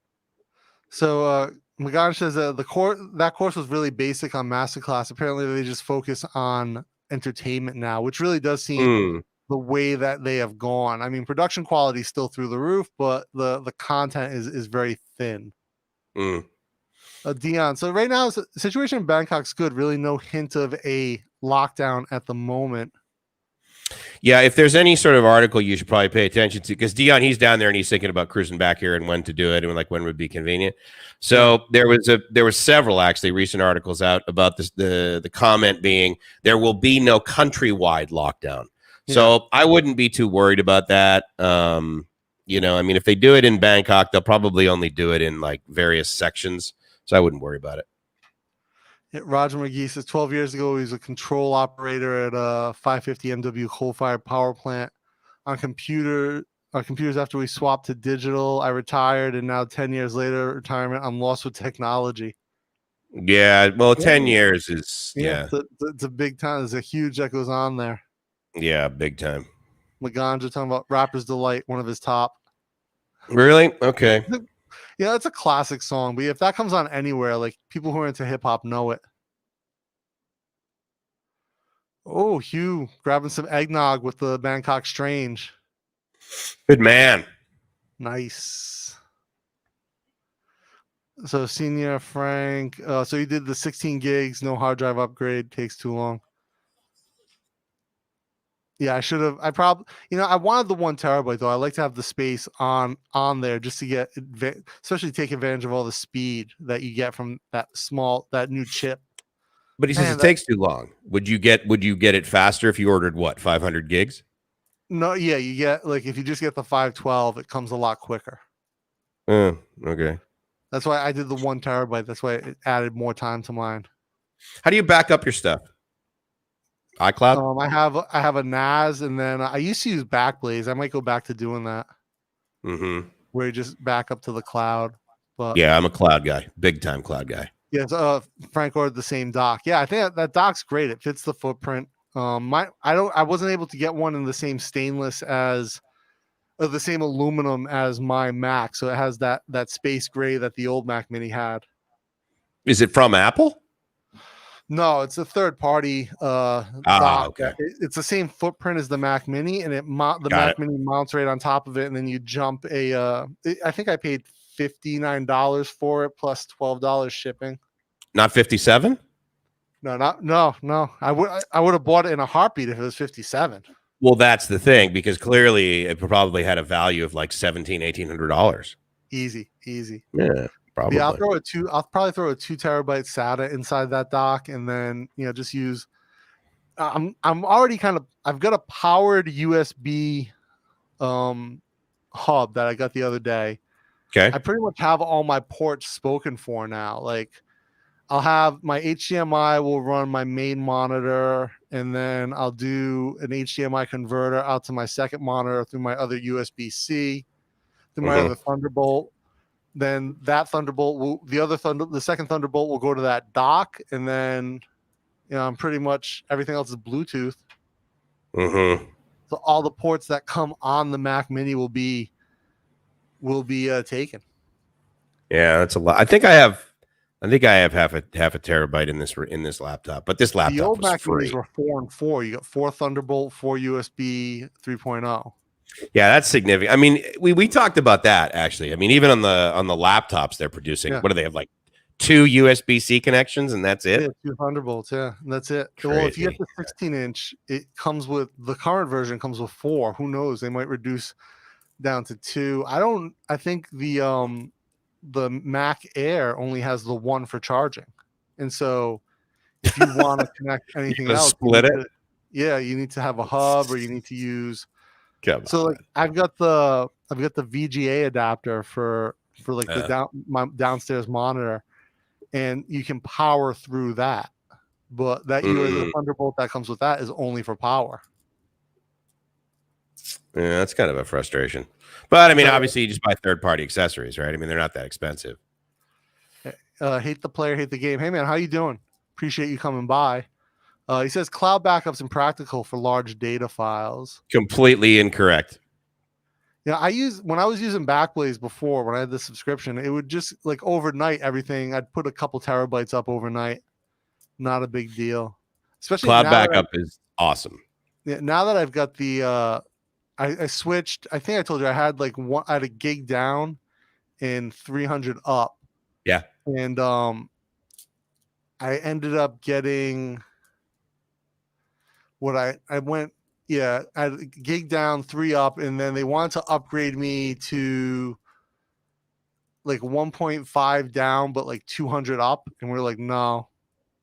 So Magan says that course was really basic on masterclass. Apparently, they just focus on entertainment now, which really does seem the way that they have gone. I mean, production quality is still through the roof, but the content is very thin. Dion, so right now the situation in Bangkok's good. Really, no hint of a lockdown at the moment. Yeah, if there's any sort of article you should probably pay attention to, because Dion, he's down there and he's thinking about cruising back here and when to do it and like when would be convenient. So there was several actually recent articles out about this, the comment being there will be no countrywide lockdown. So I wouldn't be too worried about that. I mean, if they do it in Bangkok, they'll probably only do it in like various sections. So I wouldn't worry about it. Roger McGee says 12 years ago, he was a control operator at a 550 MW coal-fired power plant on computers after we swapped to digital. I retired, and now 10 years later, retirement, I'm lost with technology. Yeah, well, 10 years is, It's a big time. There's a huge that goes on there. Yeah, big time. Maganja talking about Rapper's Delight, one of his top. Really? Okay. Yeah, it's a classic song, but if that comes on anywhere, like people who are into hip hop know it. Oh, Hugh grabbing some eggnog with the Bangkok Strange. Good man. Nice. So Senior Frank, so you did the 16 gigs, no hard drive upgrade, takes too long. Yeah, I should have. I probably, I wanted the 1 terabyte though. I like to have the space on there just to get, especially take advantage of all the speed that you get from that new chip. But he says it takes too long. Would you get it faster if you ordered 500 gigs? No, yeah, you get if you just get the 512, it comes a lot quicker. Oh, okay. That's why I did the 1 terabyte. That's why it added more time to mine. How do you back up your stuff? iCloud? I have a NAS, and then I used to use Backblaze. I might go back to doing that. Where you just back up to the cloud. But yeah, I'm a cloud guy, big time cloud guy. Yes, Frank ordered the same dock. Yeah, I think that dock's great. It fits the footprint. I wasn't able to get one in the same stainless as, or the same aluminum as my Mac, so it has that space gray that the old Mac Mini had. Is it from Apple? No, it's a third party dock. Okay. It's the same footprint as the Mac Mini, and Mac Mini mounts right on top of it, and then you jump I think I paid $59 for it plus $12 shipping. Not 57? No. I would have bought it in a heartbeat if it was 57. Well, that's the thing, because clearly it probably had a value of like $1,800. Easy. Yeah. Probably. Yeah, I'll probably throw a 2 terabyte SATA inside that dock, and then just use. I'm already I've got a powered USB hub that I got the other day. Okay. I pretty much have all my ports spoken for now. Like, I'll have my HDMI will run my main monitor, and then I'll do an HDMI converter out to my second monitor through my other USB-C, through my other Thunderbolt. Then that Thunderbolt the second Thunderbolt will go to that dock, and then I'm pretty much everything else is Bluetooth. So all the ports that come on the Mac Mini will be taken. Yeah, that's a lot. I think I have half a terabyte in this laptop, but this laptop the old was Mac free. Minis were 4 and 4. You got 4 Thunderbolt, 4 USB 3.0. Yeah, that's significant. I mean, we talked about that actually. I mean, even on the laptops they're producing, what do they have, like 2 USB-C connections, and that's it? Yeah, 2 Thunderbolts, and that's it. Crazy. Well, if you get the 16-inch, it comes with the current version comes with 4. Who knows? They might reduce down to 2. I think the Mac Air only has the 1 for charging, and so if you want to connect anything else, split it. You need to have a hub, or you need to use. I've got the VGA adapter for my downstairs monitor, and you can power through that. But that USB Thunderbolt that comes with that is only for power. Yeah, that's kind of a frustration. But I mean, obviously, you just buy third-party accessories, right? I mean, they're not that expensive. Hate the player, hate the game. Hey, man, how you doing? Appreciate you coming by. He says cloud backup's impractical for large data files. Completely incorrect. Yeah, when I was using Backblaze before, when I had the subscription, it would just like overnight everything. I'd put a couple terabytes up overnight. Not a big deal. Especially cloud backup is awesome. Yeah, now that I've got the I switched. I think I told you I had I had a gig down and 300 up. Yeah. And I ended up getting what I went. Yeah, I had a gig down, 3 up, and then they wanted to upgrade me to like 1.5 down, but like 200 up, and we're like, no,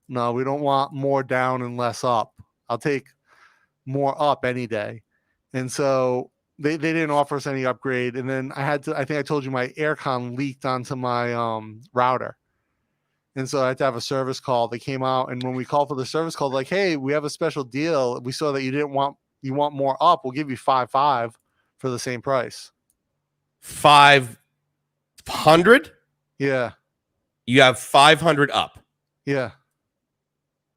we don't want more down and less up. I'll take more up any day. And so they didn't offer us any upgrade. And then I think I told you my aircon leaked onto my router. And so I had to have a service call. They came out, and when we called for the service call, like, hey, we have a special deal. We saw that you want more up. We'll give you 5.5 for the same price. 500? Yeah. You have 500 up. Yeah.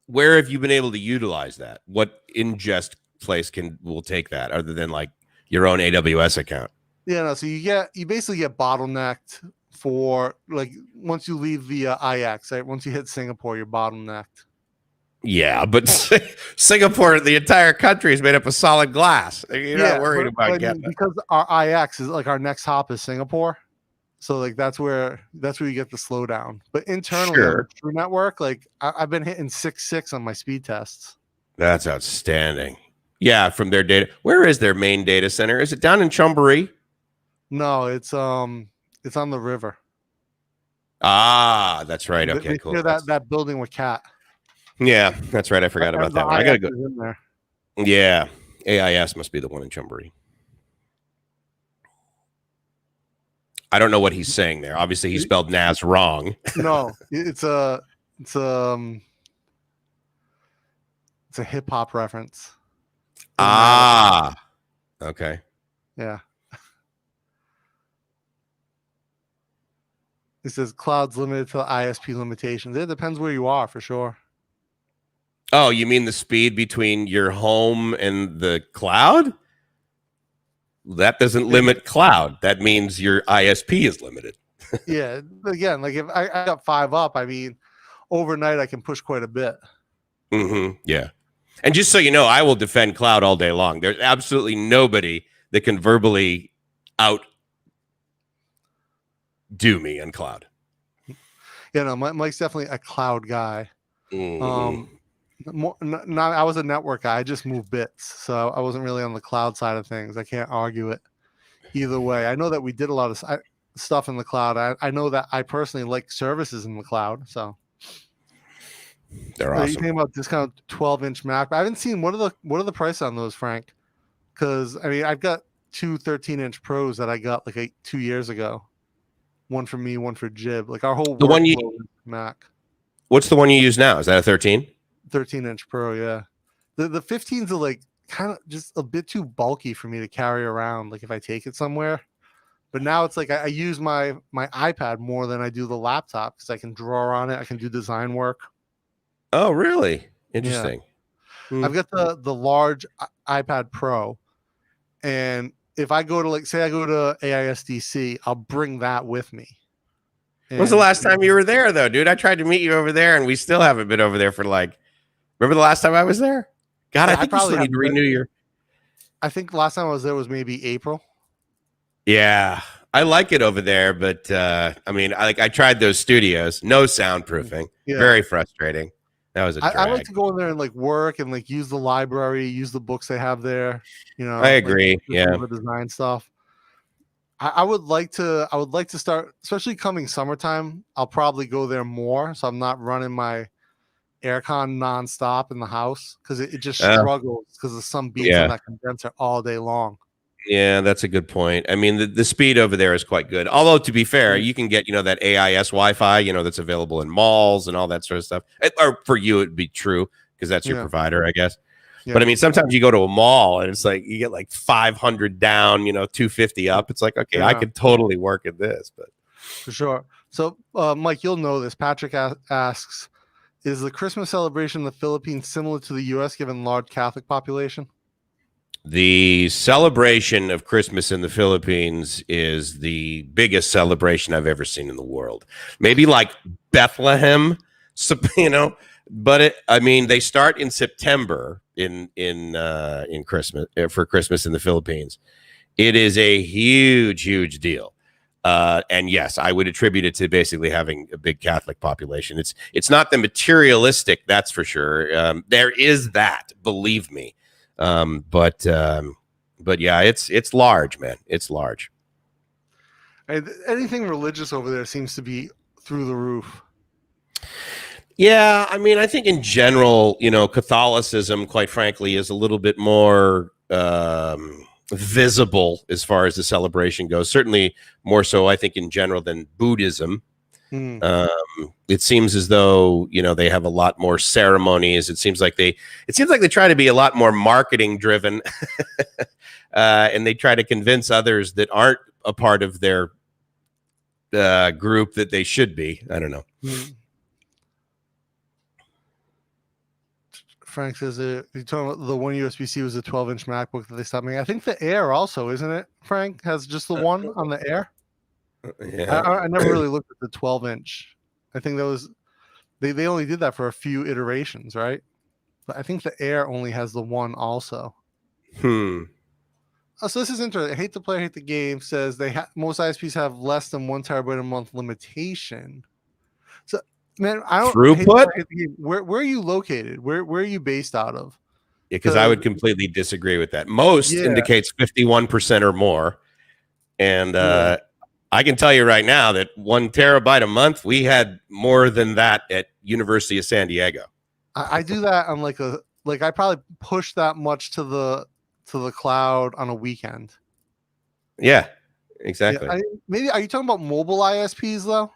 Where have you been able to utilize that? What ingest place will take that other than like your own AWS account? Yeah, no, so you basically get bottlenecked for like once you leave the IX, right? Once you hit Singapore, you're bottlenecked. Yeah, but Singapore, the entire country is made up of solid glass. You're not worried about getting it. Because our IX is like our next hop is Singapore. So like that's where you get the slowdown. But internally on the True Network, like I've been hitting 6.6 on my speed tests. That's outstanding. Yeah, from their data. Where is their main data center? Is it down in Chonburi? No, it's on the river. Ah, that's right. Okay, cool. That building with Cat. Yeah, that's right. I forgot about that one. I gotta go in there. Yeah, AIS must be the one in Chonburi. I don't know what he's saying there. Obviously, he spelled Nas wrong. No, it's a hip hop reference. Ah, okay. Yeah. It says cloud's limited to ISP limitations. It depends where you are, for sure. Oh, you mean the speed between your home and the cloud? That doesn't limit cloud. That means your ISP is limited. Yeah. Again, like if I got 5 up, I mean, overnight I can push quite a bit. Mm-hmm. Yeah. And just so you know, I will defend cloud all day long. There's absolutely nobody that can verbally outdo me in cloud. Yeah, no, Mike's definitely a cloud guy. Mm. I was a network guy. I just moved bits, so I wasn't really on the cloud side of things. I can't argue it either way. I know that we did a lot of stuff in the cloud. I know that I personally like services in the cloud. So they're awesome. You think about this kind of 12-inch Mac. I haven't seen what are the price on those, Frank? Because I mean, I've got 2 13-inch Pros that I got like 2 years ago. One for me, one for Jib. Like our whole Mac. What's the one you use now? Is that a 13? 13-inch Pro, yeah. The 15s are like kind of just a bit too bulky for me to carry around, like if I take it somewhere. But now it's like I use my iPad more than I do the laptop because I can draw on it. I can do design work. Oh, really? Interesting. Yeah. I've got the large iPad Pro, and if I go to say I go to AISDC, I'll bring that with me. When's the last time you were there, though, dude? I tried to meet you over there, and we still haven't been over there for remember the last time I was there? God, I think you still need to renew your. I think last time I was there was maybe April. Yeah, I like it over there, but I mean, I tried those studios, no soundproofing, very frustrating. That was a drag. I like to go in there and work and use the library, use the books they have there. I agree. The design stuff. I would like to start, especially coming summertime. I'll probably go there more, so I'm not running my aircon nonstop in the house because it just struggles because of some beats on that condenser all day long. Yeah, that's a good point. I mean, the speed over there is quite good. Although, to be fair, you can get, that AIS Wi-Fi, that's available in malls and all that sort of stuff. Or for you, it'd be true because that's your provider, I guess. Yeah. But I mean, sometimes you go to a mall and it's like you get like 500 down, 250 up. It's like, okay, I could totally work at this, but for sure. So, Mike, you'll know this. Patrick asks, is the Christmas celebration in the Philippines similar to the U.S. given large Catholic population? the celebration of Christmas in the Philippines is the biggest celebration I've ever seen in the world. Maybe like Bethlehem, but they start in September in Christmas for Christmas in the Philippines. It is a huge deal. And yes, I would attribute it to basically having a big Catholic population. It's not the materialistic, that's for sure. There is that, believe me. But yeah, it's large, man. It's large. Anything religious over there seems to be through the roof. Yeah, I think in general, Catholicism, quite frankly, is a little bit more visible as far as the celebration goes. Certainly more so, I think, in general than Buddhism. It seems as though they have a lot more ceremonies. It seems like they try to be a lot more marketing driven, and they try to convince others that aren't a part of their group that they should be. I don't know. Frank says you're talking about the one USB-C was a 12-inch MacBook that they stopped making. I think the Air also, isn't it? Frank has just the one on the Air. Yeah, I never really looked at the 12-inch. I think that was they only did that for a few iterations, right? But I think the Air only has the one also. So this is interesting. Hate the Player, Hate the Game says most ISPs have less than 1 terabyte a month limitation. So, man, I don't throughput. Where are you located? Where are you based out of? Because I would completely disagree with that. Most indicates 51% or more, and I can tell you right now that 1 terabyte a month, we had more than that at University of San Diego. I do that on I probably push that much to the cloud on a weekend. Yeah, exactly. Yeah, maybe are you talking about mobile ISPs though?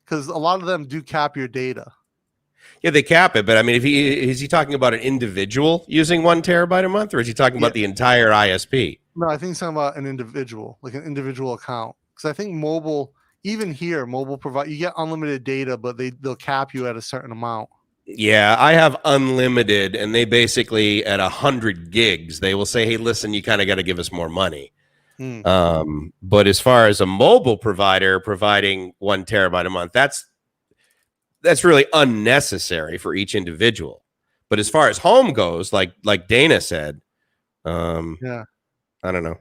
Because a lot of them do cap your data. Yeah, they cap it, but is he talking about an individual using 1 terabyte a month, or is he talking about the entire ISP? No, I think he's talking about an individual, like an individual account. Because I think mobile, even here, mobile provide you get unlimited data, but they'll cap you at a certain amount. Yeah, I have unlimited, and they basically at 100 gigs, they will say, "Hey, listen, you kind of got to give us more money." But as far as a mobile provider providing 1 terabyte a month, that's really unnecessary for each individual. But as far as home goes, like Dana said, I don't know.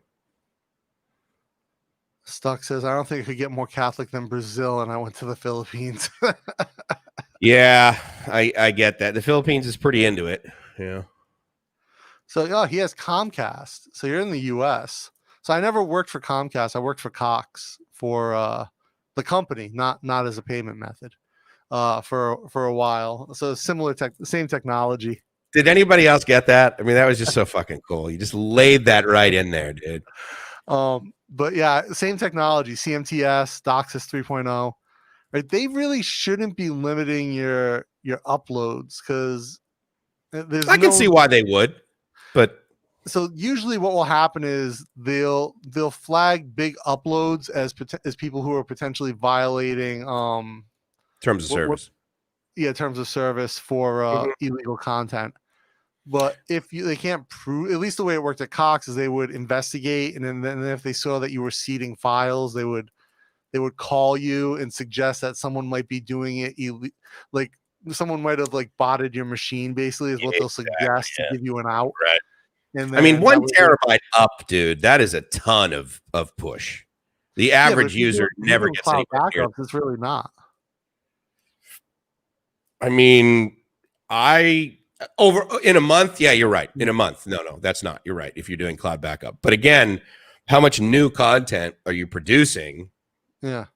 Stuck says, I don't think I could get more Catholic than Brazil, and I went to the Philippines. Yeah, I get that. The Philippines is pretty into it. Yeah. So he has Comcast. So you're in the US. So I never worked for Comcast. I worked for Cox for the company, not as a payment method. For a while. So similar same technology. Did anybody else get that? That was just so fucking cool. You just laid that right in there, dude. But yeah, same technology, CMTS, DOCSIS 3.0. Right? They really shouldn't be limiting your uploads because I can see why they would, but so usually what will happen is they'll flag big uploads as people who are potentially violating terms of service. Terms of service for illegal content. But if they can't prove, at least the way it worked at Cox is they would investigate, and then if they saw that you were seeding files, they would call you and suggest that someone might be doing it like someone might have botted your machine, basically is what they'll suggest to give you an out. Right. And then 1 terabyte up, dude, that is a ton of push. The average user never gets any backups. It's really not. Over in a month, yeah, you're right. In a month, no, that's not. You're right. If you're doing cloud backup, but again, how much new content are you producing? Yeah.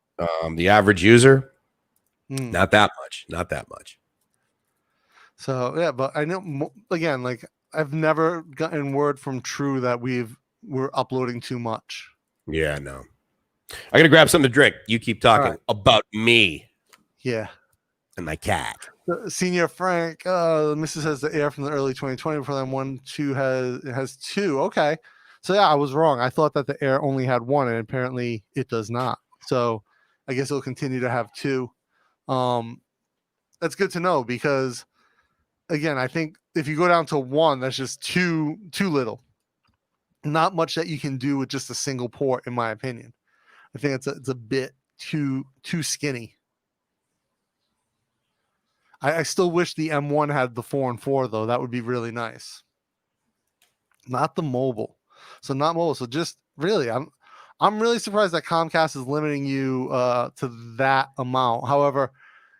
The average user, not that much. So yeah, but I know again, I've never gotten word from True that we're uploading too much. Yeah, no. I gotta grab something to drink. You keep talking about me. Yeah. And my cat. Senior Frank, Mrs. has the Air from the early 2020 before then 1.2 has 2. Okay. So yeah, I was wrong. I thought that the Air only had 1, and apparently it does not. So I guess it'll continue to have 2. That's good to know, because again, I think if you go down to 1, that's just too little. Not much that you can do with just a single port, in my opinion. I think it's a bit too skinny. I still wish the M1 had the 4 and 4 though. That would be really nice. Not the mobile. So not mobile. So just really, I'm really surprised that Comcast is limiting you to that amount. However,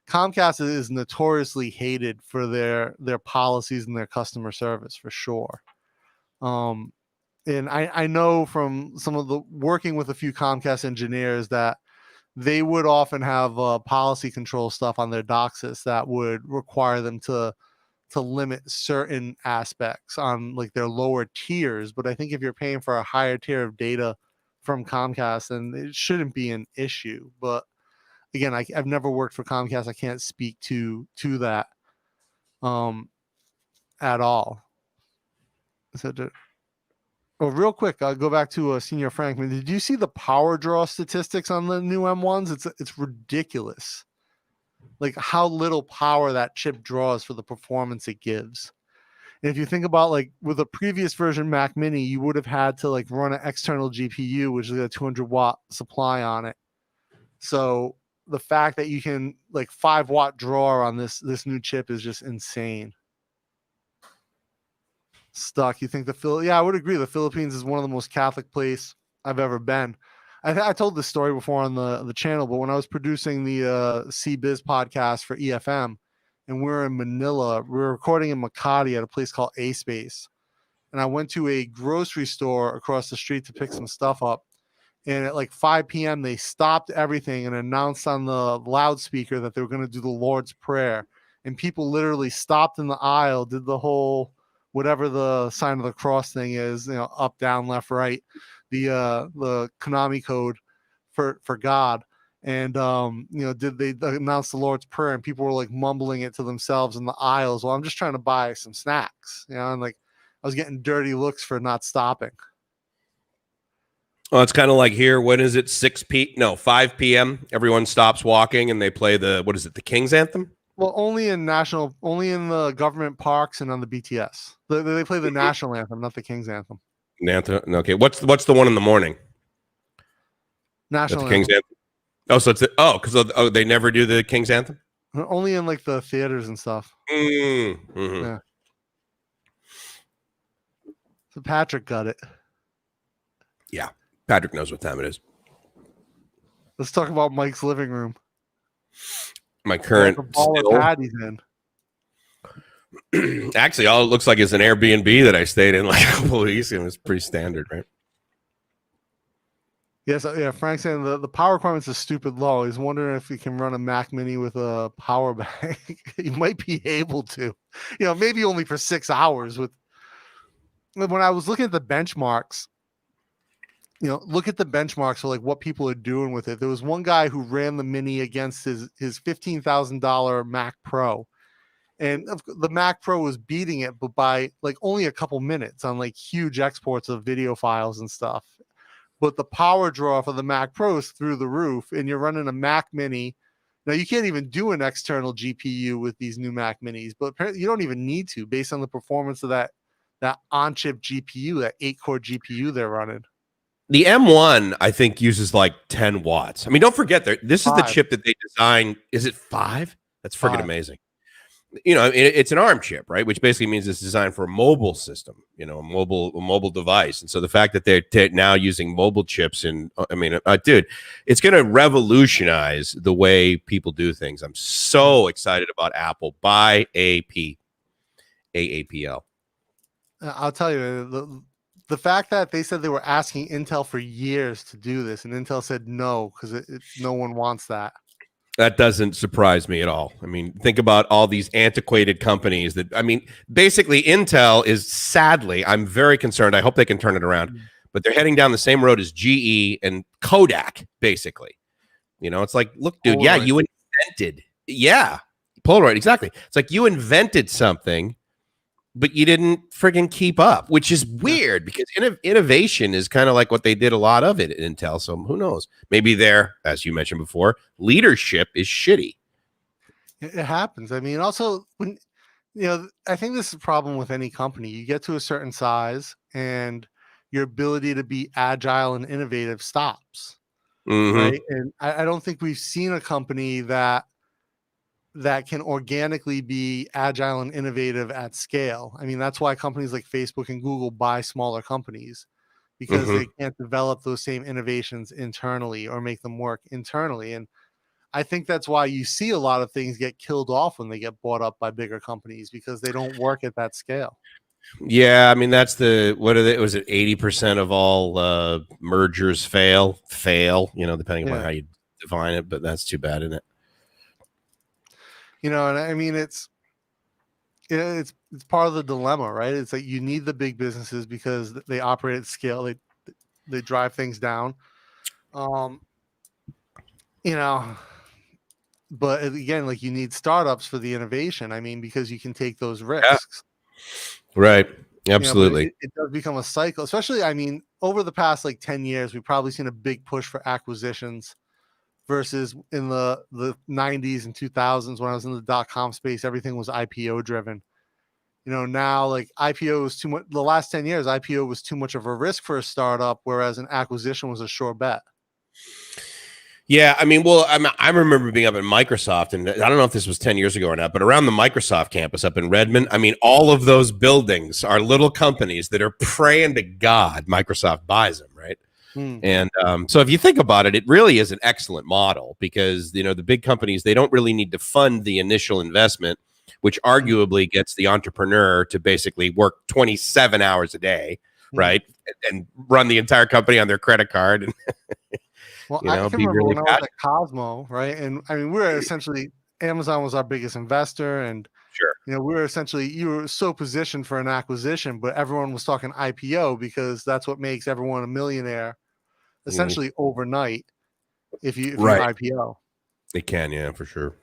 Comcast is notoriously hated for their policies and their customer service, for sure. And I know from some of the working with a few Comcast engineers that they would often have policy control stuff on their DOCSIS that would require them to limit certain aspects on like their lower tiers. But I think if you're paying for a higher tier of data from Comcast, then it shouldn't be an issue. But again, I've never worked for Comcast. I can't speak to that at all. So real quick, I'll go back to Senior Frankman. Did you see the power draw statistics on the new M1s? It's ridiculous. Like how little power that chip draws for the performance it gives. And if you think about like with a previous version Mac Mini, you would have had to like run an external GPU, which is a 200-watt supply on it. So the fact that you can like 5-watt draw on this new chip is just insane. Stuck. You think I would agree. The Philippines is one of the most Catholic place I've ever been. I told this story before on the channel, but when I was producing the CBiz podcast for EFM, and we were in Manila, we were recording in Makati at a place called A Space, and I went to a grocery store across the street to pick some stuff up, and at like 5 p.m. they stopped everything and announced on the loudspeaker that they were going to do the Lord's Prayer, and people literally stopped in the aisle, did the whole whatever the sign of the cross thing is, up, down, left, right, the Konami code for God. And, did they announce the Lord's Prayer, and people were like mumbling it to themselves in the aisles. Well, I'm just trying to buy some snacks, and like I was getting dirty looks for not stopping. Oh, it's kind of like here. When is it? 5 p.m. Everyone stops walking and they play the King's Anthem? Well, only in the government parks and on the BTS. They play the national anthem, not the King's Anthem. Anthem. Okay. What's the one in the morning? National King's Anthem. Oh, so it's because they never do the King's Anthem? Only in like the theaters and stuff. Mm-hmm. Yeah. So Patrick got it. Yeah. Patrick knows what time it is. Let's talk about Mike's living room. My current Patty's in. Actually, all it looks like is an Airbnb that I stayed in like a couple of weeks, and it's pretty standard, right? Yes, yeah. Frank's saying the power requirements are stupid low. He's wondering if he can run a Mac Mini with a power bank. He might be able to, maybe only for 6 hours. When I was looking at the benchmarks, look at the benchmarks for like what people are doing with it. There was one guy who ran the Mini against his $15,000 Mac Pro, and the Mac Pro was beating it, but by like only a couple minutes on like huge exports of video files and stuff. But the power draw for the Mac Pro is through the roof, and you're running a Mac Mini. Now you can't even do an external GPU with these new Mac Minis, but apparently you don't even need to based on the performance of that on-chip GPU, that 8-core GPU they're running. The M1, I think, uses like 10 watts. I mean, don't forget, this is the chip that they designed. Is it 5? That's freaking amazing. It's an ARM chip, right? Which basically means it's designed for a mobile system, a mobile device. And so the fact that they're now using mobile chips, dude, it's going to revolutionize the way people do things. I'm so excited about Apple. Buy AAPL. I'll tell you, the fact that they said they were asking Intel for years to do this, and Intel said no because no one wants that. That doesn't surprise me at all. I mean, think about all these antiquated companies basically Intel is, sadly, I'm very concerned. I hope they can turn it around, but they're heading down the same road as GE and Kodak, basically. It's like, look, dude, you invented. Yeah. Polaroid, exactly. It's like you invented something, but you didn't friggin' keep up, which is weird because innovation is kind of like what they did a lot of it at Intel. So who knows? Maybe their, as you mentioned before, leadership is shitty. It happens. I mean, also when I think this is a problem with any company. You get to a certain size, and your ability to be agile and innovative stops. Right. And I don't think we've seen a company that can organically be agile and innovative at scale. I mean, that's why companies like Facebook and Google buy smaller companies, because they can't develop those same innovations internally or make them work internally. And I think that's why you see a lot of things get killed off when they get bought up by bigger companies, because they don't work at that scale. Yeah, I mean that's was it 80% of all mergers fail, depending on how you define it, but that's too bad, isn't it? And I mean it's part of the dilemma, right? It's like you need the big businesses because they operate at scale, they drive things down. But again, like you need startups for the innovation. I mean, because you can take those risks. Right. Absolutely. It does become a cycle, especially, I mean, over the past like 10 years, we've probably seen a big push for acquisitions versus in the 90s and 2000s when I was in the .com space, everything was IPO driven. Now like IPO is too much. The last 10 years, IPO was too much of a risk for a startup, whereas an acquisition was a sure bet. Yeah, I mean, well, I remember being up at Microsoft, and I don't know if this was 10 years ago or not, but around the Microsoft campus up in Redmond, I mean, all of those buildings are little companies that are praying to God Microsoft buys them, right? And so if you think about it, it really is an excellent model because, the big companies, they don't really need to fund the initial investment, which arguably gets the entrepreneur to basically work 27 hours a day, right? And run the entire company on their credit card. And well, I can remember when I was at Cosmo, right? And I mean, we were essentially, Amazon was our biggest investor, and we were essentially, you were so positioned for an acquisition, but everyone was talking IPO because that's what makes everyone a millionaire, essentially overnight. If you IPO, it can, yeah, for sure.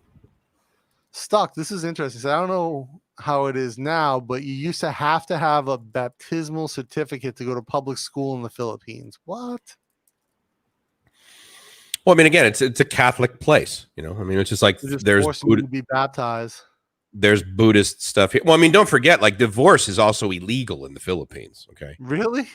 Stuck. This is interesting. So I don't know how it is now, but you used to have a baptismal certificate to go to public school in the Philippines. What? Well, I mean, again, it's a Catholic place, I mean, it's just like there's to be baptized. There's Buddhist stuff here. Well, I mean, don't forget, like divorce is also illegal in the Philippines. Okay. Really?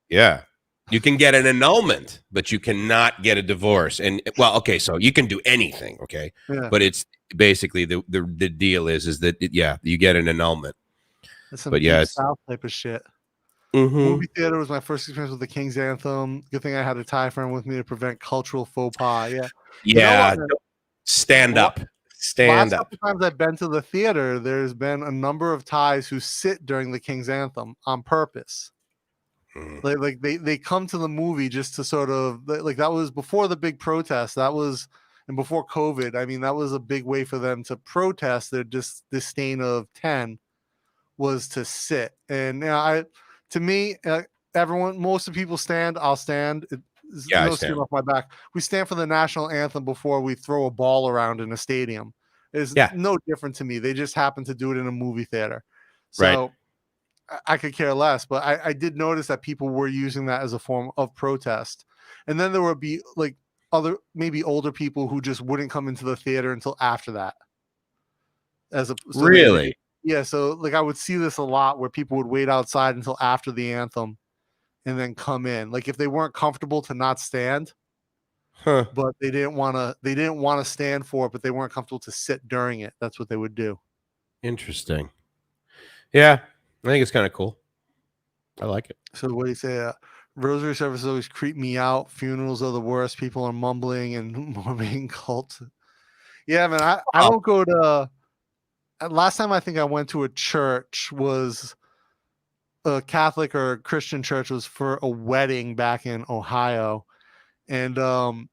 Yeah. You can get an annulment, but you cannot get a divorce. And well, okay, so you can do anything, okay? Yeah. But it's basically the deal is that you get an annulment. That's some South type of shit. Movie theater was my first experience with the King's Anthem. Good thing I had a Thai friend with me to prevent cultural faux pas. Yeah. Yeah. Stand up. Last couple times I've been to the theater, there's been a number of Thais who sit during the King's Anthem on purpose. Like they come to the movie just to sort of like, that was before the big protest. That was, and before COVID, I mean, that was a big way for them to protest their disdain of 10 was to sit. And to me, most of the people stand. I'll stand. No skin off my back. We stand for the national anthem before we throw a ball around in a stadium. It's no different to me. They just happen to do it in a movie theater. So I could care less. But I did notice that people were using that as a form of protest. And then there would be like maybe older people who just wouldn't come into the theater until after that. Really? Yeah, so like I would see this a lot where people would wait outside until after the anthem and then come in. Like if they weren't comfortable to not stand, but they didn't want to stand for it, but they weren't comfortable to sit during it. That's what they would do. Interesting. Yeah, I think it's kind of cool. I like it. So what do you say? Rosary services always creep me out. Funerals are the worst. People are mumbling and mourning cults. Yeah, man, I don't go to. Last time I think I went to a church was a Catholic or a Christian church, was for a wedding back in Ohio. And I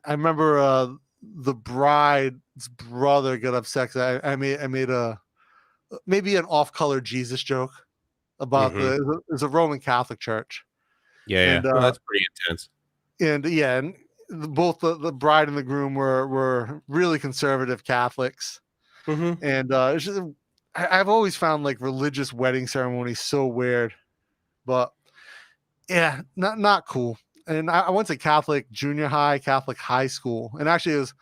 remember the bride's brother got upset because I made maybe an off-color Jesus joke about it's a Roman Catholic church. Yeah, and, well, that's pretty intense. And both the bride and the groom were really conservative Catholics, Mm-hmm. and it's just, I've always found like religious wedding ceremonies so weird, but yeah, not cool. And I went to Catholic junior high, Catholic high school, and actually it was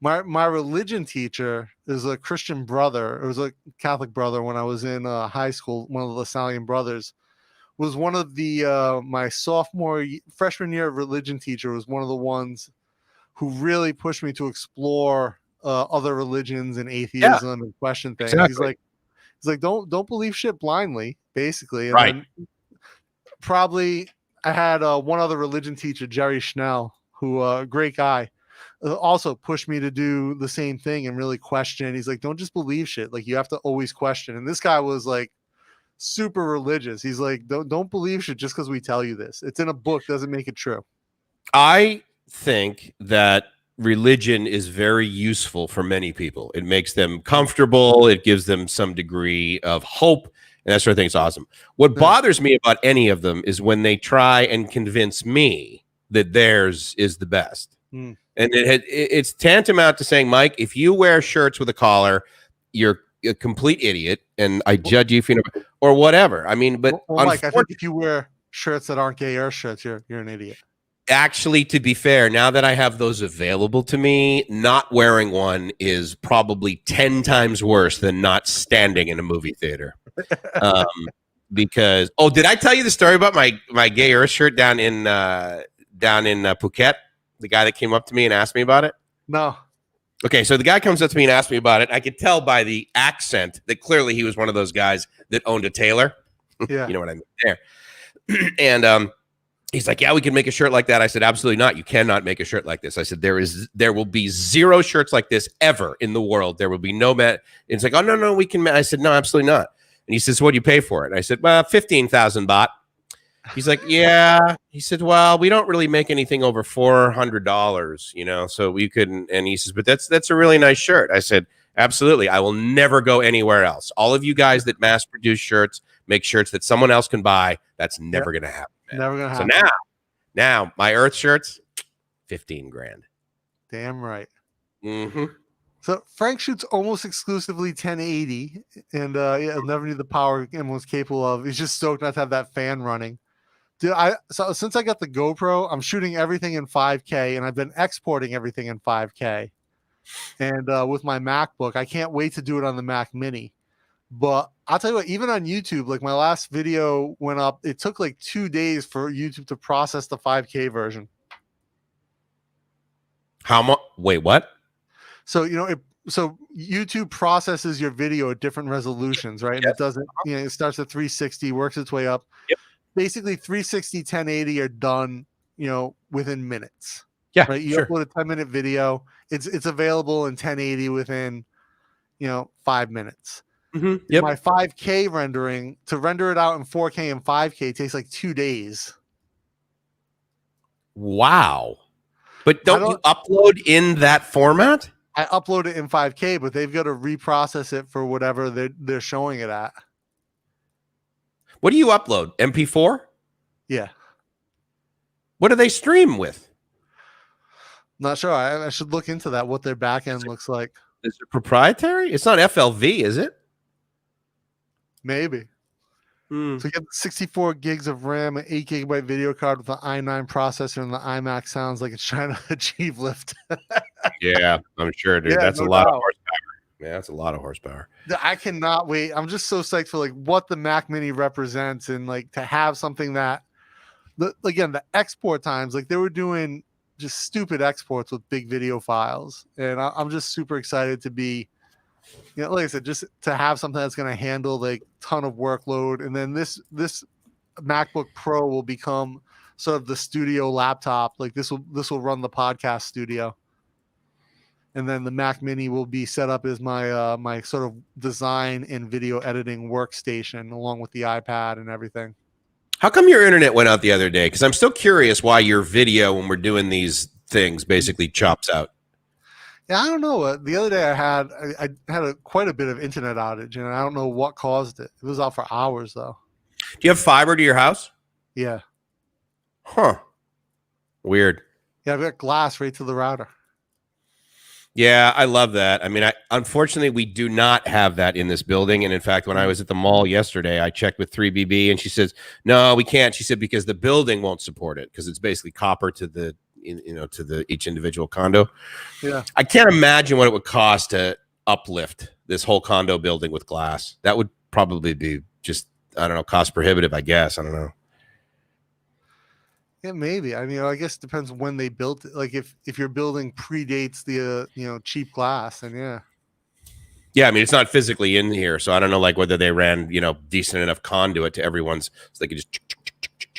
my religion teacher is a Christian brother. It was a Catholic brother when I was in high school. One of the Lasallian brothers was one of the my freshman year religion teacher was one of the ones who really pushed me to explore other religions and atheism and question things. Exactly. He's like, don't believe shit blindly, basically. And Right. then probably I had one other religion teacher, Jerry Schnell, who great guy, also pushed me to do the same thing and really question. He's like, don't just believe shit. Like, you have to always question. And this guy was like super religious. He's like, don't believe shit just because we tell you this. It's in a book, doesn't make it true. I think that religion is very useful for many people. It makes them comfortable. It gives them some degree of hope, and that sort of thing is awesome. What bothers me about any of them is when they try and convince me that theirs is the best. And it's tantamount to saying, Mike, if you wear shirts with a collar, you're a complete idiot, and I judge you if you know, or whatever. I mean, but Mike, I think if you wear shirts that aren't gay Earth shirts, you're an idiot. Actually, to be fair, now that I have those available to me, not wearing one is probably 10 times worse than not standing in a movie theater. Because did I tell you the story about my gay Earth shirt down in Phuket? The guy that came up to me and asked me about it? No. Okay, so the guy comes up to me and asks me about it. I could tell by the accent that clearly he was one of those guys that owned a tailor. Yeah. You know what I mean there. And he's like, yeah, we can make a shirt like that. I said, absolutely not. You cannot make a shirt like this. I said, there will be zero shirts like this ever in the world. There will be no It's like, oh, no, we can. I said, no, absolutely not. And he says, what do you pay for it? And I said, well, 15,000 baht. He's like, yeah. He said, well, we don't really make anything over $400, you know, so we couldn't. And he says, but that's a really nice shirt. I said, absolutely. I will never go anywhere else. All of you guys that mass produce shirts, make shirts that someone else can buy. That's never going to happen. Man. Never going to happen. So now my Earth shirts, 15 grand. Damn right. Mm-hmm. So Frank shoots almost exclusively 1080, and he'll never need the power Emma's capable of. He's just stoked not to have that fan running. Dude, so since I got the GoPro, I'm shooting everything in 5K, and I've been exporting everything in 5K. And with my MacBook, I can't wait to do it on the Mac Mini. But I'll tell you what, even on YouTube, like my last video went up, it took like 2 days for YouTube to process the 5K version. How much? Wait, what? So, so YouTube processes your video at different resolutions, right? And it doesn't, it starts at 360, works its way up. Yep. Basically 360, 1080 are done, within minutes. Yeah. Right. You upload a 10-minute video. It's available in 1080 within, 5 minutes. Mm-hmm. Yep. My 5K rendering, to render it out in 4K and 5K takes like 2 days. Wow. But don't you upload in that format? I upload it in 5K, but they've got to reprocess it for whatever they're showing it at. What do you upload? MP4? Yeah. What do they stream with? Not sure. I should look into that, what their back end looks like. Is it proprietary? It's not FLV, is it? Maybe. So you get 64 gigs of RAM, an 8 gigabyte video card with an i9 processor, and the iMac sounds like it's trying to achieve lift. Yeah, I'm sure, dude. That's a lot of horsepower. Yeah, that's a lot of horsepower. I cannot wait. I'm just so psyched for like what the Mac Mini represents, and like to have something that, again, the export times, like they were doing just stupid exports with big video files, and I'm just super excited to be, like I said, just to have something that's going to handle like ton of workload. And then this MacBook Pro will become sort of the studio laptop. Like this will run the podcast studio. And then the Mac Mini will be set up as my my sort of design and video editing workstation, along with the iPad and everything. How come your internet went out the other day? Because I'm still curious why your video, when we're doing these things, basically chops out. Yeah, I don't know. The other day I had quite a bit of internet outage, and I don't know what caused it. It was out for hours, though. Do you have fiber to your house? Yeah. Huh. Weird. Yeah, I've got glass right to the router. Yeah, I love that. I mean, unfortunately we do not have that in this building. And in fact, when I was at the mall yesterday, I checked with 3BB and she says, no, we can't. She said, because the building won't support it because it's basically copper to the, to the each individual condo. Yeah. I can't imagine what it would cost to uplift this whole condo building with glass. That would probably be just, I don't know, cost prohibitive, I guess. I don't know. Yeah, maybe. I mean, I guess it depends when they built it. Like if your building predates the cheap glass, then yeah. Yeah, I mean, it's not physically in here, so I don't know like whether they ran, decent enough conduit to everyone's so they could just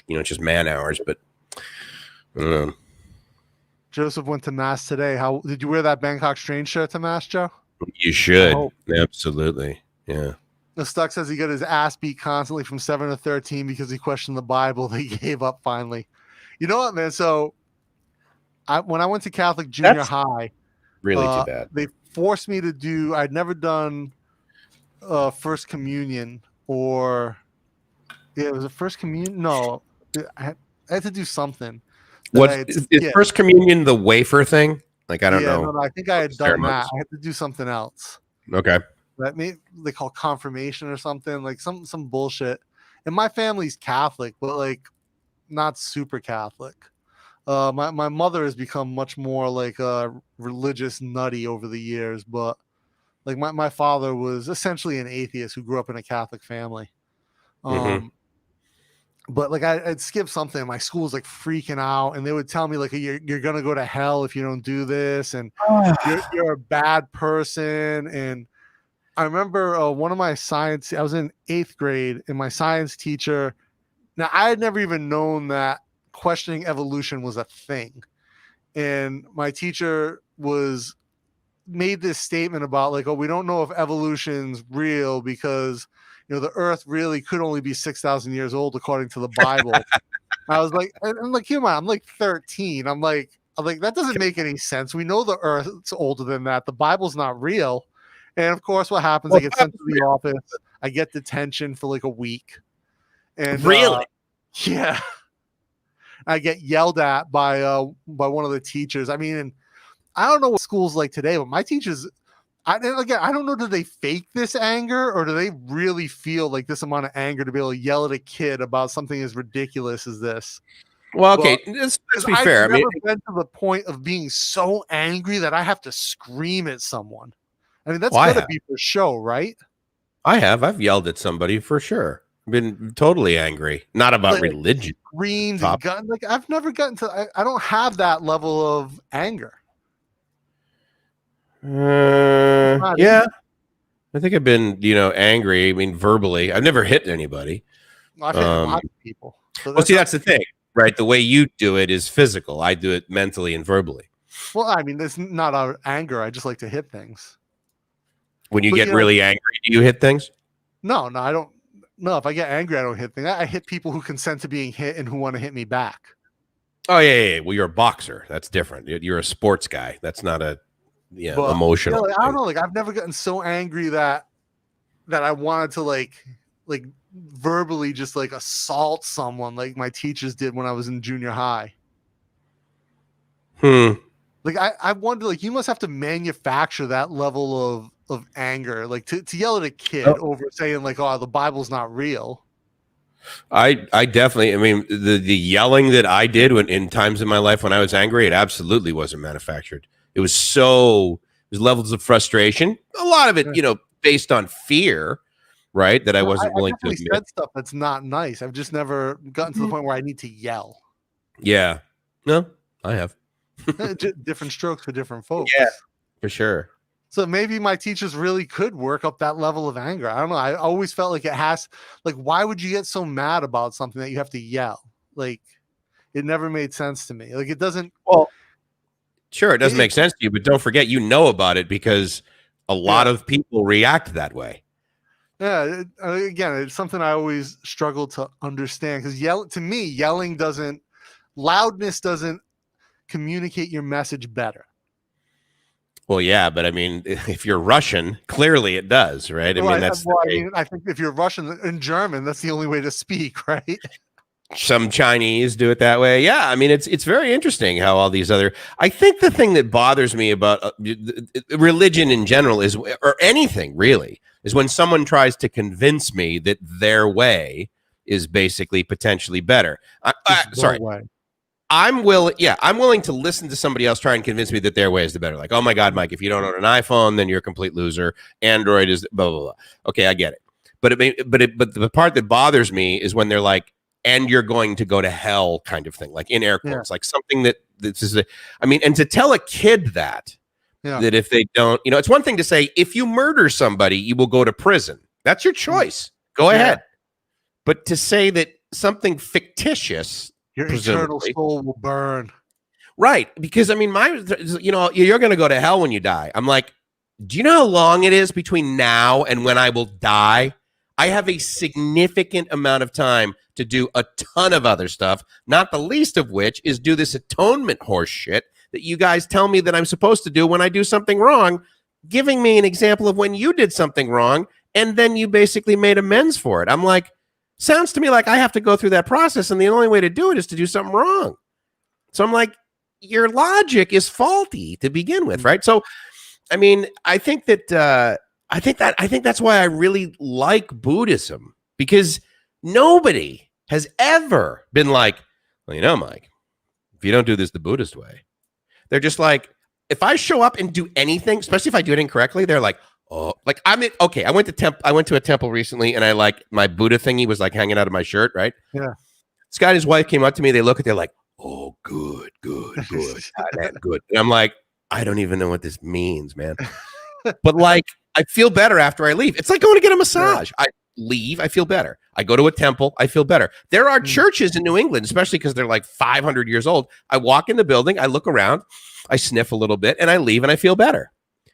it's just man hours, but I don't know. Joseph went to mass today. How did you wear that Bangkok Strange shirt to mass, Joe? You should. Absolutely. Yeah. The Stuck says he got his ass beat constantly from 7 to 13 because he questioned the Bible. They gave up finally. You know what, man? So when I went to Catholic junior high, really too bad. They forced me to do, I'd never done First Communion it was a First Communion. No, I had to do something. Is First Communion the wafer thing? Like, I don't know. No, I think I had done that. I had to do something else. Okay. That they call confirmation or something, like some bullshit. And my family's Catholic, but like not super Catholic. My mother has become much more like a religious nutty over the years, but like my father was essentially an atheist who grew up in a Catholic family. But like I'd skip something. My school was like freaking out, and they would tell me like you're gonna go to hell if you don't do this, and you're a bad person. And I remember one of my science. I was in 8th grade, and my science teacher. Now I had never even known that questioning evolution was a thing, and my teacher made this statement about like, oh, we don't know if evolution's real because the Earth really could only be 6,000 years old according to the Bible. I was like, I'm like, I'm like 13. I'm like that doesn't make any sense. We know the Earth's older than that. The Bible's not real. And of course, what happens? I get sent to the office. I get detention for like a week. And really, yeah. I get yelled at by one of the teachers. I mean, and I don't know what school's like today, but my teachers, I don't know, do they fake this anger or do they really feel like this amount of anger to be able to yell at a kid about something as ridiculous as this? Well, okay, let's be fair. I've never been to the point of being so angry that I have to scream at someone. I mean, that's got to be for show, right? I've yelled at somebody for sure. Been totally angry, not about religion. Screamed and gotten, like I've never gotten to. I don't have that level of anger. Yeah, I think I've been, angry. I mean, verbally. I've never hit anybody. I've hit a lot of people. So that's the thing, right? The way you do it is physical. I do it mentally and verbally. Well, I mean, it's not out of anger. I just like to hit things. When you get really angry, do you hit things? No, I don't. No, if I get angry, I don't hit things. I hit people who consent to being hit and who want to hit me back. Oh, yeah. Well, you're a boxer. That's different. You're a sports guy. That's not a emotional. I don't know. Like I've never gotten so angry that I wanted to like verbally just like assault someone like my teachers did when I was in junior high. Like I wonder, like you must have to manufacture that level of anger, like to yell at a kid over saying like, oh, the Bible's not real. I definitely, I mean, the yelling that I did in times in my life when I was angry, it absolutely wasn't manufactured. It was levels of frustration. A lot of it, based on fear, right? That I wasn't willing to admit. Said stuff that's not nice. I've just never gotten to the point where I need to yell. Yeah. No, I have. Different strokes for different folks. Yeah, for sure. So maybe my teachers really could work up that level of anger. I don't know. I always felt like why would you get so mad about something that you have to yell? Like, it never made sense to me. Like, it doesn't. Well, sure, it doesn't make sense to you, but don't forget, you about it because a lot of people react that way. Yeah. Again, it's something I always struggle to understand because to me, loudness doesn't communicate your message better. Well, yeah, but I mean, if you're Russian, clearly it does, right? I mean, I think if you're Russian and German, that's the only way to speak, right? some Chinese do it that way. Yeah, I mean it's very interesting how all these other. I think the thing that bothers me about religion in general is, or anything really, is when someone tries to convince me that their way is basically potentially better. Sorry. I'm willing to listen to somebody else try and convince me that their way is the better. Like, oh my God, Mike, if you don't own an iPhone, then you're a complete loser. Android is blah blah blah. Okay, I get it. But the part that bothers me is when they're like, and you're going to go to hell, kind of thing, like in air quotes, like something that this is. And to tell a kid that if they don't, it's one thing to say if you murder somebody, you will go to prison. That's your choice. Go ahead. But to say that something fictitious. Your eternal soul will burn. Right. Because, I mean, you're going to go to hell when you die. I'm like, do you know how long it is between now and when I will die? I have a significant amount of time to do a ton of other stuff, not the least of which is do this atonement horse shit that you guys tell me that I'm supposed to do when I do something wrong, giving me an example of when you did something wrong, and then you basically made amends for it. I'm like, sounds to me like I have to go through that process, and the only way to do it is to do something wrong. So I'm like, your logic is faulty to begin with, right? So, I mean, I think that's why I really like Buddhism, because nobody has ever been like, well, Mike, if you don't do this the Buddhist way, they're just like, if I show up and do anything, especially if I do it incorrectly, they're like, oh, like I went to a temple recently, and I like my Buddha thingy was like hanging out of my shirt, right? Yeah. This guy and his wife came up to me. They're like, oh, good. Good. And I'm like, I don't even know what this means, man. But like, I feel better after I leave. It's like going to get a massage. I leave, I feel better. I go to a temple, I feel better. There are churches in New England, especially because they're like 500 years old. I walk in the building, I look around, I sniff a little bit, and I leave, and I feel better.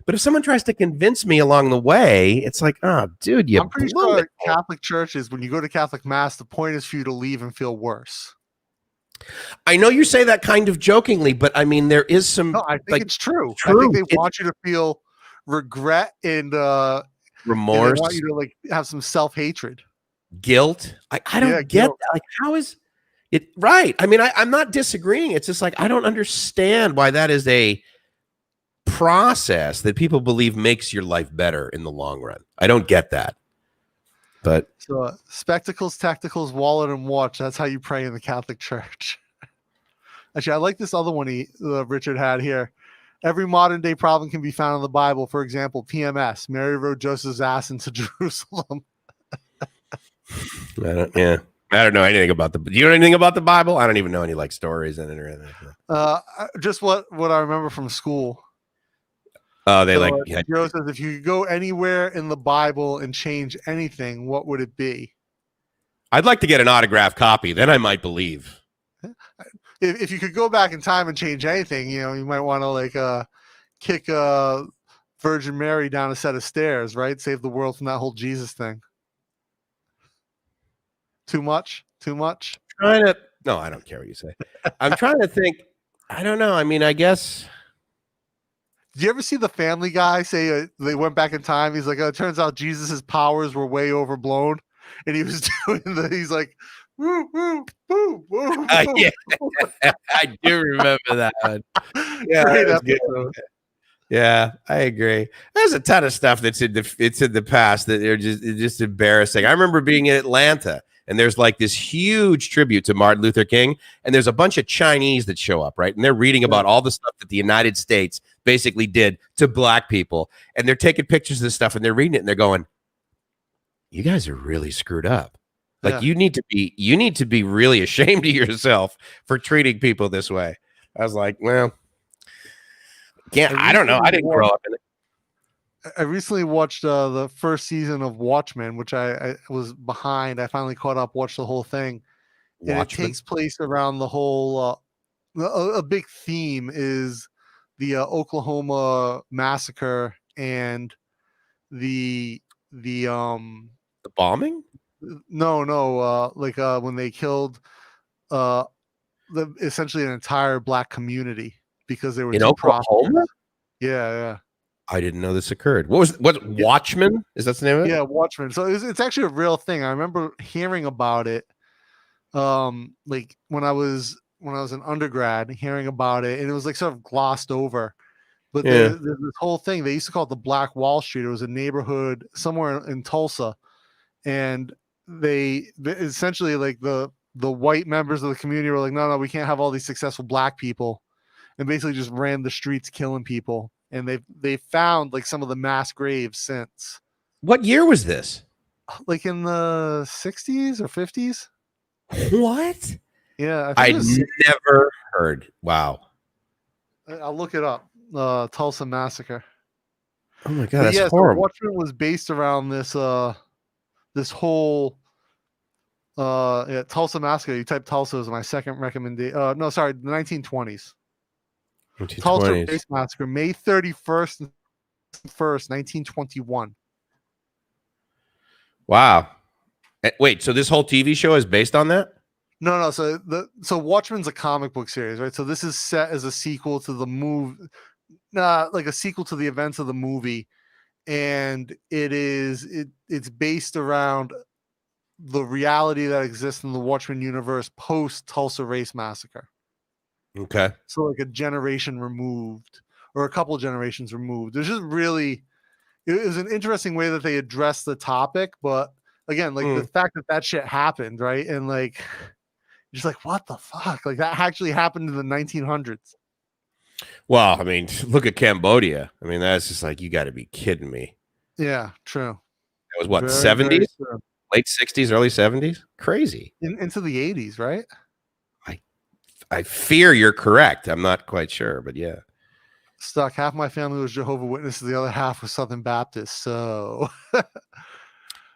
But if someone tries to convince me along the way, it's like, oh, dude, I'm pretty sure Catholic churches, when you go to Catholic Mass, the point is for you to leave and feel worse. I know you say that kind of jokingly, but I mean, there is some. No, I think it's true. I think they want you to feel regret and remorse. And they want you to like have some self-hatred, guilt. I don't get that. Like, how is it right? I mean, I'm not disagreeing. It's just like I don't understand why that is a process that people believe makes your life better in the long run. I don't get that. But so spectacles, tacticals, wallet, and watch. That's how you pray in the Catholic Church. Actually, I like this other one Richard had here. Every modern day problem can be found in the Bible. For example, PMS. Mary rode Joseph's ass into Jerusalem. I don't know anything about do you know anything about the Bible? I don't even know any like stories in it or anything. Just what I remember from school. Oh, they Joe says, if you could go anywhere in the Bible and change anything, what would it be? I'd like to get an autographed copy. Then I might believe. If you could go back in time and change anything, you might want to like kick Virgin Mary down a set of stairs, right? Save the world from that whole Jesus thing. Too much? No, I don't care what you say. I'm trying to think. I don't know. I mean, I guess. Did you ever see the Family Guy say they went back in time? He's like, it turns out Jesus's powers were way overblown, and he was doing he's like, woo, woo, woo, woo. Yeah, I do remember that one. Yeah, I agree. There's a ton of stuff that's in the past that they're just embarrassing. I remember being in Atlanta, and there's like this huge tribute to Martin Luther King, and there's a bunch of Chinese that show up, right? And they're reading about all the stuff that the United States basically did to black people, and they're taking pictures of this stuff, and they're reading it, and they're going, "You guys are really screwed up. Like you need to be really ashamed of yourself for treating people this way." I was like, well, I don't know. I didn't grow up in it. I recently watched the first season of Watchmen, which I was behind. I finally caught up, watched the whole thing. And it takes place around the whole, a big theme is the Oklahoma massacre and the bombing? No, like when they killed essentially an entire black community because they were in Oklahoma. Yeah. I didn't know this occurred. What Watchmen? Is that the name of it? Yeah, Watchmen. So it's actually a real thing. I remember hearing about it like when I was an undergrad, hearing about it, and it was like sort of glossed over. But there's this whole thing. They used to call it the Black Wall Street. It was a neighborhood somewhere in Tulsa, and they essentially, like, the white members of the community were like, no, we can't have all these successful black people, and basically just ran the streets killing people. And they found like some of the mass graves since. What year was this? Like in the 60s or 50s. What? Yeah, I never heard. Wow. I'll look it up. Tulsa Massacre. Oh my god, that's horrible. So Watchmen was based around this this whole Tulsa Massacre. You type Tulsa as my second recommendation. No, sorry, the 1920s. Tulsa Race Massacre, May 31st, 1921. Wow. Wait, so this whole TV show is based on that? No. So Watchmen's a comic book series, right? So this is set as a sequel to the movie, like a sequel to the events of the movie, and it's based around the reality that exists in the Watchmen universe post Tulsa Race Massacre. Okay. So like a generation removed, or a couple generations removed. There's just really, it was an interesting way that they addressed the topic, but again, like the fact that shit happened, right? And like, just like, what the fuck? Like that actually happened in the 1900s. Well, I mean, look at Cambodia. I mean, that's just like, you got to be kidding me. Yeah, true. That was what, 70s? Late 60s, early 70s? Crazy. Into the 80s, right? I fear you're correct. I'm not quite sure, but yeah. Stuck. Half my family was Jehovah's Witnesses. The other half was Southern Baptist. So,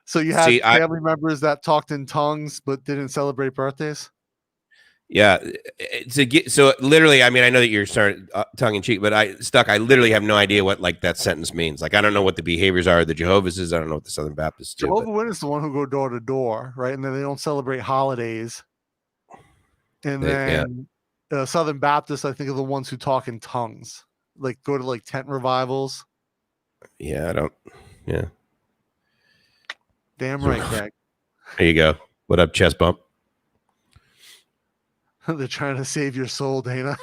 so you had family members that talked in tongues but didn't celebrate birthdays. Yeah. So literally, I mean, I know that you're starting tongue in cheek, but I literally have no idea what like that sentence means. Like, I don't know what the behaviors are of the Jehovah's is. I don't know what the Southern Baptists do. Jehovah's Witnesses is the one who go door to door, right? And then they don't celebrate holidays. And then Southern Baptists, I think, are the ones who talk in tongues, like go to like tent revivals. Yeah, I don't. Yeah. Damn right, Greg. There you go. What up, chest bump? They're trying to save your soul, Dana.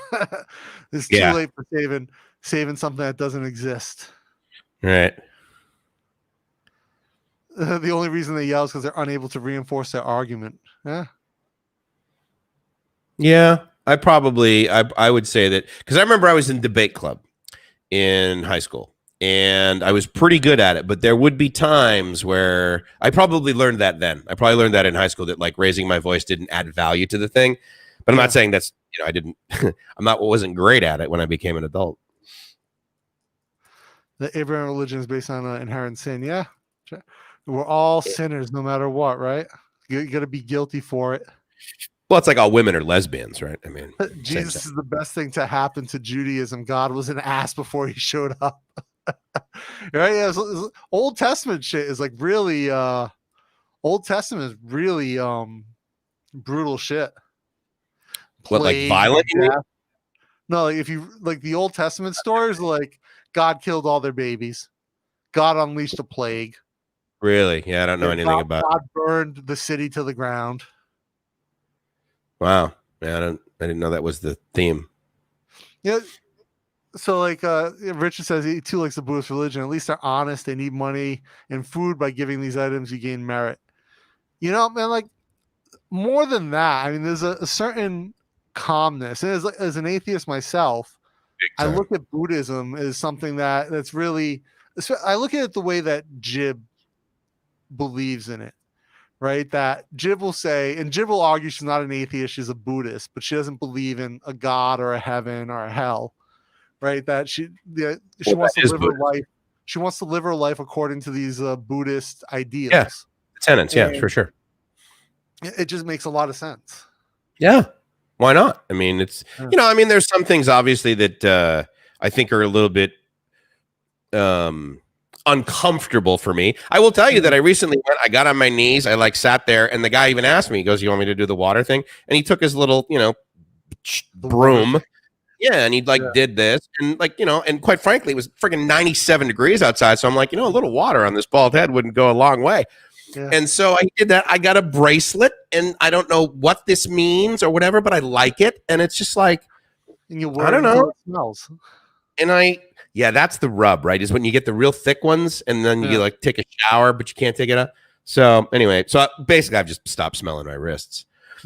It's too late for saving something that doesn't exist. Right. The only reason they yell is because they're unable to reinforce their argument. Yeah. Yeah, I would say that, because I remember I was in debate club in high school and I was pretty good at it, but there would be times where I probably learned that then. I probably learned that in high school, that like raising my voice didn't add value to the thing. But I'm not saying that's, I didn't, wasn't great at it when I became an adult. The Abraham religion is based on inherent sin. Yeah. We're all sinners no matter what, right? You got to be guilty for it. Well, it's like all women are lesbians, right? I mean, Jesus is the best thing to happen to Judaism. God was an ass before he showed up. Right? Yeah, so Old Testament shit is like really, Old Testament is really brutal shit. What, like violent? No, like if you like the Old Testament stories, like God killed all their babies. God unleashed a plague. Really? Yeah, I don't know anything about it. God burned the city to the ground. Wow. Yeah, I didn't know that was the theme. Yeah. So like Richard says, he too likes the Buddhist religion. At least they're honest. They need money and food. By giving these items, you gain merit. You know, man, like more than that, I mean, there's a certain calmness. And as an atheist myself, I look at Buddhism as something that's really, I look at it the way that Jib believes in it. Right, that Jib will say, and Jib will argue she's not an atheist, she's a Buddhist, but she doesn't believe in a God or a heaven or a hell. Right, that she wants to live her life. She wants to live her life according to these Buddhist ideals. Yeah, tenets. Yeah, for sure. It just makes a lot of sense. Yeah, why not? I mean, it's I mean, there's some things obviously that I think are a little bit uncomfortable for me. I will tell you that I recently I got on my knees, I like sat there, and the guy even asked me, he goes, "You want me to do the water thing?" And he took his little, broom. Yeah, and he did this, and and quite frankly, it was freaking 97 degrees outside. So I'm like, a little water on this bald head wouldn't go a long way. Yeah. And so I did that. I got a bracelet, and I don't know what this means or whatever, but I like it. And it's just like, And you I don't know. It smells. And yeah, that's the rub, right? Is when you get the real thick ones, and then you like take a shower, but you can't take it out. So anyway, basically I've just stopped smelling my wrists.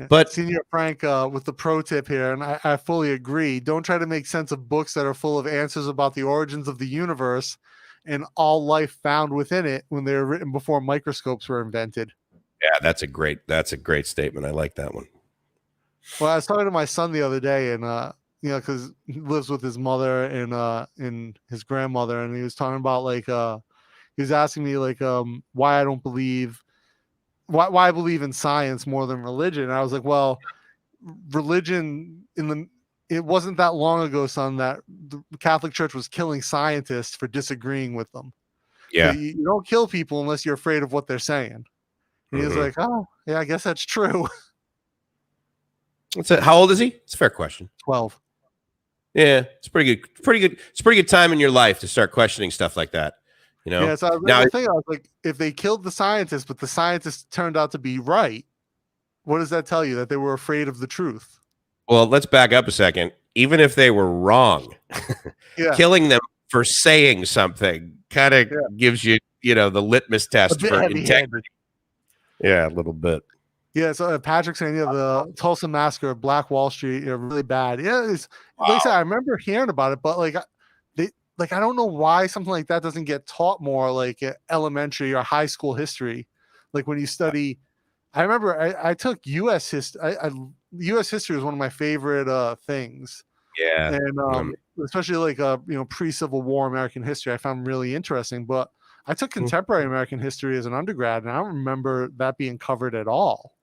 But Senior Frank, with the pro tip here, and I fully agree. Don't try to make sense of books that are full of answers about the origins of the universe and all life found within it when they were written before microscopes were invented. Yeah, that's a great statement. I like that one. Well, I was talking to my son the other day, and because he lives with his mother and his grandmother, and he was talking about he was asking me why I don't believe. Why I believe in science more than religion. And I was like, well, religion it wasn't that long ago, son, that the Catholic Church was killing scientists for disagreeing with them. Yeah. So you don't kill people unless you're afraid of what they're saying. And he was like, oh, yeah, I guess that's true. That's it. How old is he? It's a fair question. 12. Yeah, it's pretty good. It's a pretty good time in your life to start questioning stuff like that. You know? Yeah, so I was like, if they killed the scientists, but the scientists turned out to be right, what does that tell you? That they were afraid of the truth? Well, let's back up a second. Even if they were wrong, killing them for saying something kind of gives you, the litmus test for integrity. Yeah, a little bit. Yeah, so Patrick's saying, the Tulsa massacre, Black Wall Street, really bad. Yeah, like I said, I remember hearing about it, but I don't know why something like that doesn't get taught more, like elementary or high school history. Like when you study, I remember I took U.S. history. U.S. history was one of my favorite things. Yeah, and especially pre-Civil War American history, I found really interesting. But I took contemporary American history as an undergrad, and I don't remember that being covered at all.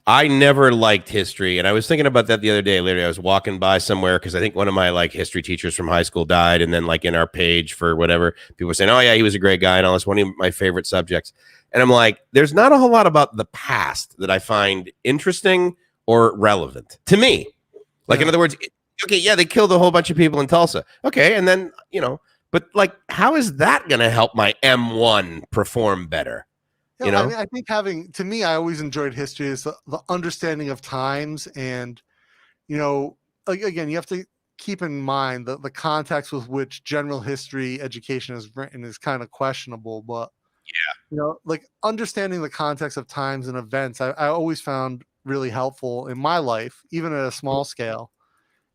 I never liked history, and I was thinking about that the other day. Literally, I was walking by somewhere because I think one of my history teachers from high school died, and then in our page for whatever, people were saying, "Oh yeah, he was a great guy," and all this. One of my favorite subjects, and I'm like, "There's not a whole lot about the past that I find interesting or relevant to me." In other words, okay, yeah, they killed a whole bunch of people in Tulsa, okay, and then but how is that going to help my M1 perform better? I mean, I think I always enjoyed history is the understanding of times, and again, you have to keep in mind the context with which general history education is written is kind of questionable, but understanding the context of times and events, I always found really helpful in my life, even at a small scale,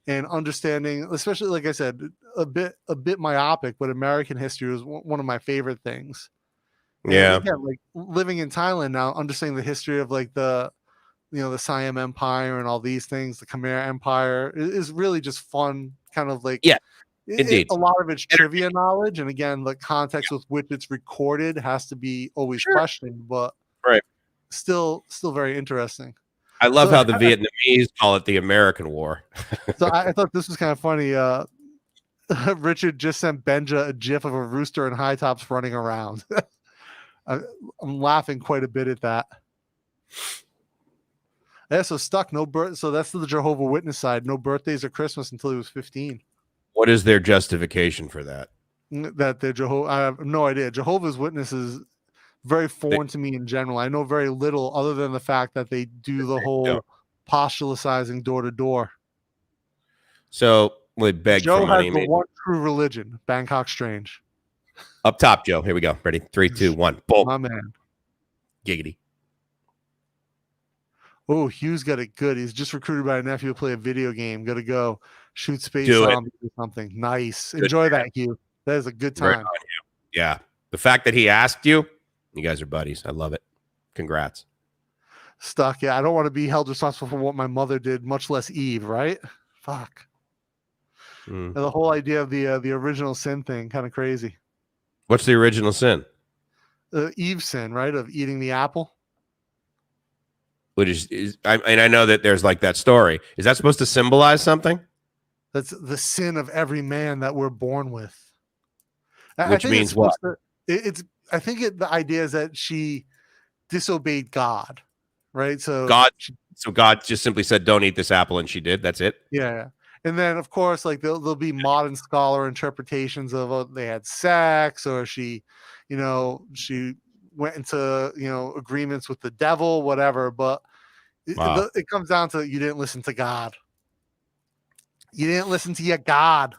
and understanding, especially like I said, a bit myopic, but American history was one of my favorite things. Yeah. And again, living in Thailand now, understanding the history of the Siam Empire and all these things, the Khmer Empire is really just fun. Kind of indeed. A lot of it's trivia knowledge, and again, the context with which it's recorded has to be always questioned, but still very interesting. I love how the Vietnamese call it the American War. So I thought this was kind of funny. Richard just sent Benja a gif of a rooster in high tops running around. I'm laughing quite a bit at that. Yeah, so stuck, no birth. So that's the Jehovah's Witness side. No birthdays or Christmas until he was 15. What is their justification for that? That they're Jehovah. I have no idea. Jehovah's Witness is very foreign to me in general. I know very little other than the fact that they do the whole apostolizing door to door. So they beg Joe for money. Has the one true religion, Bangkok Strange. Up top, Joe. Here we go. Ready? 3, 2, 1. Boom. My man. Giggity. Oh, Hugh's got it good. He's just recruited by a nephew to play a video game. Got to go shoot space zombies or something. Nice. Good. Enjoy that, Hugh. That is a good time. Right, yeah. The fact that he asked you guys are buddies. I love it. Congrats. Stuck. Yeah, I don't want to be held responsible for what my mother did, much less Eve, right? Fuck. And the whole idea of the original sin thing, kind of crazy. What's the original sin? Eve's sin, right? Of eating the apple. Which I know that there's that story. Is that supposed to symbolize something? That's the sin of every man that we're born with. Which means what? I think the idea is that she disobeyed God, right? So God just simply said, "Don't eat this apple," and she did. That's it. Yeah. And then, of course, there'll be modern scholar interpretations of they had sex, or she went into agreements with the devil, whatever. But it comes down to you didn't listen to God. You didn't listen to your God.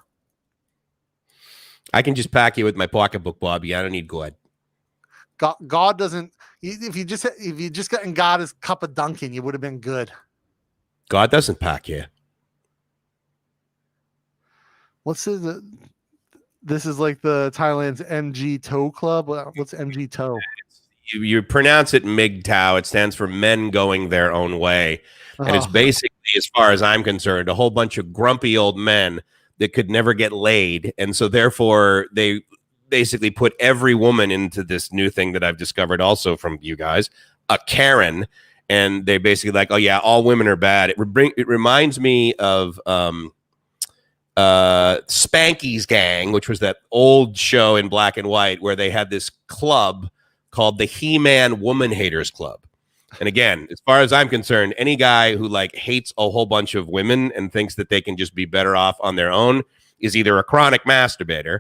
I can just pack you with my pocketbook, Bobby. I don't need God. God doesn't. If you just gotten God his cup of Dunkin', you would have been good. God doesn't pack you. What's the? This is like the Thailand's MG Toe Club. What's MG Toe? You pronounce it MGTOW. It stands for Men Going Their Own Way. And it's basically, as far as I'm concerned, a whole bunch of grumpy old men that could never get laid. And so therefore they basically put every woman into this new thing that I've discovered also from you guys, a Karen. And they basically like, oh yeah, all women are bad. It reminds me of Spanky's Gang, which was that old show in black and white where they had this club called the He-Man Woman Haters Club. And again, as far as I'm concerned, any guy who like hates a whole bunch of women and thinks that they can just be better off on their own is either a chronic masturbator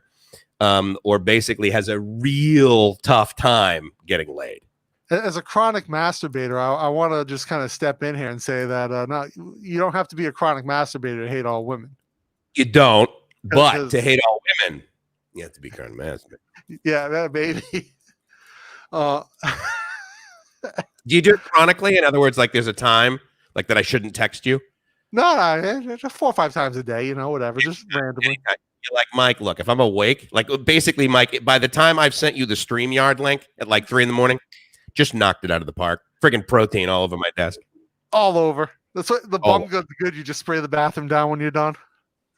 or basically has a real tough time getting laid. As a chronic masturbator, I want to just kind of step in here and say that no, you don't have to be a chronic masturbator to hate all women. You don't, but to hate all women, you have to be chronic masturbator. Yeah, that baby. Do you do it chronically? In other words, like there's a time like that I shouldn't text you? No, just 4 or 5 times a day, whatever, just randomly. You're like, Mike, look, if I'm awake, like basically, Mike, by the time I've sent you the StreamYard link at like 3 a.m, just knocked it out of the park. Friggin' protein all over my desk. All over. That's what the bum gun's good. You just spray the bathroom down when you're done.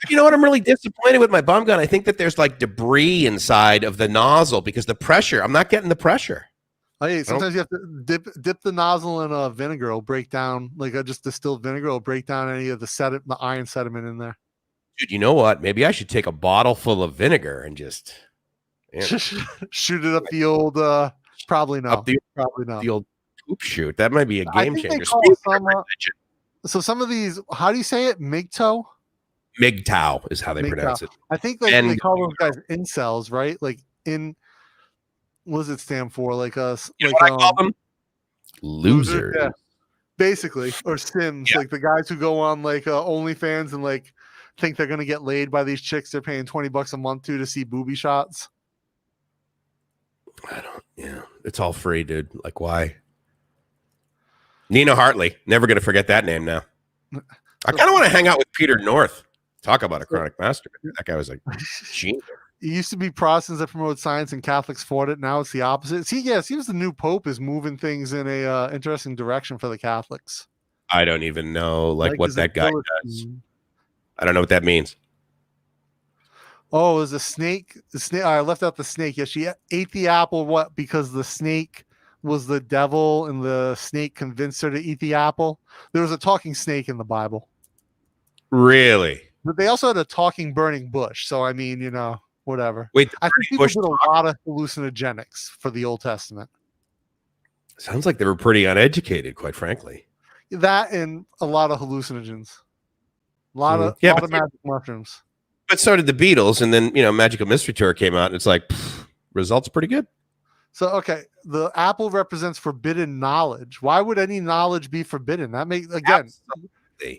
You know what? I'm really disappointed with my bum gun. I think that there's like debris inside of the nozzle because the pressure, I'm not getting the pressure. Oh, yeah, sometimes you have to dip the nozzle in vinegar. It'll break down, like just distilled vinegar. It'll break down any of the iron sediment in there. Dude, you know what? Maybe I should take a bottle full of vinegar and just shoot it up the old. Probably no. Probably not. The old poop shoot. That might be a game changer. So some of these, how do you say it? MGTOW? MGTOW is how they pronounce it. I think they call those guys incels, right? Like what does it stand for? Like us, like I call them losers, yeah. Basically, or Sims, like the guys who go on like OnlyFans and like think they're gonna get laid by these chicks they're paying $20 a month to see booby shots. It's all free, dude. Like, why? Nina Hartley, never gonna forget that name now. I kind of want to hang out with Peter North. Talk about a chronic masturbator. That guy was like, genius. It used to be Protestants that promote science and Catholics fought it. Now it's the opposite. It seems the new Pope is moving things in a interesting direction for the Catholics. I don't even know like what that guy does. I don't know what that means. Oh, it was a snake. The snake. I left out the snake. Yeah, she ate the apple. What? Because the snake was the devil, and the snake convinced her to eat the apple. There was a talking snake in the Bible. Really? But they also had a talking burning bush. So I mean, whatever. Wait, I think people did a lot of hallucinogenics for the Old Testament. Sounds like they were pretty uneducated, quite frankly. That and a lot of hallucinogens. A lot of magic mushrooms. But so did the Beatles, and then Magical Mystery Tour came out, and it's like results pretty good. So okay, the apple represents forbidden knowledge. Why would any knowledge be forbidden? That makes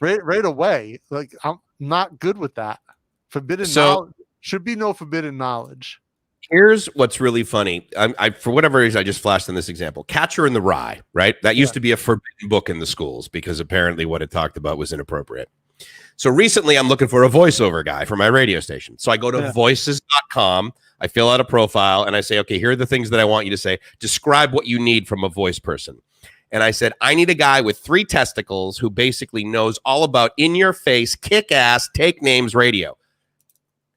right away. Like I'm not good with that. Forbidden knowledge should be no forbidden knowledge. Here's what's really funny. I for whatever reason, I just flashed on this example. Catcher in the Rye, right? That used to be a forbidden book in the schools because apparently what it talked about was inappropriate. So recently I'm looking for a voiceover guy for my radio station. So I go to voices.com, I fill out a profile, and I say, okay, here are the things that I want you to say. Describe what you need from a voice person. And I said, I need a guy with 3 testicles who basically knows all about in-your-face, kick-ass, take names radio.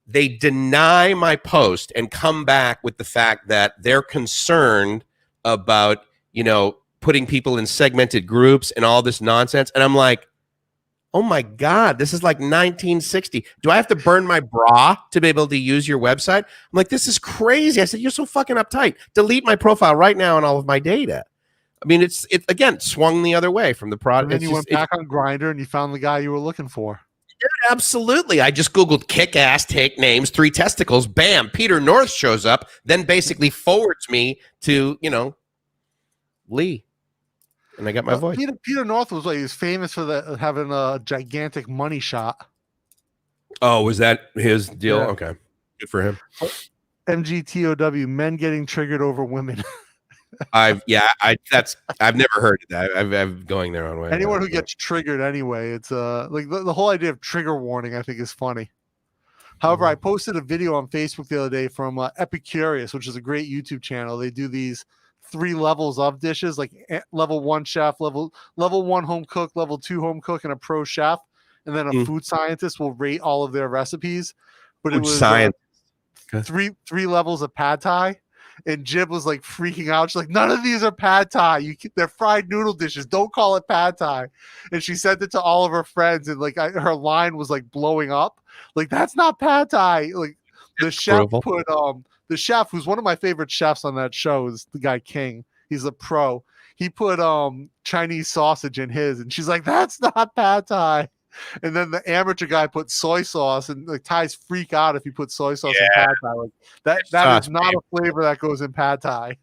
They deny my post and come back with the fact that they're concerned about, putting people in segmented groups and all this nonsense. And I'm like, oh my God, this is like 1960. Do I have to burn my bra to be able to use your website? I'm like, this is crazy. I said, you're so fucking uptight. Delete my profile right now and all of my data. I mean, it's again swung the other way from the product. And then you went back on Grindr and you found the guy you were looking for. Yeah, absolutely. I just Googled kick-ass, take names, 3 testicles. Bam, Peter North shows up, then basically forwards me to, Lee, and I got my voice. Peter North was he was famous for having a gigantic money shot. Oh, was that his deal? Yeah. Okay, good for him. MGTOW, men getting triggered over women. I've never heard of that. I'm going their own way. Anyone who gets triggered anyway, it's like the whole idea of trigger warning, I think, is funny. However, I posted a video on Facebook the other day from Epicurious, which is a great YouTube channel. They do these 3 levels of dishes, like level 1 chef, level 1 home cook, level 2 home cook, and a pro chef, and then a food scientist will rate all of their recipes. But it was three levels of pad thai. And Jib was like freaking out. She's like, none of these are pad thai. They're fried noodle dishes. Don't call it pad thai. And she sent it to all of her friends. And like her line was like blowing up. Like, that's not pad thai. Like the chef put the chef, who's one of my favorite chefs on that show, is the guy King. He's a pro. He put Chinese sausage in his, and she's like, that's not pad thai. And then the amateur guy put soy sauce, and like Thais freak out if you put soy sauce in pad thai. Like, that is not a flavor that goes in pad thai.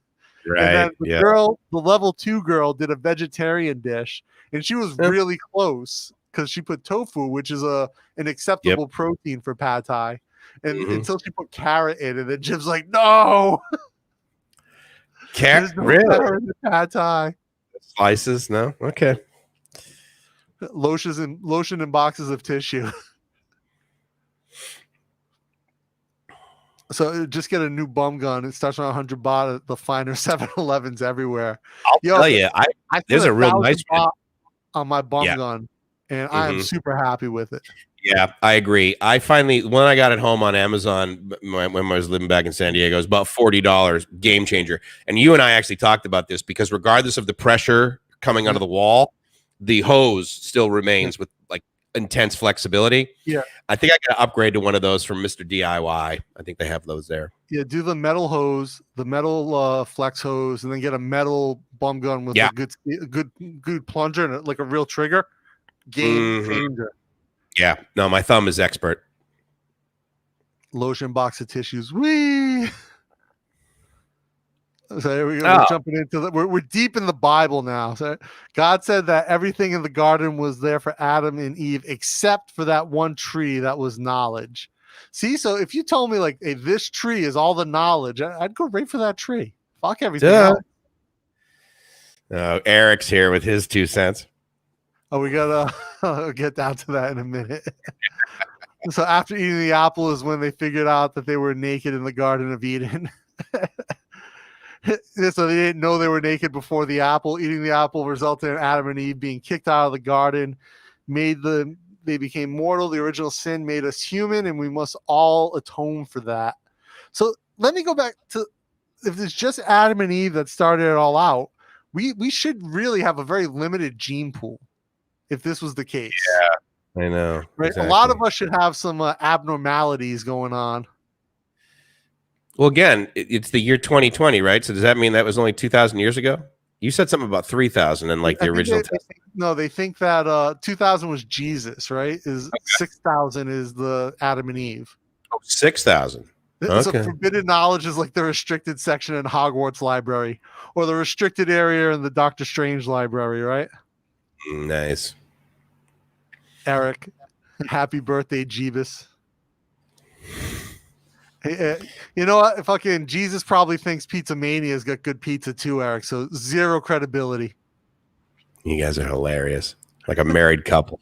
Right. And then the girl, the level 2 girl, did a vegetarian dish, and she was really close because she put tofu, which is an acceptable protein for pad thai. And until she put carrot in, and then Jim's like, no, carrot really in the pad thai slices. No, okay. Lotion and boxes of tissue. So just get a new bum gun. It starts around 100 baht at the finer 7-Elevens everywhere. I'll tell you, there's a real nice one on my bum gun, and I am super happy with it. Yeah, I agree. I finally, when I got it home on Amazon when I was living back in San Diego, it was about $40, game changer. And you and I actually talked about this because regardless of the pressure coming out of the wall, the hose still remains with like intense flexibility. Yeah. I think I got to upgrade to one of those from Mr. DIY. I think they have those there. Yeah, do the metal hose, the metal flex hose, and then get a metal bum gun with a good plunger and like a real trigger. Game changer. Yeah. No, my thumb is expert. Lotion, box of tissues. Whee! So here we go. We're jumping into we're deep in the Bible now. So God said that everything in the garden was there for Adam and Eve, except for that one tree that was knowledge. See, so if you told me like, hey, this tree is all the knowledge, I'd go right for that tree. Fuck everything else. Oh, Eric's here with his 2 cents. Oh, we gotta get down to that in a minute. So after eating the apple is when they figured out that they were naked in the Garden of Eden. So they didn't know they were naked before the apple. Eating the apple resulted in Adam and Eve being kicked out of the garden, they became mortal. The original sin made us human, and we must all atone for that. So let me go back to, if it's just Adam and Eve that started it all out, we should really have a very limited gene pool if this was the case. Yeah, I know. Right? Exactly. A lot of us should have some abnormalities going on. Well, again, it's the year 2020, right? So does that mean that was only 2,000 years ago? You said something about 3,000 and like the original test. No, they think that 2,000 was Jesus, right? 6,000 is the Adam and Eve. Oh, 6,000. So forbidden knowledge is like the restricted section in Hogwarts library or the restricted area in the Doctor Strange library, right? Nice. Eric, happy birthday, Jeebus. You know what? Fucking Jesus probably thinks Pizza Mania's got good pizza too, Eric. So 0 credibility. You guys are hilarious. Like a married couple.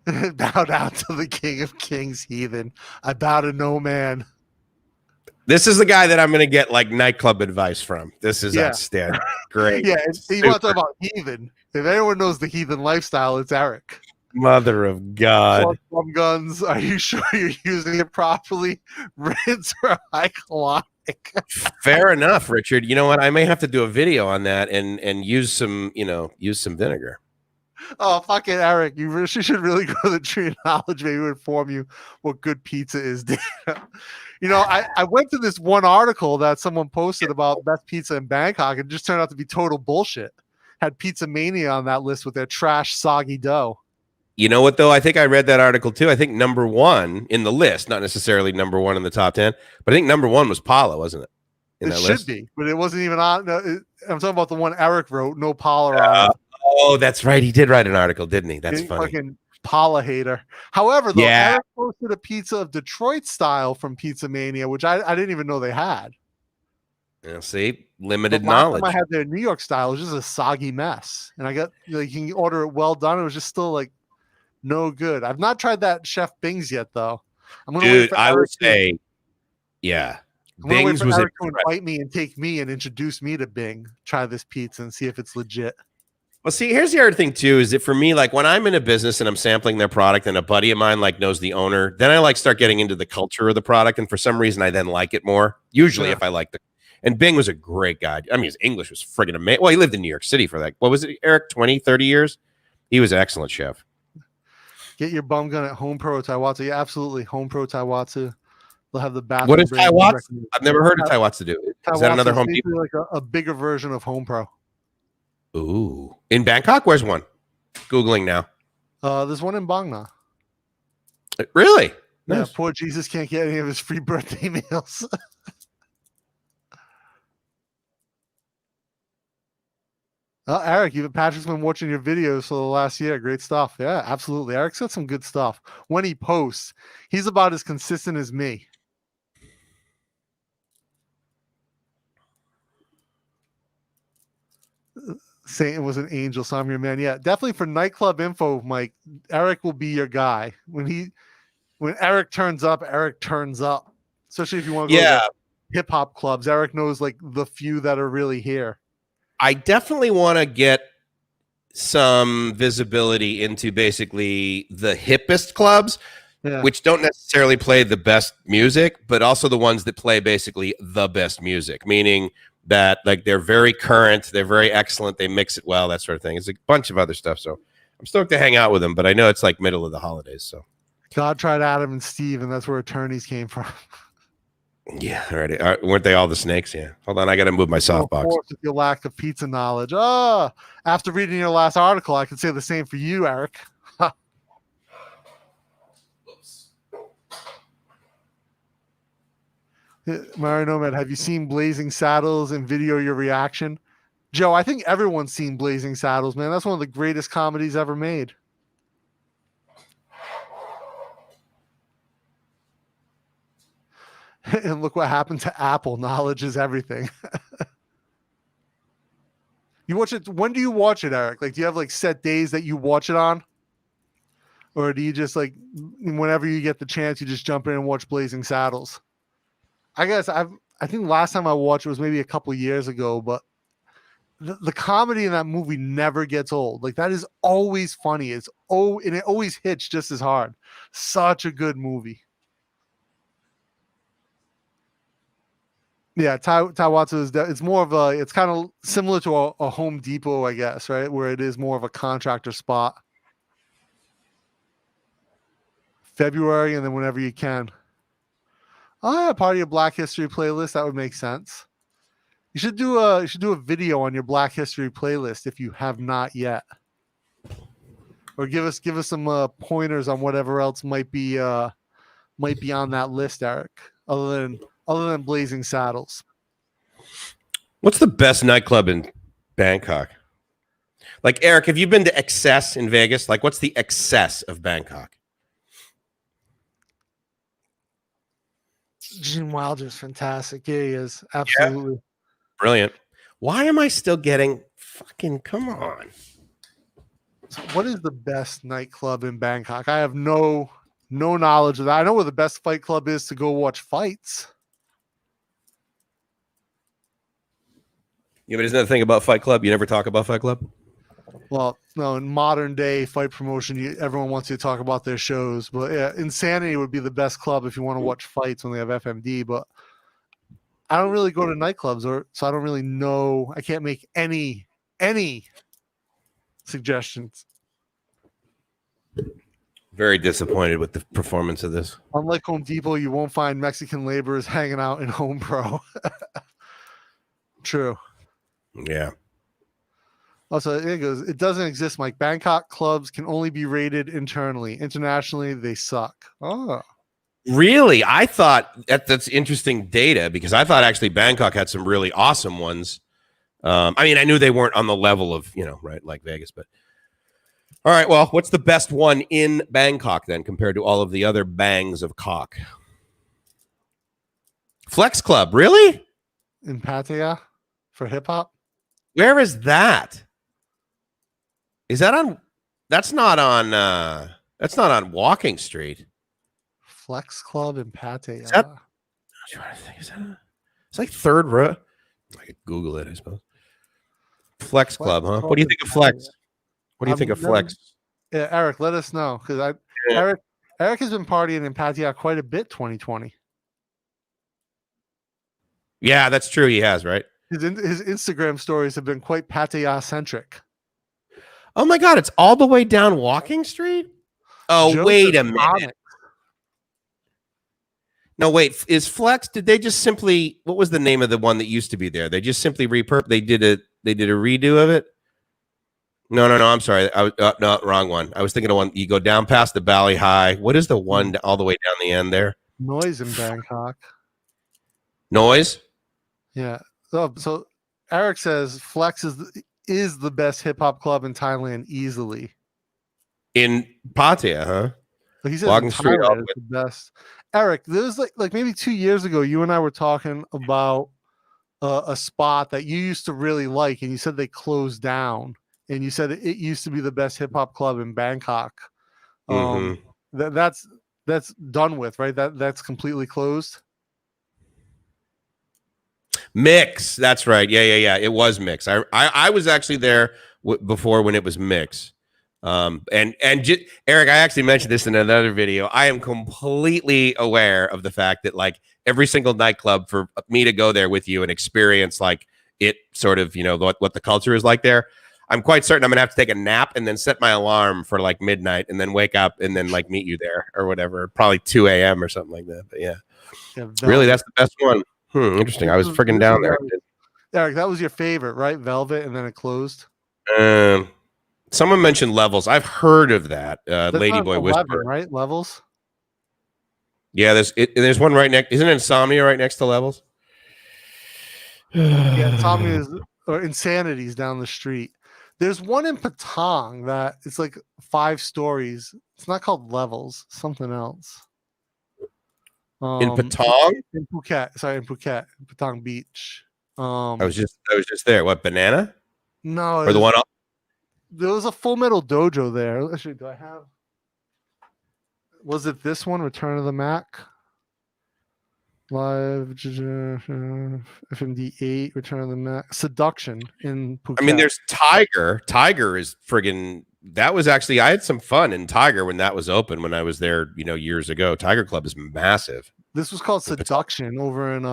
Bow down to the King of Kings, heathen. I bow to no man. This is the guy that I'm going to get like nightclub advice from. This is outstanding. Great. Yeah, you want to talk about heathen. If anyone knows the heathen lifestyle, it's Eric. Mother of God. Plum guns. Are you sure you're using it properly? Rinse or hycalonic. Fair enough, Richard. You know what? I may have to do a video on that and use some vinegar. Oh, fucking Eric. You should really go to the Tree of Knowledge. Maybe would inform you what good pizza is. You know, I went to this one article that someone posted about best pizza in Bangkok. It just turned out to be total bullshit. Had Pizza Mania on that list with their trash, soggy dough. You know what, though? I think I read that article, too. I think number 1 in the list, not necessarily number 1 in the top 10, but I think number 1 was Pala, wasn't it? in it that should list? be, but it wasn't even on. No, I'm talking about the one Eric wrote. No Paula on it. Oh, that's right. He did write an article, didn't he? That's Big funny. Fucking Paula hater. However, though, Yeah. Eric posted a pizza of Detroit style from Pizza Mania, which I didn't even know they had. Yeah, see, limited But last knowledge. time I had their New York style, it was just a soggy mess, and I got like you can order it well done. It was just still like no good. I've not tried that Chef Bing's yet, though. I'm gonna wait Dude, for I would Eric say, yeah. I'm gonna wait Bing's for was Eric to incredible. invite me and take me and introduce me to Bing. Try this pizza and see if it's legit. Well, see, here's the other thing too, is that for me, like when I'm in a business and I'm sampling their product and a buddy of mine like knows the owner, then I like start getting into the culture of the product. And for some reason, I then like it more. Usually if I like and Bing was a great guy. I mean, his English was friggin' amazing. Well, he lived in New York City for what was it, Eric, 20, 30 years? He was an excellent chef. Get your bum gun at Home Pro Taiwatsu. Yeah, absolutely. Home Pro Taiwatsu. They'll have the bathroom. What is brand Taiwatsu? I've never heard of Taiwatsu do. Is that another Home Depot? Like a bigger version of Home Pro. Ooh. In Bangkok? Where's one? Googling now. There's one in Bang Na. Really? Yeah, Nice. poor Jesus can't get any of his free birthday meals. Eric, Patrick's been watching your videos for the last year. Great stuff. Yeah, absolutely. Eric's got some good stuff. When he posts, he's about as consistent as me. Satan was an angel, so I'm your man. Yeah, definitely for nightclub info, Mike. Eric will be your guy. When Eric turns up, Eric turns up. Especially if you want to go to hip hop clubs. Eric knows like the few that are really here. I definitely want to get some visibility into basically the hippest clubs, which don't necessarily play the best music, but also the ones that play basically the best music, meaning that like they're very current, they're very excellent, they mix it well, that sort of thing. It's a bunch of other stuff. So I'm stoked to hang out with them, but I know it's like middle of the holidays. So God tried Adam and Steve, and that's where attorneys came from. Yeah, already. Weren't they all the snakes? Yeah. Hold on, I got to move my softbox. Of course, with your lack of pizza knowledge. After reading your last article, I could say the same for you, Eric. Mario Nomad, have you seen Blazing Saddles and video your reaction? Joe, I think everyone's seen Blazing Saddles, man. That's one of the greatest comedies ever made. And look what happened to Apple. Knowledge is everything. You watch it. When do you watch it, Eric? Like, do you have like set days that you watch it on? Or do you just like, whenever you get the chance, you just jump in and watch Blazing Saddles? I guess I think last time I watched it was maybe a couple of years ago, but the comedy in that movie never gets old. Like, that is always funny. And it always hits just as hard. Such a good movie. Yeah, Taiwatsu is it's more of a, it's kind of similar to a Home Depot, I guess, right? Where it is more of a contractor spot. February, and then whenever you can. Oh, yeah, part of your Black History playlist. That would make sense. You should do a video on your Black History playlist if you have not yet. Or give us some pointers on whatever else might be on that list, Eric. Other than Blazing Saddles. What's the best nightclub in Bangkok? Like, Eric, have you been to Excess in Vegas? Like, what's the Excess of Bangkok? Gene Wilder's fantastic. Yeah, he is. Absolutely. Yeah. Brilliant. Why am I still getting fucking, come on. So what is the best nightclub in Bangkok? I have no knowledge of that. I know where the best fight club is to go watch fights. Yeah, but isn't that the thing about Fight Club? You never talk about Fight Club? Well, no, in modern day fight promotion, everyone wants you to talk about their shows. But yeah, Insanity would be the best club if you want to watch fights when they have FMD. But I don't really go to nightclubs, so I don't really know. I can't make any suggestions. Very disappointed with the performance of this. Unlike Home Depot, you won't find Mexican laborers hanging out in Home Pro. True. Yeah. Also, it goes, it doesn't exist, Mike. Bangkok clubs can only be rated internally. Internationally, they suck. Oh. Really? I thought that's interesting data because I thought actually Bangkok had some really awesome ones. I mean, I knew they weren't on the level of, right, like Vegas, but all right. Well, what's the best one in Bangkok then compared to all of the other bangs of cock? Flex Club, really? In Pattaya for hip hop? Where is that? Is that on? That's not on Walking Street. Flex Club in Pattaya. Is that, I'm trying to think. It's like third row. I could Google it, I suppose. Flex Club, huh? What do you think of Flex? What do you think of Flex? Yeah, Eric, let us know because Eric has been partying in Pattaya quite a bit 2020. Yeah, that's true. He has, right? His Instagram stories have been quite Pattaya centric. Oh my God, it's all the way down Walking Street? Oh, wait a minute. No, wait. Is Flex? Did they just simply? What was the name of the one that used to be there? They just simply They did a redo of it. No. I'm sorry. No, wrong one. I was thinking of one. You go down past the Bali High. What is the one all the way down the end there? Noise in Bangkok. Noise. Yeah. So Eric says Flex is the best hip hop club in Thailand easily. In Pattaya, huh? But he says Walking Street is the best. Eric, there was like maybe 2 years ago, you and I were talking about a spot that you used to really like, and you said they closed down, and you said it used to be the best hip hop club in Bangkok. That's done with, right? That's completely closed. Mix, that's right. Yeah. It was Mix. I was actually there before when it was Mix. Eric, I actually mentioned this in another video. I am completely aware of the fact that like every single nightclub, for me to go there with you and experience like it sort of, what the culture is like there, I'm quite certain I'm gonna have to take a nap and then set my alarm for like midnight and then wake up and then like meet you there or whatever, probably 2 a.m. or something like that. But yeah really, that's the best one. Interesting. I was freaking down there. Eric, that was your favorite, right? Velvet, and then it closed. Someone mentioned Levels. I've heard of that. Ladyboy Whisper, right? Levels. Yeah, there's one right next. Isn't Insomnia right next to Levels? Yeah, Insomnia or Insanity's down the street. There's one in Patong that it's like 5 stories. It's not called Levels. Something else. In Patong? In Phuket. Sorry, in Phuket. Patong Beach. I was just there. What, Banana? No. Or the one up? There was a Full Metal Dojo there. Actually, do I have? Was it this one? Return of the Mac? Live FMD 8. Return of the Mac. Seduction in Phuket. I mean, there's Tiger. Tiger is friggin'. That was actually, I had some fun in Tiger when that was open when I was there, years ago. Tiger Club is massive. This was called Seduction over in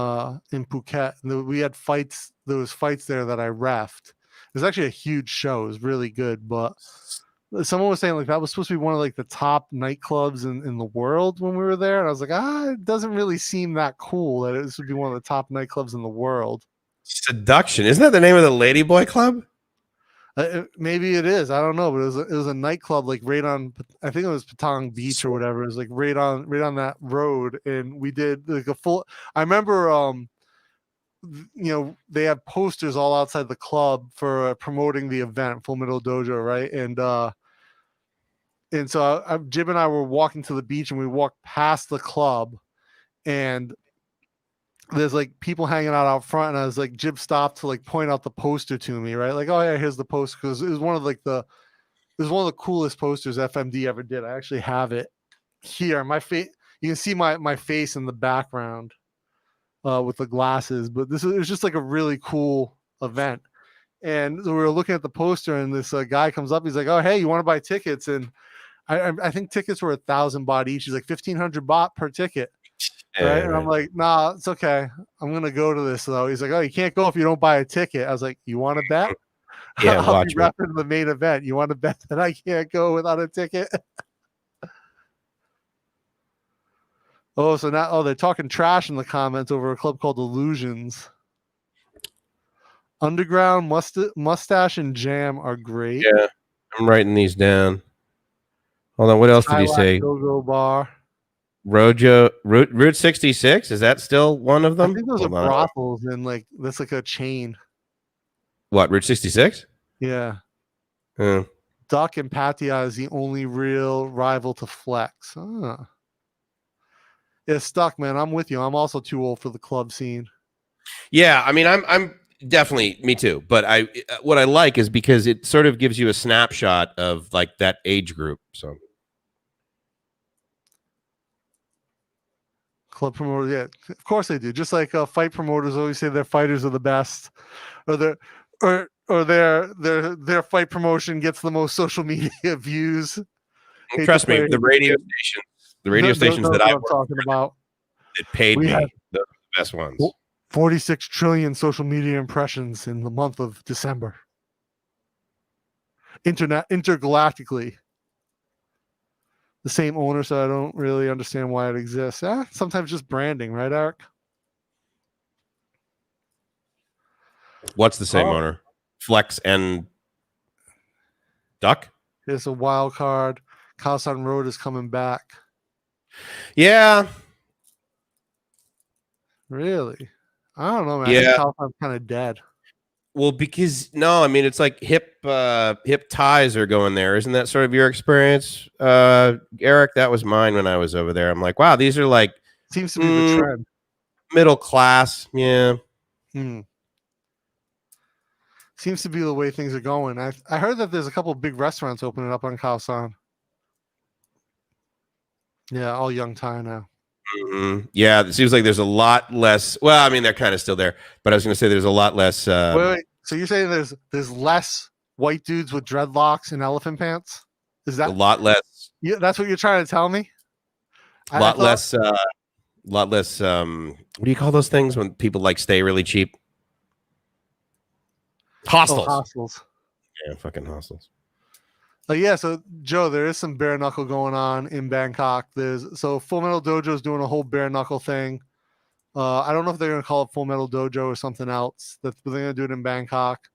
Phuket. We had fights. There was fights there that I reffed. It was actually a huge show. It was really good, but someone was saying like that was supposed to be one of like the top nightclubs in the world when we were there, and I was like, it doesn't really seem that cool that this would be one of the top nightclubs in the world. Seduction, isn't that the name of the Ladyboy Club? Maybe it is. I don't know, but it was a nightclub like right on. I think it was Patong Beach or whatever. It was like right on that road, and we did like a full. I remember, they had posters all outside the club for promoting the event, Full Metal Dojo, right? And so Jib and I were walking to the beach, and we walked past the club, and there's like people hanging out front, and I was like, Jib stopped to like point out the poster to me, right? Like, oh yeah, here's the poster, because it was one of the coolest posters FMD ever did. I actually have it here. My face, you can see my face in the background with the glasses, but it was just like a really cool event. And so we were looking at the poster, and this guy comes up. He's like, "Oh, hey, you want to buy tickets?" And I think tickets were 1,000 baht each. He's like 1,500 baht per ticket. Right. And I'm like, nah, it's okay. I'm going to go to this though. He's like, oh, you can't go if you don't buy a ticket. I was like, you want to bet? Yeah, I'll be repping the main event. You want to bet that I can't go without a ticket? Oh, so now, they're talking trash in the comments over a club called Illusions. Underground, Mustache, and Jam are great. Yeah, I'm writing these down. Hold on, what else did he say? Go-Go Bar. Route 66. Is that still one of them? I think those are brothels and like that's like a chain. What, Route 66? Yeah. Duck and Pattaya is the only real rival to Flex. Yeah, Stuck, man. I'm with you. I'm also too old for the club scene. Yeah, I mean, I'm definitely me too. But what I like is because it sort of gives you a snapshot of like that age group. So club promoters, yeah, of course they do. Just like fight promoters always say their fighters are the best, or their fight promotion gets the most social media views. Trust me, the radio stations that I'm talking about, it paid me the best ones. 46 trillion social media impressions in the month of December. Intergalactically. The same owner, so I don't really understand why it exists. Sometimes just branding, right, Eric? What's the same owner? Flex and Duck? Here's a wild card. Khaosan Road is coming back. Yeah. Really? I don't know, man. Yeah. I think Khaosan's kind of dead. Well, because no, I mean it's like hip ties are going there. Isn't that sort of your experience, Eric? That was mine when I was over there. I'm like, wow, these are like seems to be the trend. Middle class, yeah. Seems to be the way things are going. I heard that there's a couple of big restaurants opening up on Khaosan. Yeah, all young Thai now. Mm-hmm. Yeah, it seems like there's a lot less. Well, I mean, they're kind of still there, but I was going to say there's a lot less. Wait. So you're saying there's less white dudes with dreadlocks and elephant pants? Is that a lot less? Yeah, that's what you're trying to tell me. A lot less. What do you call those things when people like stay really cheap? Hostels. Oh, hostels. Yeah, fucking hostels. Yeah, so Joe, there is some bare knuckle going on in Bangkok. So Full Metal Dojo is doing a whole bare knuckle thing. I don't know if they're going to call it Full Metal Dojo or something else. But they're going to do it in Bangkok.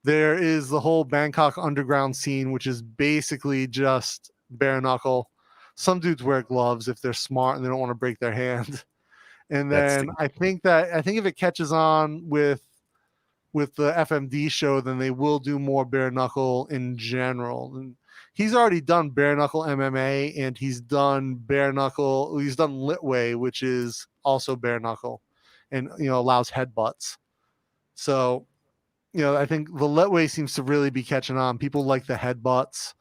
There is the whole Bangkok underground scene, which is basically just bare knuckle. Some dudes wear gloves if they're smart and they don't want to break their hand. And then I think if it catches on with the FMD show, then they will do more bare knuckle in general. And he's already done bare knuckle MMA, and he's done Litway, which is also bare knuckle, and allows headbutts. So, I think the Litway seems to really be catching on. People like the headbutts,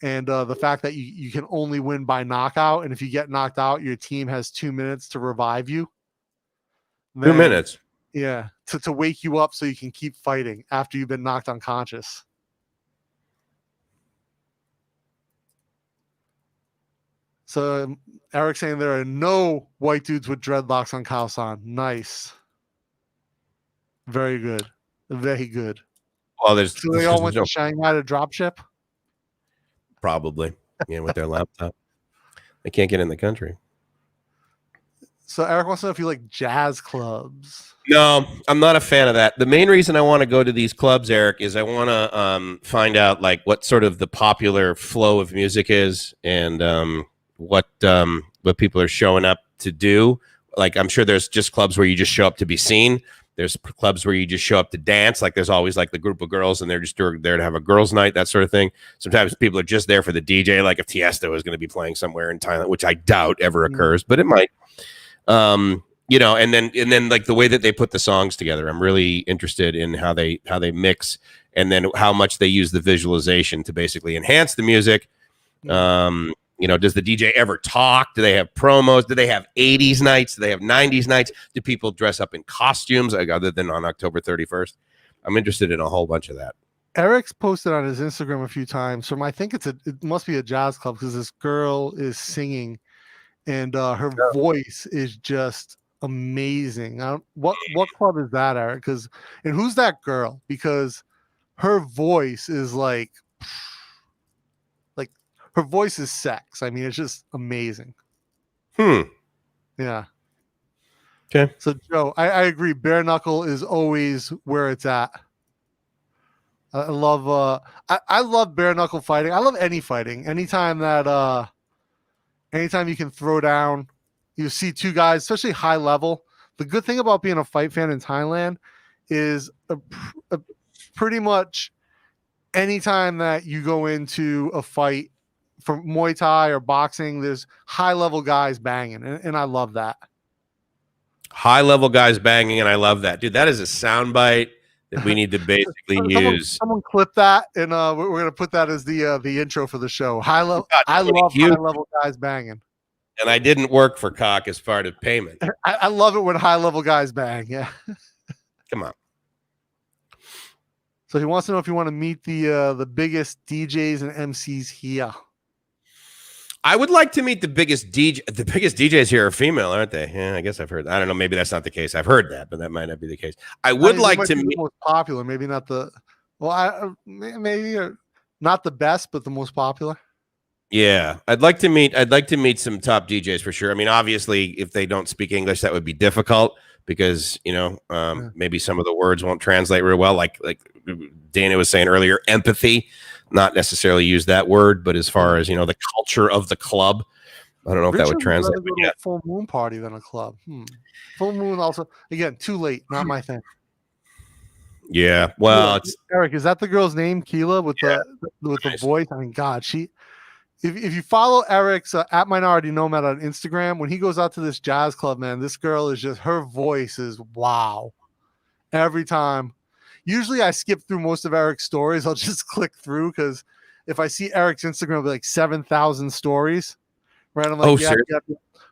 and the fact that you can only win by knockout, and if you get knocked out, your team has 2 minutes to revive you. 2 minutes. Yeah, to wake you up so you can keep fighting after you've been knocked unconscious. So Eric's saying there are no white dudes with dreadlocks on Khaosan. Nice. Very good. Very good. Well, so they all went to Shanghai to drop ship? Probably. Yeah, with their laptop. They can't get in the country. So Eric wants to know if you like jazz clubs. No, I'm not a fan of that. The main reason I want to go to these clubs, Eric, is I want to find out like what sort of the popular flow of music is, and what people are showing up to do. Like, I'm sure there's just clubs where you just show up to be seen. There's clubs where you just show up to dance. Like, there's always like the group of girls, and they're just there to have a girls' night, that sort of thing. Sometimes people are just there for the DJ. Like if Tiesto is going to be playing somewhere in Thailand, which I doubt ever occurs, but it might. And then like the way that they put the songs together, I'm really interested in how they mix, and then how much they use the visualization to basically enhance the music. Does the DJ ever talk? Do they have promos? Do they have 80s nights? Do they have 90s nights? Do people dress up in costumes other than on October 31st? I'm interested in a whole bunch of that. Eric's posted on his Instagram a few times from, I think it must be a jazz club, because this girl is singing, and her voice is just amazing. What club is that, Eric? And who's that girl? Because her voice is like her voice is sex. I mean, it's just amazing. Yeah. Okay. So Joe, I agree. Bare knuckle is always where it's at. I love I love bare knuckle fighting. I love any fighting. Anytime that anytime you can throw down, you see two guys, especially high level. The good thing about being a fight fan in Thailand is pretty much anytime that you go into a fight for Muay Thai or boxing, there's high level guys banging, and I love that. High level guys banging, and I love that, dude. That is a soundbite that we need to basically use. Someone clip that, and we're gonna put that as the intro for the show. High level. I love high level guys banging. And I didn't work for cock as part of payment. I love it when high level guys bang. Yeah. Come on. So he wants to know if you want to meet the biggest DJs and MCs here. I would like to meet the biggest DJ. The biggest DJs here are female, aren't they? Yeah, I guess I've heard. I don't know. Maybe that's not the case. I've heard that, but that might not be the case. I would like to meet the most popular. Maybe not the. Well, maybe not the best, but the most popular. Yeah, I'd like to meet some top DJs for sure. I mean, obviously, if they don't speak English, that would be difficult because maybe some of the words won't translate real well. Like Dana was saying earlier, empathy. Not necessarily use that word, but as far as the culture of the club, I don't know if that would translate. Go to a full moon party than a club. Full moon also again too late. Not my thing. Yeah, well, it's Eric. Is that the girl's name, Keela, with the voice? I mean, God, she. If you follow Eric's at Minority Nomad on Instagram, when he goes out to this jazz club, man, this girl is just, her voice is wow. Every time. Usually I skip through most of Eric's stories. I'll just click through because if I see Eric's Instagram, it'll be like 7,000 stories. Right? I'm like, yep.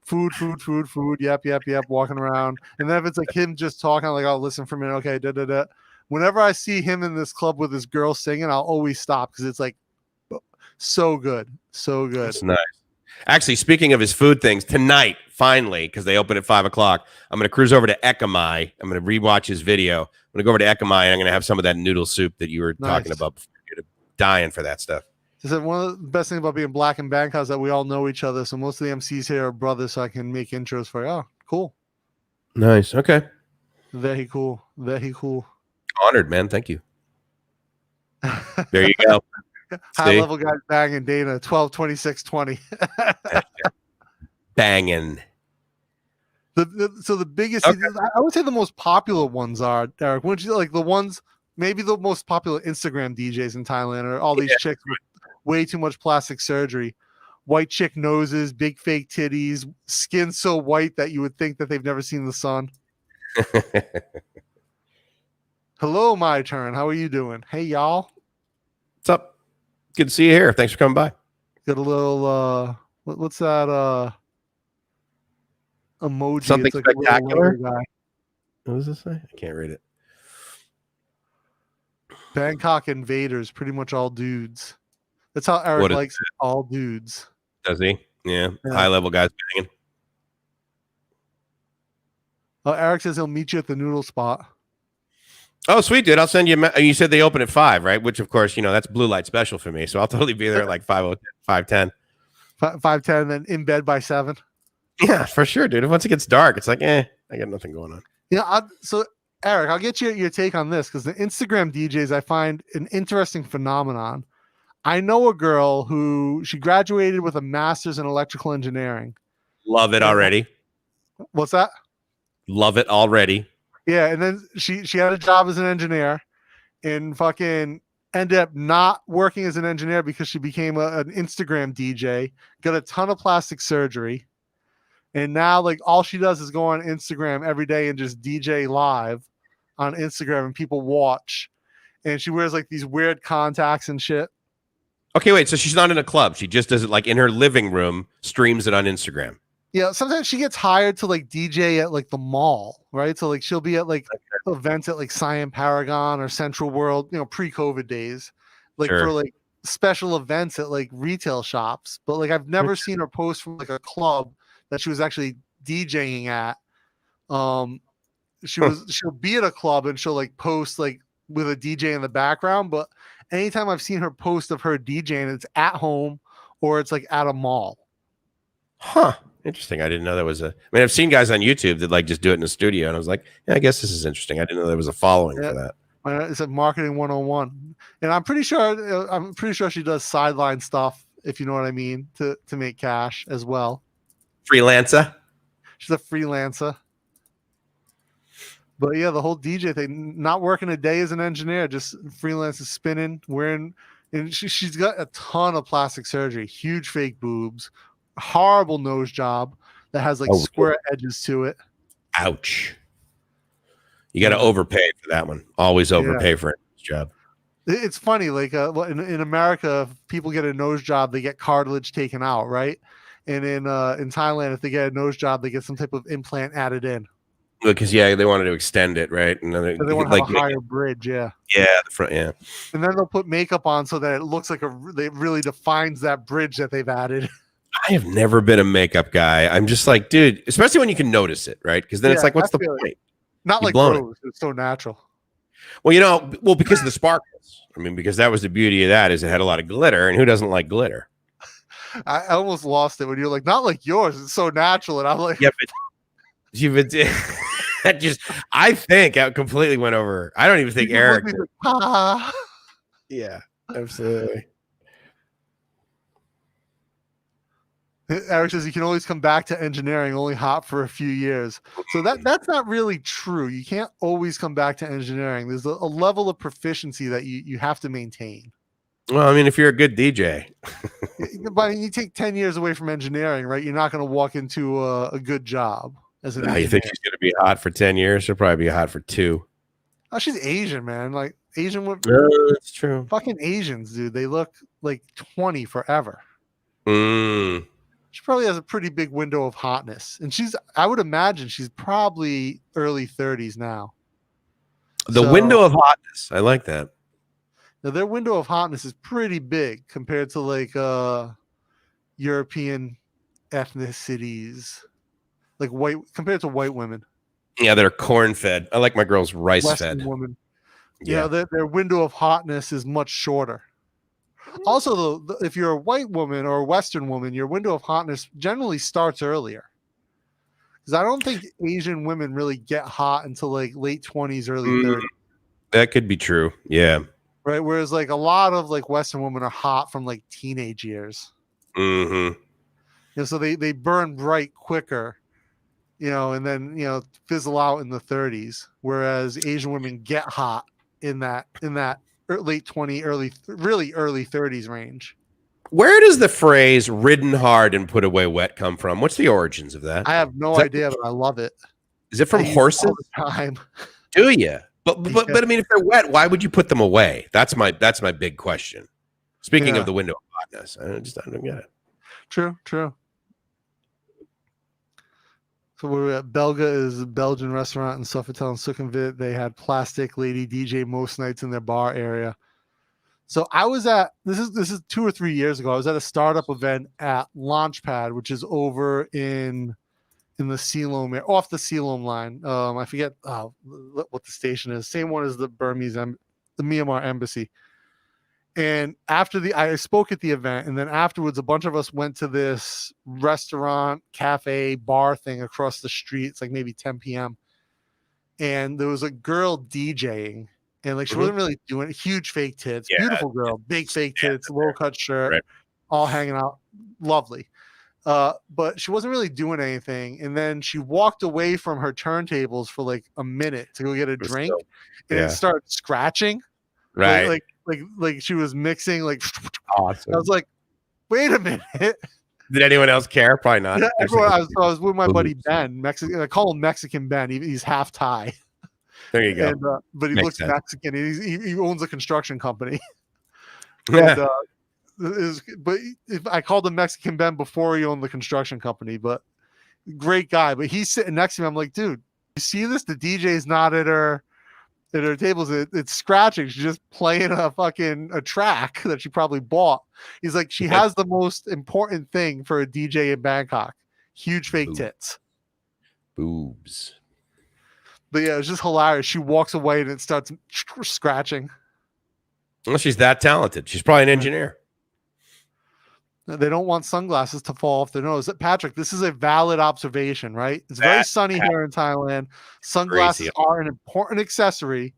Food. Yep. Walking around. And then if it's like him just talking, I'm like, I'll listen for a minute. Okay, da. Whenever I see him in this club with this girl singing, I'll always stop because it's like, so good. That's nice. Actually, speaking of his food things, tonight, finally, because they open at 5:00, I'm going to cruise over to Ekamai. I'm going to rewatch his video. I'm going to go over to Ekamai, and I'm going to have some of that noodle soup that you were talking about before. You're dying for that stuff. So one of the best things about being black in Bangkok is that we all know each other. So most of the MCs here are brothers, so I can make intros for you. Oh, cool. Nice. Okay. Very cool. Honored, man. Thank you. There you go. High level guys banging Dana 12, 26, 20. Banging. So the biggest, okay. I would say the most popular ones are, Derek, wouldn't you like the ones, maybe the most popular Instagram DJs in Thailand are all these chicks with way too much plastic surgery, white chick noses, big fake titties, skin so white that you would think that they've never seen the sun. Hello, my turn. How are you doing? Hey, y'all. What's up? Good to see you here. Thanks for coming by. Got a little what's that emoji? Something it's like spectacular. What does this say? I can't read it. Bangkok invaders, pretty much all dudes. That's how Eric likes it. All dudes. Does he? Yeah. High level guys banging. Eric says he'll meet you at the noodle spot. Oh, sweet, dude. I'll send you. You said they open at 5, right? Which, of course, that's blue light special for me. So I'll totally be there at like 5:10. 5:10, then in bed by 7. Yeah, for sure, dude. Once it gets dark, it's like, I got nothing going on. Yeah. So, Eric, I'll get your take on this because the Instagram DJs, I find an interesting phenomenon. I know a girl who she graduated with a master's in electrical engineering. Love it already. What's that? Love it already. Yeah, and then she had a job as an engineer and fucking ended up not working as an engineer because she became an Instagram DJ, got a ton of plastic surgery, and now like all she does is go on Instagram every day and just DJ live on Instagram and people watch. And she wears like these weird contacts and shit. Okay, wait, so she's not in a club. She just does it like in her living room, streams it on Instagram. Yeah, sometimes she gets hired to like DJ at like the mall, right? So like she'll be at like events at like Siam Paragon or Central World, pre-COVID days, like for like special events at like retail shops. But like I've never seen her post from like a club that she was actually DJing at. She'll be at a club and she'll like post like with a DJ in the background. But anytime I've seen her post of her DJing, it's at home or it's like at a mall. Huh. Interesting. I didn't know that was I mean, I've seen guys on YouTube that like just do it in the studio, and I was like, yeah, I guess this is interesting. I didn't know there was a following for that. It's a marketing 101, and I'm pretty sure she does sideline stuff if you know what I mean, to make cash as well. Freelancer. She's a freelancer. But yeah, the whole DJ thing, not working a day as an engineer, just freelance spinning, wearing, and she's got a ton of plastic surgery, huge fake boobs, horrible nose job that has like square edges to it. Ouch. You got to overpay for that one. Always overpay for a job. It's funny, like in America, if people get a nose job, they get cartilage taken out, right? And in Thailand, if they get a nose job, they get some type of implant added in. Because they wanted to extend it, right? And then they want to have a higher bridge, yeah, the front, yeah. And then they'll put makeup on so that it looks like it really defines that bridge that they've added. I have never been a makeup guy. I'm just like, dude, especially when you can notice it, right? Because then it's like, what's the point? Not like rose. It's so natural. Well, because of the sparkles. I mean, because that was the beauty of that, is it had a lot of glitter, and who doesn't like glitter? I almost lost it when you're like, not like yours. It's so natural, and I'm like, yeah, but that I think I completely went over. I don't even think Eric. Like, yeah, absolutely. Eric says you can always come back to engineering, only hot for a few years. So that's not really true. You can't always come back to engineering. There's a level of proficiency that you have to maintain. Well, I mean, if you're a good DJ. But you take 10 years away from engineering, right? You're not going to walk into a good job as an engineer. You think she's going to be hot for 10 years? She'll probably be hot for 2. Oh, she's Asian, man. Like Asian women. That's true. Fucking Asians, dude. They look like 20 forever. She probably has a pretty big window of hotness. And I would imagine she's probably early 30s now. The window of hotness. I like that. Now, their window of hotness is pretty big compared to like European ethnicities, like compared to white women. Yeah, they're corn fed. I like my girls rice Western fed. Women. Yeah, their window of hotness is much shorter. Also, though, if you're a white woman or a Western woman, your window of hotness generally starts earlier. Because I don't think Asian women really get hot until like late 20s, early 30s. That could be true. Yeah. Right. Whereas like a lot of like Western women are hot from like teenage years. Mm-hmm. So they burn bright quicker, and then, fizzle out in the 30s. Whereas Asian women get hot in that late 20, early 30s range. Where does the phrase "ridden hard and put away wet" come from? What's the origins of that? I have no idea, but I love it. Is it from horses? All the time. Do you? But I mean, if they're wet, why would you put them away? That's my big question. Speaking of the window of hotness, I don't get it. True. So we're at Belga is a Belgian restaurant in Sofitel and Sukhumvit. They had plastic lady DJ most nights in their bar area. So I was at this is 2 or 3 years ago. I was at a startup event at Launchpad, which is over in the Siloam, off the Siloam line. I forget what the station is. Same one as the Myanmar embassy. And I spoke at the event, and then afterwards, a bunch of us went to this restaurant, cafe, bar thing across the street. It's like maybe 10 p.m. And there was a girl DJing, and like she wasn't really doing it. Huge fake tits, beautiful girl, big fake tits, low cut shirt, all hanging out, lovely. But she wasn't really doing anything. And then she walked away from her turntables for like a minute to go get a drink, and it started scratching. Right. Like she was mixing, like awesome. I was like, wait a minute. Did anyone else care? Probably not. Yeah, I was with my buddy Ben, Mexican. I call him Mexican Ben. He's half Thai. There you go. And, but he looks Mexican. He owns a construction company. Yeah. But I called him Mexican Ben before he owned the construction company. But great guy. But he's sitting next to me. I'm like, dude, you see this? The DJ's not at her tables. It's scratching. She's just playing a track that she probably bought. He's like, she has the most important thing for a DJ in Bangkok: huge fake tits, boobs. But yeah, it's just hilarious. She walks away and it starts scratching. Well, she's that talented. She's probably an engineer. They don't want sunglasses to fall off their nose. Patrick, this is a valid observation, right? It's very sunny here in Thailand. Sunglasses are an important accessory.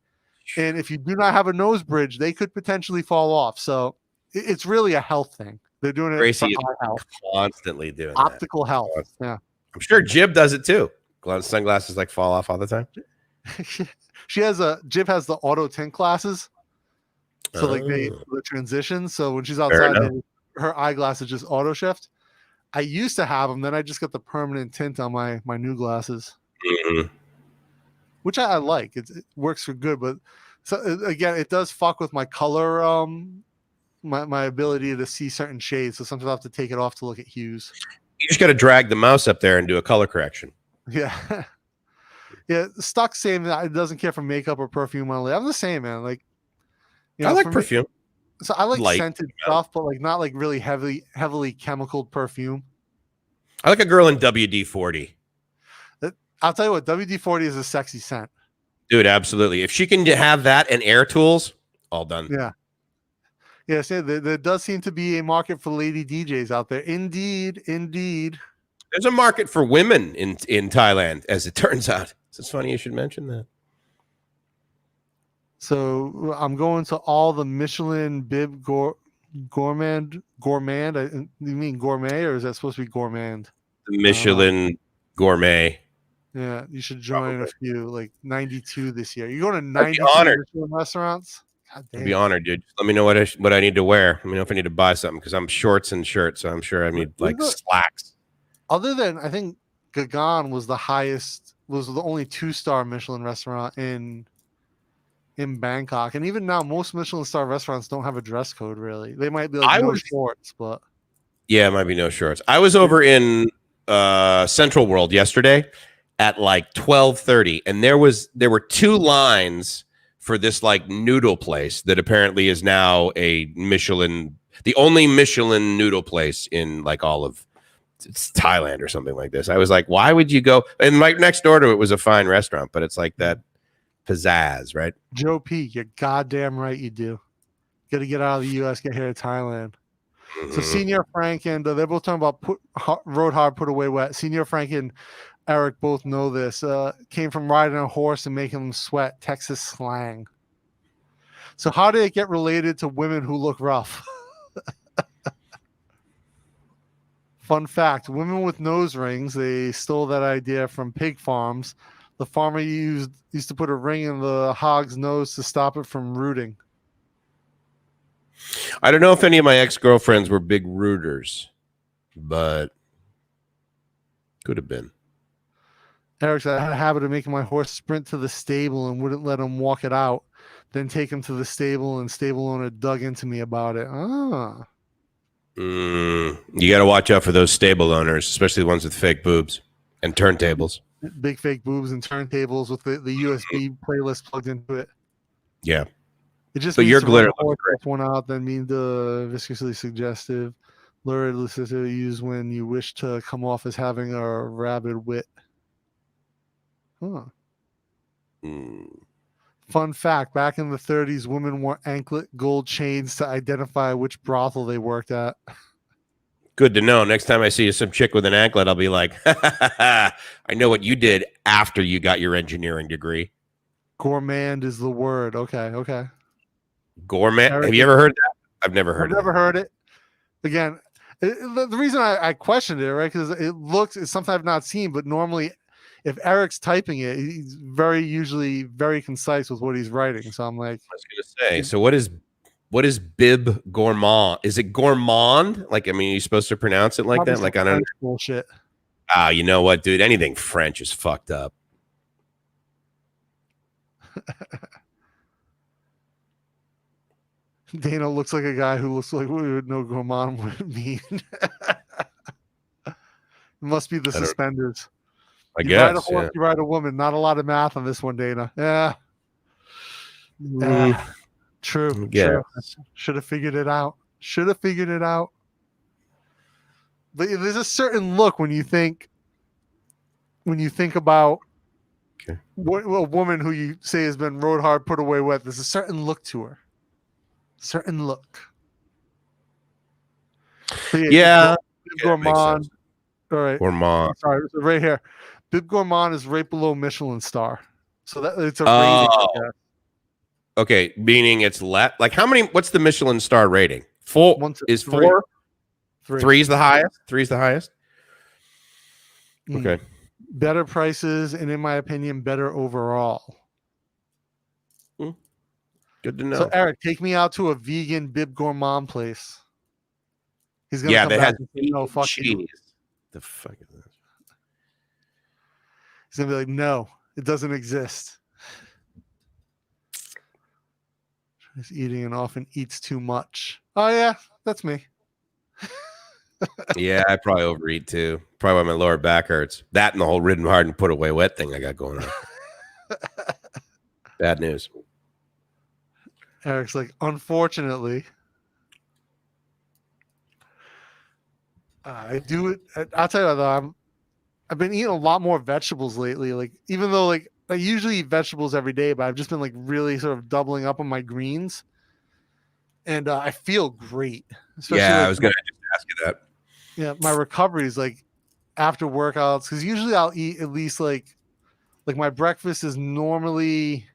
And if you do not have a nose bridge, they could potentially fall off. So it's really a health thing. They're doing it Gracie for is eye health, constantly doing optical health. that. Yeah. I'm sure Jib does it too. Sunglasses like fall off all the time. Jib has the auto tint glasses. So like the transition. So when she's outside, her eyeglasses just auto shift. I used to have them, then I just got the permanent tint on my new glasses, which I like. It works for good, but so again, it does fuck with my color, my ability to see certain shades. So sometimes I have to take it off to look at hues. You just got to drag the mouse up there and do a color correction. Yeah, yeah. Stock saying that it doesn't care for makeup or perfume. I'm the same, man. Like, I like perfume. So I like Light scented stuff, but like not like really heavily chemical perfume. I like a girl in WD-40. I'll tell you what, WD-40 is a sexy scent. Dude, absolutely. If she can have that and air tools, all done. Yeah. Yeah, so there does seem to be a market for lady DJs out there. Indeed. There's a market for women in Thailand, as it turns out. It's funny you should mention that. So I'm going to all the Michelin bib gourmand. You mean gourmet, or is that supposed to be gourmand? The Michelin gourmet. Yeah, you should join a few, like 92 this year. You're going to 92 Michelin restaurants? God damn. I'd be honored, dude. Just let me know what I need to wear. Let me know if I need to buy something, because I'm shorts and shirts, so I'm sure I need like slacks. Other than, I think Gagan was the only 2-star Michelin restaurant in Bangkok, and even now most Michelin star restaurants don't have a dress code. Really, they might be like shorts, but yeah, it might be no shorts. I was over in Central World yesterday at like 12:30, and there were 2 lines for this like noodle place that apparently is now a Michelin, the only Michelin noodle place in like all of Thailand or something like this. I was like, why would you go? And right next door to it was a fine restaurant, but it's like that pizzazz, right? Joe P, you're goddamn right you do. Got to get out of the U.S., get here to Thailand. So Senior Frank and they're both talking about rode hard, put away wet. Senior Frank and Eric both know this. Came from riding a horse and making them sweat. Texas slang. So how did it get related to women who look rough? Fun fact, women with nose rings, they stole that idea from pig farms. The farmer used to put a ring in the hog's nose to stop it from rooting. I don't know if any of my ex-girlfriends were big rooters, but could have been. Eric said, I had a habit of making my horse sprint to the stable and wouldn't let him walk it out. Then take him to the stable, and stable owner dug into me about it. You got to watch out for those stable owners, especially the ones with fake boobs and turntables. Big fake boobs and turntables with the USB playlist plugged into it. Yeah. It just but your glitter one out, then mean the viscously suggestive, lurid lucidity used when you wish to come off as having a rabid wit. Huh. Fun fact, back in the 30s, women wore anklet gold chains to identify which brothel they worked at. Good to know. Next time I see some chick with an anklet, I'll be like, I know what you did after you got your engineering degree. Gourmand is the word. Okay. Gourmand? Have you ever heard that? I've never heard it. Again, the reason I questioned it, right, because it's something I've not seen, but normally if Eric's typing it, he's usually very concise with what he's writing. So I'm like, I was going to say, so what is bib gourmand? Is it gourmand? Like, I mean, you're supposed to pronounce it like that? Like, I don't know. Bullshit. You know what, dude? Anything French is fucked up. Dana looks like a guy who looks like we would know gourmand would mean. It must be the suspenders. I guess. Ride a horse, you ride a woman. Not a lot of math on this one, Dana. Yeah. True. Should have figured it out. But there's a certain look when you think about what a woman who you say has been rode hard, put away wet. There's a certain look to her. Certain look. Yeah. Gourmand. All right. Gourmand. Sorry, right here. Bib Gourmand is right below Michelin star. So that it's a rating. Okay, meaning it's like how many? What's the Michelin star rating? 4 is 4. Three's the highest. Okay. Better prices, and in my opinion, better overall. Good to know. So Eric, take me out to a vegan bib gourmand place. He's gonna come that back has and say, no, fuck cheese. you. The fuck is this? He's gonna be like, no, it doesn't exist. He's eating and often eats too much. Oh yeah, that's me. Yeah, I probably overeat too. Probably why my lower back hurts. That and the whole ridden hard and put away wet thing I got going on. Bad news. Eric's like, unfortunately, I do it. I'll tell you though, I've been eating a lot more vegetables lately. Like, even though like I usually eat vegetables every day, but I've just been like really sort of doubling up on my greens, and I feel great. Especially I was gonna just ask you that. Yeah, my recovery is like after workouts, because usually I'll eat at least like my breakfast is normally.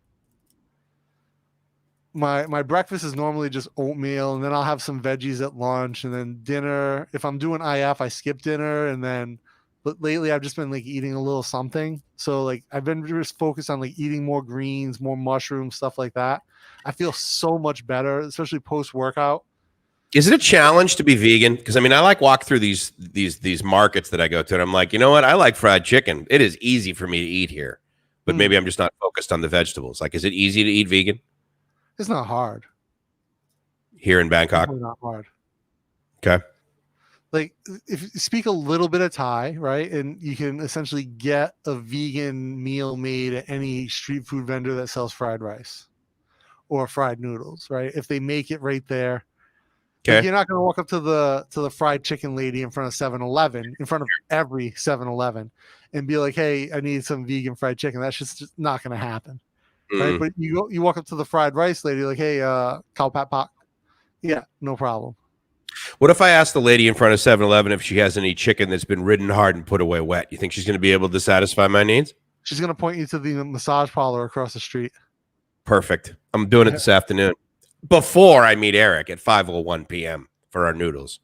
My breakfast is normally just oatmeal, and then I'll have some veggies at lunch, and then dinner. If I'm doing IF, I skip dinner, and then. But lately, I've just been like eating a little something. So like I've been just focused on like eating more greens, more mushrooms, stuff like that. I feel so much better, especially post workout. Is it a challenge to be vegan? Because I mean, I like walk through these markets that I go to, and I'm like, you know what? I like fried chicken. It is easy for me to eat here, but maybe I'm just not focused on the vegetables. Like, is it easy to eat vegan? It's not hard. Here in Bangkok? It's not hard. Okay. Like, if you speak a little bit of Thai, right, and you can essentially get a vegan meal made at any street food vendor that sells fried rice or fried noodles, right? If they make it right there. Okay. Like, you're not going to walk up to the fried chicken lady in front of 7-Eleven, in front of every 7-Eleven, and be like, hey, I need some vegan fried chicken. That's just not going to happen. Right, but you walk up to the fried rice lady like, hey, khao pat pak. Yeah, no problem. What if I ask the lady in front of 7-Eleven if she has any chicken that's been ridden hard and put away wet? You think she's going to be able to satisfy my needs? She's going to point you to the massage parlor across the street. Perfect. I'm doing it this afternoon before I meet Eric at 5:01 p.m. for our noodles.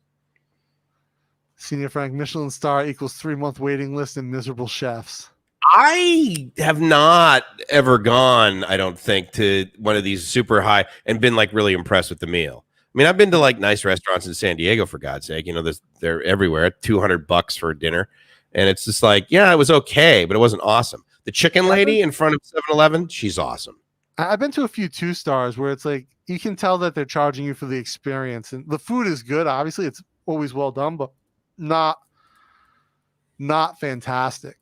Senior Frank, Michelin star equals 3-month waiting list and miserable chefs. I have not ever gone, I don't think, to one of these super high and been like really impressed with the meal. I mean, I've been to like nice restaurants in San Diego, for God's sake. You know, they're everywhere. $200 for dinner. And it's just like, yeah, it was okay, but it wasn't awesome. The chicken lady in front of 7-Eleven, she's awesome. I've been to a few 2-stars where it's like, you can tell that they're charging you for the experience. And the food is good. Obviously, it's always well done, but not fantastic.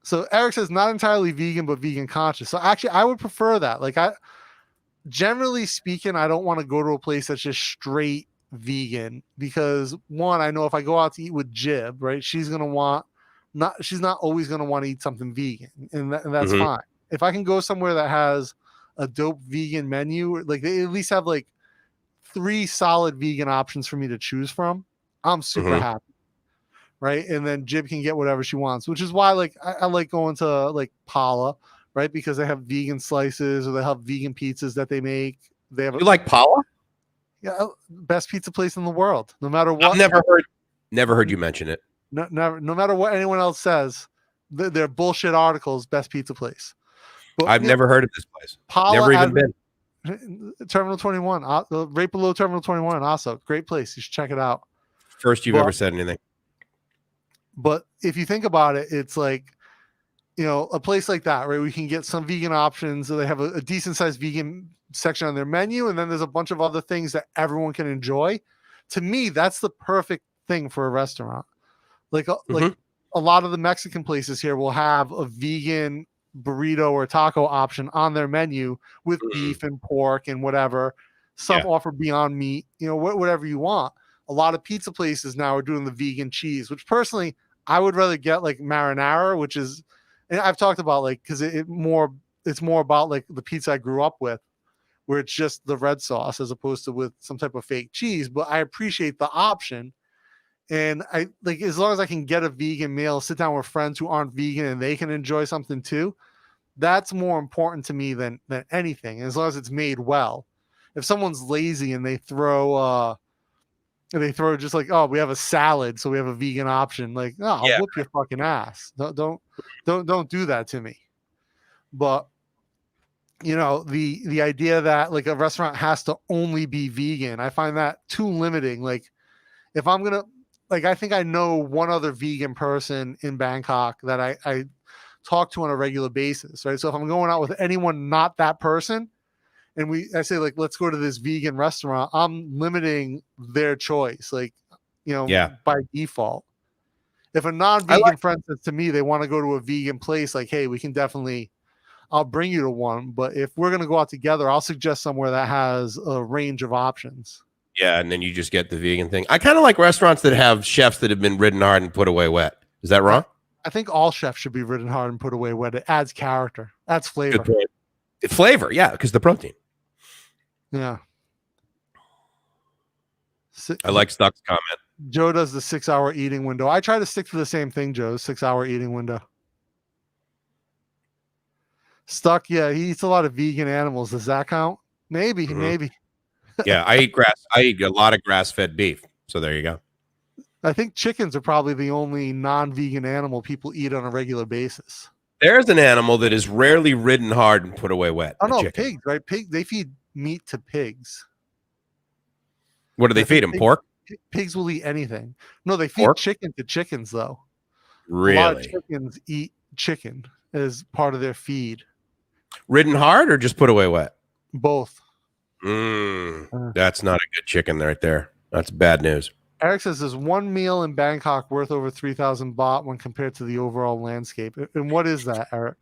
So Eric says not entirely vegan, but vegan conscious. So actually, I would prefer that. Like, generally speaking, I don't want to go to a place that's just straight vegan because, one, I know if I go out to eat with Jib, right, she's not always going to want to eat something vegan, and that's fine. If I can go somewhere that has a dope vegan menu, like they at least have like 3 solid vegan options for me to choose from, I'm super happy. Right. And then Jib can get whatever she wants, which is why like I like going to like Paula, right? Because they have vegan slices or they have vegan pizzas that they make. They have. You like Paula? Yeah, best pizza place in the world. No matter what. I've never heard you mention it. No matter what anyone else says, they're bullshit articles. Best pizza place. But, I've never heard of this place. Paula, never even been. Terminal 21, right below Terminal 21. Also, great place. You should check it out. First you've ever said anything. But if you think about it, it's like, you know, a place like that, right? We can get some vegan options. So they have a decent sized vegan section on their menu. And then there's a bunch of other things that everyone can enjoy. To me, that's the perfect thing for a restaurant. Like a lot of the Mexican places here will have a vegan burrito or taco option on their menu with beef and pork and whatever. Some offer Beyond Meat, you know, whatever you want. A lot of pizza places now are doing the vegan cheese, which personally I would rather get like marinara, which is, and I've talked about like, because it's more about like the pizza I grew up with, where it's just the red sauce as opposed to with some type of fake cheese. But I appreciate the option, and I like, as long as I can get a vegan meal, sit down with friends who aren't vegan and they can enjoy something too. That's more important to me than anything. As long as it's made well. If someone's lazy and they throw And they throw just like, oh, we have a salad, so we have a vegan option. Like, no, I'll whoop your fucking ass. Don't do that to me. But you know, the idea that like a restaurant has to only be vegan, I find that too limiting. Like, if I'm gonna, like, I think I know one other vegan person in Bangkok that I talk to on a regular basis, right? So if I'm going out with anyone not that person, and I say like, let's go to this vegan restaurant, I'm limiting their choice, like, you know, by default. If a non-vegan friend says to me they want to go to a vegan place, like, hey, we can definitely, I'll bring you to one. But if we're going to go out together, I'll suggest somewhere that has a range of options. Yeah, and then you just get the vegan thing. I kind of like restaurants that have chefs that have been ridden hard and put away wet. Is that wrong? I think all chefs should be ridden hard and put away wet. It adds character, adds flavor. Flavor, yeah, because the protein. Yeah. I like Stuck's comment. Joe does the 6-hour eating window. I try to stick to the same thing, Joe. 6-hour eating window. Stuck, yeah, he eats a lot of vegan animals. Does that count? Maybe, maybe. Yeah, I eat a lot of grass-fed beef. So there you go. I think chickens are probably the only non-vegan animal people eat on a regular basis. There's an animal that is rarely ridden hard and put away wet. Oh no, pigs, right? They feed meat to pigs. What do they feed them? Pork? Pigs will eat anything. No, they feed chicken to chickens, though. Really? A lot of chickens eat chicken as part of their feed. Ridden hard or just put away wet? Both. That's not a good chicken right there. That's bad news. Eric says there's one meal in Bangkok worth over 3,000 baht when compared to the overall landscape. And what is that, Eric?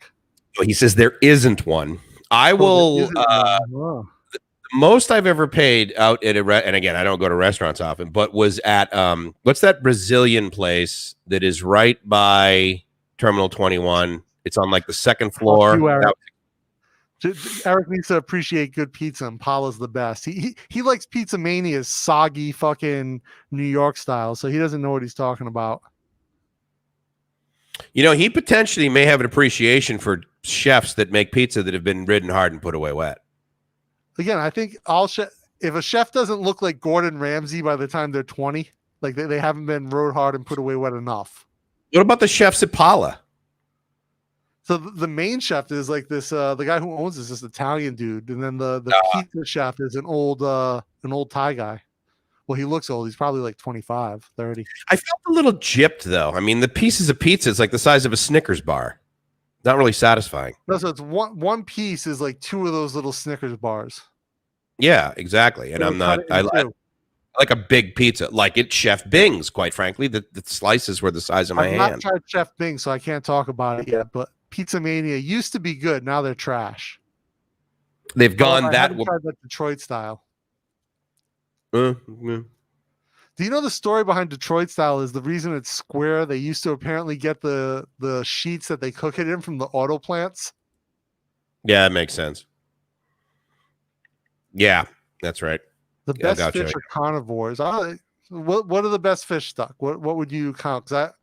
He says there isn't one. I will... most I've ever paid out at and again, I don't go to restaurants often, but was at what's that Brazilian place that is right by Terminal 21? It's on like the second floor. Eric needs to appreciate good pizza, and Paula's the best. He likes Pizza Mania's soggy fucking New York style, so he doesn't know what he's talking about. You know, he potentially may have an appreciation for chefs that make pizza that have been ridden hard and put away wet. Again, I think if a chef doesn't look like Gordon Ramsay by the time they're 20, like they haven't been rode hard and put away wet enough. What about the chefs at Paula? So the main chef is like this, the guy who owns this Italian dude, and then the pizza chef is an old Thai guy. Well, he looks old. He's probably like 25, 30. I felt a little gypped though. I mean, the pieces of pizza is like the size of a Snickers bar. Not really satisfying. No, so it's one piece is like 2 of those little Snickers bars. Yeah, exactly. And I like a big pizza, like at Chef Bing's, quite frankly. The slices were the size of my hand. I've not tried Chef Bing, so I can't talk about it yet, but Pizza Mania used to be good. Now they're trash. They've gone that way. Tried that Detroit style. Do you know the story behind Detroit style is the reason it's square? They used to apparently get the sheets that they cook it in from the auto plants. Yeah, that makes sense. Yeah, that's right. The best fish are carnivores. What are the best fish, Stuck? What would you count? Because I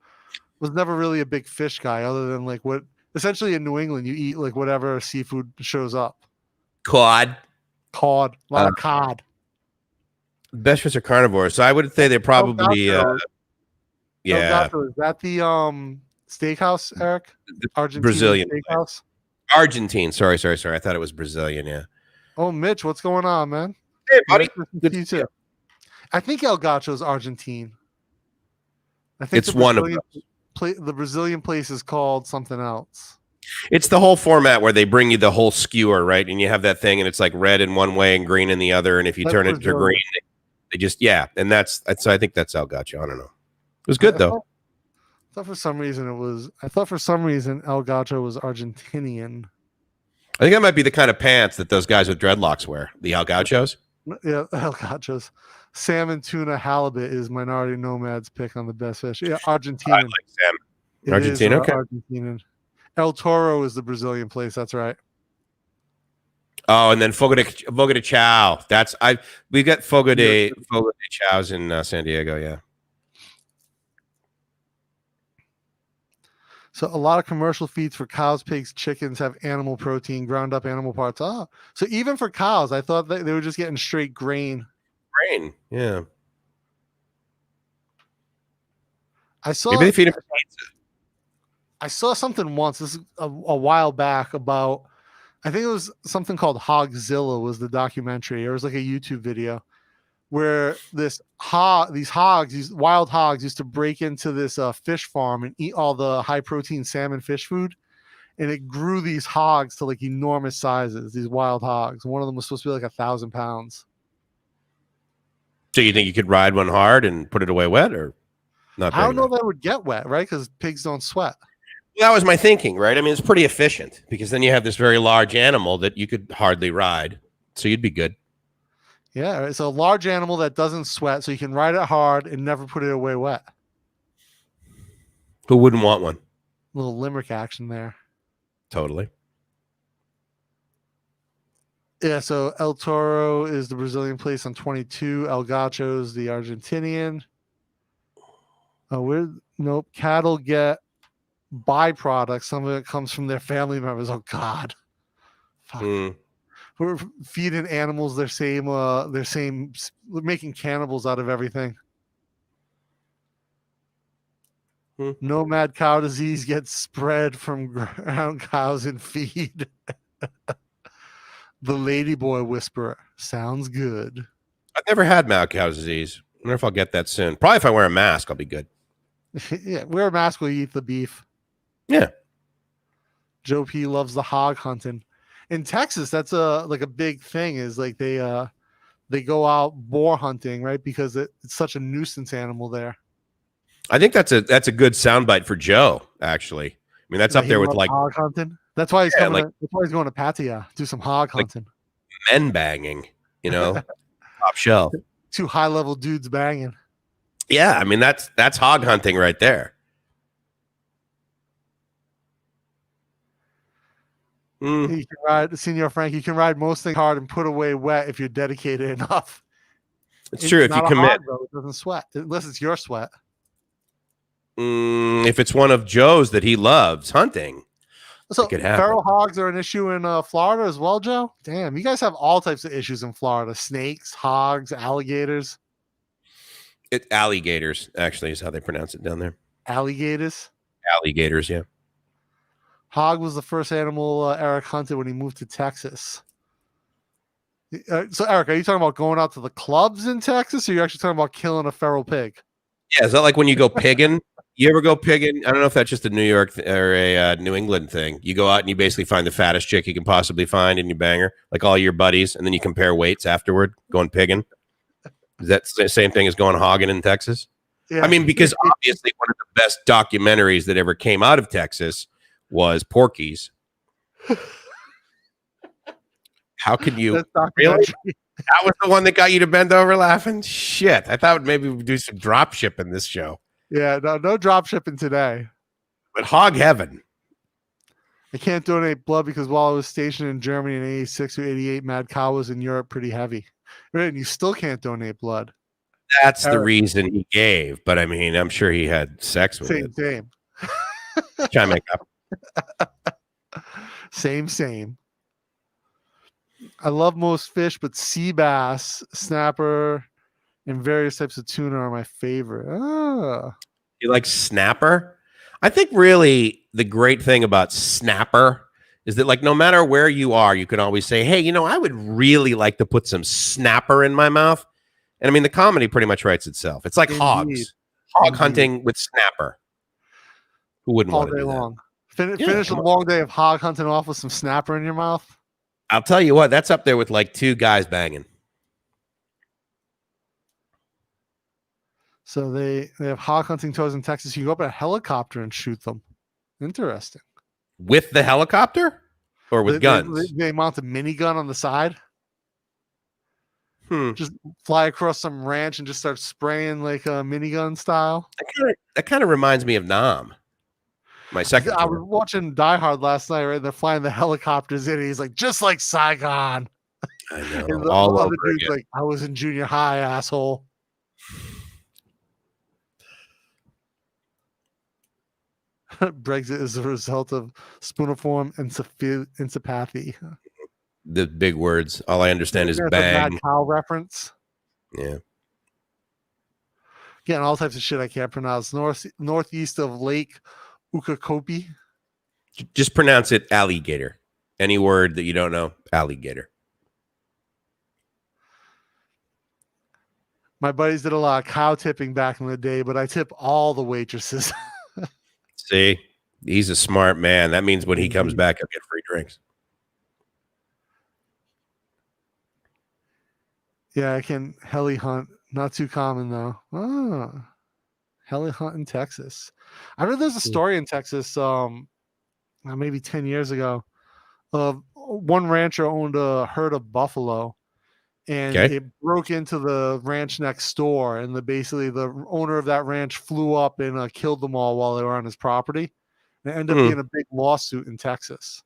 was never really a big fish guy, other than like what essentially in New England you eat like whatever seafood shows up. Cod, a lot of cod. Best fish are carnivores, so I would say they're probably yeah. Is that the steakhouse, Eric? Argentine Brazilian steakhouse. Argentine. Sorry. I thought it was Brazilian. Yeah. Oh, Mitch, what's going on, man? Hey, buddy. You too. I think El Gacho is Argentine. I think it's one of them. The Brazilian place is called something else. It's the whole format where they bring you the whole skewer, right? And you have that thing, and it's like red in one way and green in the other. And if you turn it to green, they just and that's I think that's El Gacho. I don't know. It was good though. I thought for some reason El Gacho was Argentinian. I think that might be the kind of pants that those guys with dreadlocks wear. The El Gachos. Yeah, El Gachos. Salmon, tuna, halibut is Minority Nomad's pick on the best fish. Yeah, Argentinian. I like salmon. Argentine, okay. Argentinian. El Toro is the Brazilian place. That's right. Oh, and then Fogo de Chao. We got Fogo de Chao's in San Diego. Yeah. So a lot of commercial feeds for cows, pigs, chickens have animal protein, ground up animal parts. Oh, so even for cows, I thought that they were just getting straight grain. Grain, yeah. I saw Maybe they feed him. I saw something once. This is a while back about. I think it was something called Hogzilla was the documentary. It was like a YouTube video where these wild hogs used to break into this fish farm and eat all the high protein salmon fish food. And it grew these hogs to like enormous sizes, these wild hogs. One of them was supposed to be like 1,000 pounds. So you think you could ride one hard and put it away wet, or not? I don't know if that would get wet, right? Because pigs don't sweat. That was my thinking, right? I mean, it's pretty efficient because then you have this very large animal that you could hardly ride. So you'd be good. Yeah, it's a large animal that doesn't sweat, so you can ride it hard and never put it away wet. Who wouldn't want one? Little limerick action there. Totally. Yeah, so El Toro is the Brazilian place on 22. El Gacho is the Argentinian. Nope. Cattle get byproducts. Some of it comes from their family members. Oh God. Fuck. We're feeding animals their same making cannibals out of everything. Nomad cow disease gets spread from ground cows in feed. The ladyboy whisperer sounds good. I've never had mad cow disease. I wonder if I'll get that soon. Probably if I wear a mask, I'll be good. Yeah, wear a mask while you eat the beef. Yeah. Joe P loves the hog hunting. In Texas, that's a big thing. Is like they go out boar hunting, right? Because it's such a nuisance animal there. I think that's a good soundbite for Joe. Actually, I mean that's up there with like hog hunting. That's why he's coming. That's why he's going to Pattaya, do some hog hunting. Men banging, top shelf. Two high level dudes banging. Yeah, I mean that's hog hunting right there. You can ride, Senior Frank. You can ride most things hard and put away wet if you're dedicated enough. It's true if you commit. Hog, though, it doesn't sweat unless it's your sweat. If it's one of Joe's that he loves hunting. So feral hogs are an issue in Florida as well, Joe. Damn, you guys have all types of issues in Florida: snakes, hogs, alligators. Alligators actually is how they pronounce it down there. Alligators. Alligators, yeah. Hog was the first animal Eric hunted when he moved to Texas. So, Eric, are you talking about going out to the clubs in Texas, or are you actually talking about killing a feral pig? Yeah, is that like when you go pigging? You ever go pigging? I don't know if that's just a New York or a New England thing. You go out and you basically find the fattest chick you can possibly find and you bang her, like all your buddies, and then you compare weights afterward, going pigging. Is that the same thing as going hogging in Texas? Yeah. I mean, because obviously one of the best documentaries that ever came out of Texas was Porky's. How can you really? That was the one that got you to bend over laughing? Shit. I thought maybe we'd do some drop shipping this show. Yeah, no drop shipping today. But hog heaven. I can't donate blood because while I was stationed in Germany in 86 or 88, mad cow was in Europe pretty heavy. Right, and you still can't donate blood. That's the reason he gave. But I mean, I'm sure he had sex with it. Same. Try to make up. Same. I love most fish, but sea bass, snapper, and various types of tuna are my favorite. You like snapper? I think really the great thing about snapper is that like no matter where you are, you can always say, hey, I would really like to put some snapper in my mouth. And I mean, the comedy pretty much writes itself. It's like hogs. Hog hunting with snapper. Who wouldn't want to do long. That? Finish a long day of hog hunting off with some snapper in your mouth. I'll tell you what, that's up there with like two guys banging. So they have hog hunting tours in Texas. You go up in a helicopter and shoot them. Interesting. With the helicopter or with guns? They mount a minigun on the side. Just fly across some ranch and just start spraying like a minigun style. That kind of reminds me of Nam. My second. I was watching Die Hard last night, right? They're flying the helicopters in. He's like, just like Saigon. I know. And all other dudes like, I was in junior high, asshole. Brexit is a result of spooniform encepathy. The big words. All I understand is bang. Mad cow reference. Yeah. Getting all types of shit I can't pronounce. Northeast of Lake Ukakopi. Just pronounce it alligator. Any word that you don't know, alligator. My buddies did a lot of cow tipping back in the day, but I tip all the waitresses. See, he's a smart man. That means when he comes back, he'll get free drinks. Yeah, I can heli hunt. Not too common though. Oh, heli hunt in Texas. I read there's a story in Texas, maybe 10 years ago, of one rancher owned a herd of buffalo. And it broke into the ranch next door, and basically the owner of that ranch flew up and killed them all while they were on his property. And it ended up being a big lawsuit in Texas.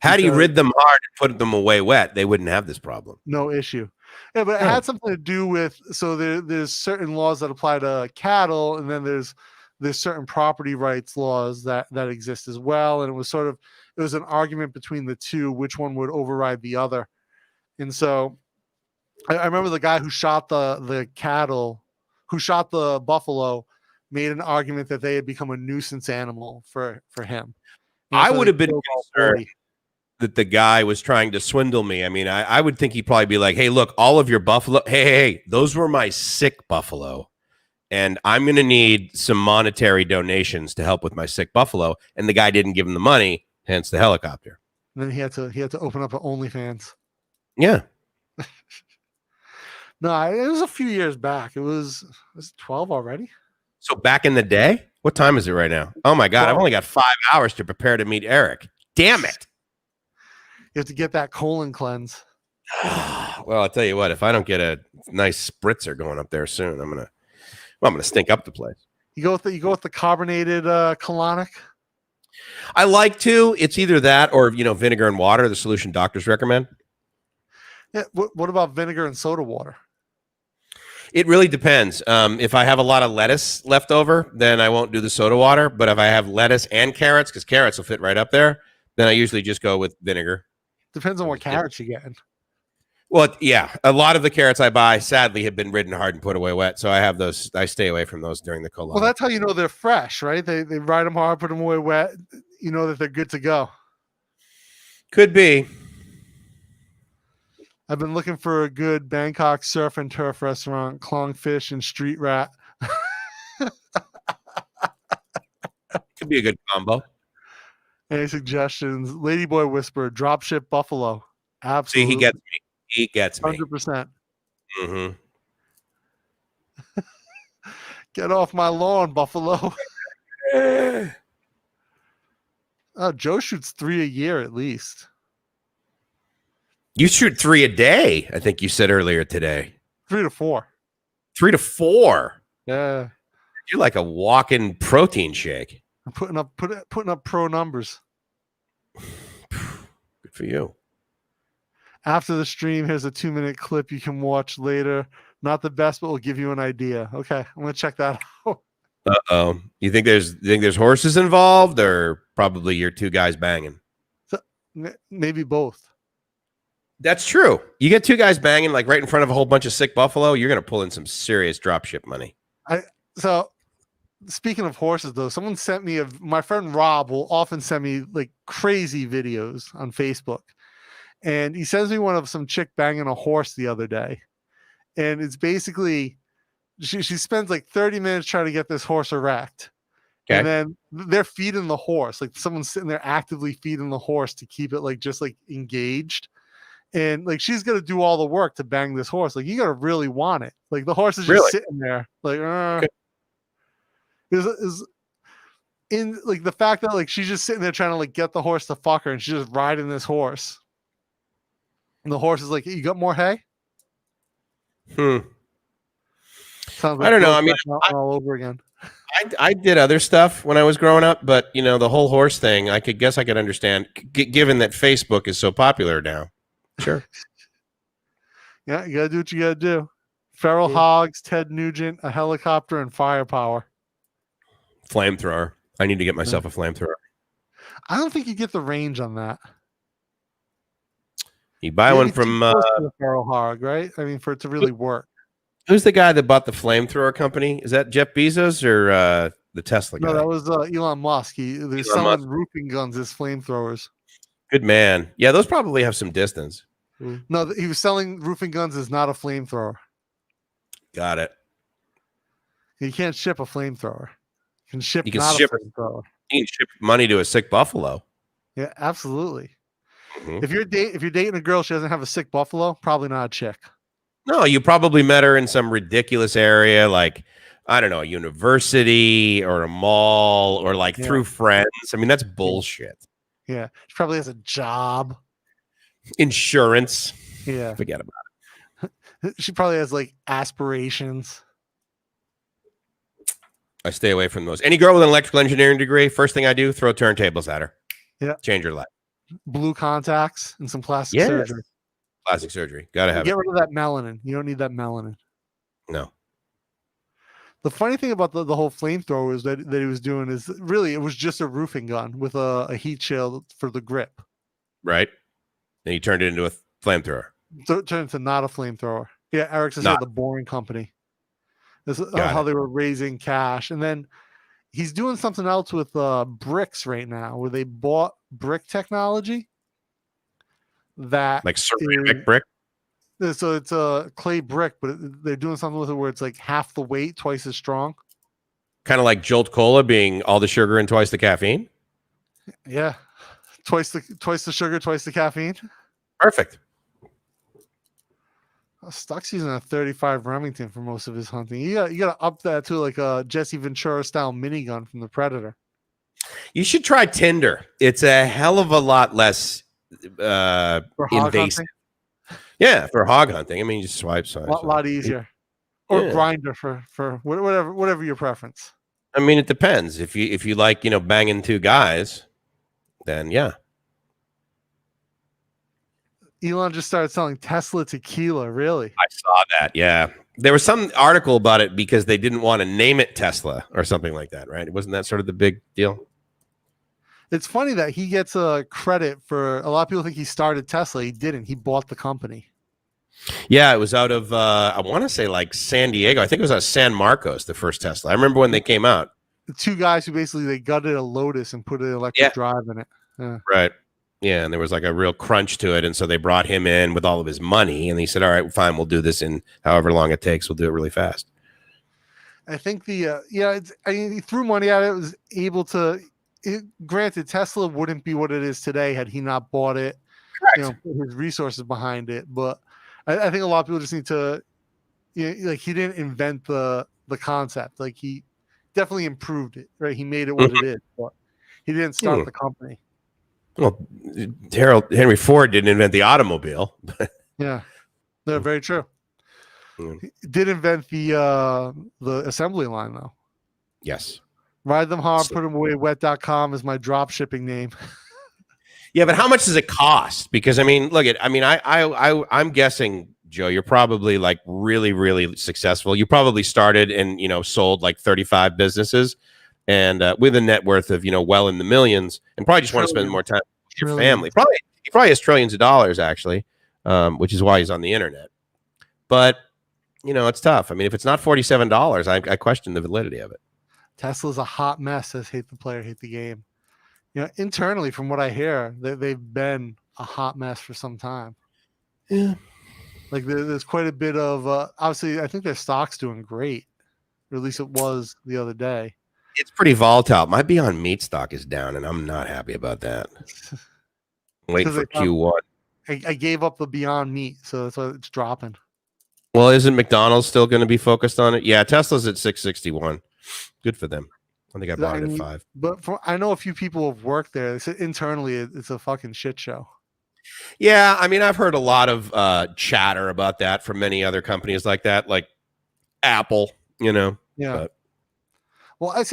Had he rid them hard and put them away wet, they wouldn't have this problem. No issue. Yeah, but it had something to do with, so there's certain laws that apply to cattle, and then there's certain property rights laws that exist as well. And it was an argument between the two, which one would override the other. And so I remember the guy who shot the cattle, who shot the buffalo, made an argument that they had become a nuisance animal for him. I would have been concerned that the guy was trying to swindle me. I mean, I would think he'd probably be like, hey, look, all of your buffalo, hey, those were my sick buffalo, and I'm going to need some monetary donations to help with my sick buffalo. And the guy didn't give him the money, hence the helicopter. And then he had to open up an OnlyFans. Yeah. No, it was a few years back. It was 12 already. So back in the day? What time is it right now? Oh my God, 12. I've only got 5 hours to prepare to meet Eric. Damn it. You have to get that colon cleanse. Well, I'll tell you what, if I don't get a nice spritzer going up there soon, I'm gonna stink up the place. You go with the carbonated colonic? I like to. It's either that or vinegar and water, the solution doctors recommend. Yeah, what about vinegar and soda water? It really depends. If I have a lot of lettuce left over, then I won't do the soda water. But if I have lettuce and carrots, because carrots will fit right up there, then I usually just go with vinegar. Depends on what carrots you're getting. Well, yeah. A lot of the carrots I buy, sadly, have been ridden hard and put away wet. So I have those. I stay away from those during the cold. Well, that's how you know they're fresh, right? They ride them hard, put them away wet. You know that they're good to go. Could be. I've been looking for a good Bangkok surf and turf restaurant, Klongfish and Street Rat. Could be a good combo. Any suggestions? Ladyboy Whisperer, Dropship Buffalo. Absolutely. See, he gets me. He gets me. 100%. Mm-hmm. Get off my lawn, Buffalo. Oh, Joe shoots 3 a year at least. You shoot 3 a day, I think you said earlier today. 3 to 4. 3 to 4. Yeah. You're like a walking protein shake. I'm putting up pro numbers. Good for you. After the stream, here's a 2-minute clip you can watch later. Not the best, but will give you an idea. Okay, I'm gonna check that out. Uh-oh. You think there's horses involved, or probably your 2 guys banging? So, maybe both. That's true. You get 2 guys banging like right in front of a whole bunch of sick buffalo, you're gonna pull in some serious dropship money. So speaking of horses, though, someone sent me my friend Rob will often send me like crazy videos on Facebook, and he sends me one of some chick banging a horse the other day, and it's basically she spends like 30 minutes trying to get this horse erect. Okay. And then they're feeding the horse, like someone's sitting there actively feeding the horse to keep it like just like engaged. And like she's gonna do all the work to bang this horse. Like you gotta really want it. Like the horse is just sitting there, like is in like the fact that like she's just sitting there trying to like get the horse to fuck her, and she's just riding this horse. And the horse is like, "You got more hay?" Sounds like I don't know. I mean, all over again. I did other stuff when I was growing up, but the whole horse thing, I could understand, given that Facebook is so popular now. Sure. Yeah, you gotta do what you gotta do. Feral hogs, Ted Nugent, a helicopter, and firepower. Flamethrower. I need to get myself a flamethrower. I don't think you get the range on that. You buy one from the feral hog, right? I mean, for it to really work. Who's the guy that bought the flamethrower company? Is that Jeff Bezos or the Tesla guy? No, that was Elon Musk. They're selling roofing guns as flamethrowers. Good man. Yeah, those probably have some distance. No, he was selling roofing guns as not a flamethrower. Got it. You can't ship a flamethrower. You can ship You can not ship a flamethrower. You can ship money to a sick buffalo. Yeah, absolutely. Mm-hmm. If you're dating a girl, she doesn't have a sick buffalo, probably not a chick. No, you probably met her in some ridiculous area, like, I don't know, a university or a mall or like through friends. I mean, that's bullshit. Yeah. She probably has a job. Insurance. Yeah. Forget about it. She probably has like aspirations. I stay away from those. Any girl with an electrical engineering degree, first thing I do, throw turntables at her. Yeah. Change her life. Blue contacts and some plastic surgery. Plastic surgery. Gotta have Get rid of that melanin. You don't need that melanin. No. The funny thing about the whole flamethrower is that he was doing is really it was just a roofing gun with a heat shield for the grip. Right. And he turned it into a flamethrower. So it turned into not a flamethrower. Yeah, Erickson said the Boring Company. This is how they were raising cash. And then he's doing something else with bricks right now where they bought brick technology. That like ceramic brick. So it's a clay brick, but they're doing something with it where it's like half the weight, twice as strong. Kind of like Jolt Cola being all the sugar and twice the caffeine. Yeah, twice the sugar, twice the caffeine. Perfect. Stuck's using a 35 Remington for most of his hunting. You got to up that to like a Jesse Ventura style minigun from the Predator. You should try Tinder. It's a hell of a lot less invasive. Yeah, for hog hunting. I mean, you just swipe. A lot easier. Or Grindr for whatever your preference. I mean, it depends. If you like, banging two guys, then yeah. Elon just started selling Tesla tequila. Really? I saw that. Yeah, there was some article about it because they didn't want to name it Tesla or something like that, right? Wasn't that sort of the big deal? It's funny that he gets a credit for a lot of people think he started Tesla. He didn't. He bought the company. Yeah, it was out of I want to say like San Diego. I think it was out of San Marcos, the first Tesla. I remember when they came out. The two guys who basically they gutted a Lotus and put an electric drive in it. Yeah. Right. Yeah, and there was like a real crunch to it, and so they brought him in with all of his money, and he said, "All right, fine, we'll do this in however long it takes. We'll do it really fast." I think he threw money at it. Was able to. Granted, Tesla wouldn't be what it is today had he not bought it. Correct. Put his resources behind it. But I think a lot of people just need to, like he didn't invent the concept. Like he definitely improved it. Right? He made it what it is, but he didn't start the company. Well, Henry Ford didn't invent the automobile. Yeah, no, very true. He did invent the assembly line though. Yes. Ride them hard, put them away. Wet.com is my drop shipping name. Yeah, but how much does it cost? Because I'm guessing, Joe, you're probably like really, really successful. You probably started and sold like 35 businesses, and with a net worth of well in the millions, and probably just want to spend more time with your family. He probably has trillions of dollars actually, which is why he's on the internet. But it's tough. I mean, if it's not $47, I question the validity of it. Tesla's a hot mess, says Hate the Player, Hate the Game. Internally, from what I hear, they've been a hot mess for some time. Yeah. Like there's quite a bit of, obviously, I think their stock's doing great. Or at least it was the other day. It's pretty volatile. My Beyond Meat stock is down, and I'm not happy about that. Wait for Q1. I gave up the Beyond Meat, so that's why it's dropping. Well, isn't McDonald's still going to be focused on it? Yeah, Tesla's at 661. Good for them. I think I bought it at 5. But I know a few people have worked there. They said internally, it's a fucking shit show. Yeah, I mean, I've heard a lot of chatter about that from many other companies like that, like Apple. Yeah. But. Well,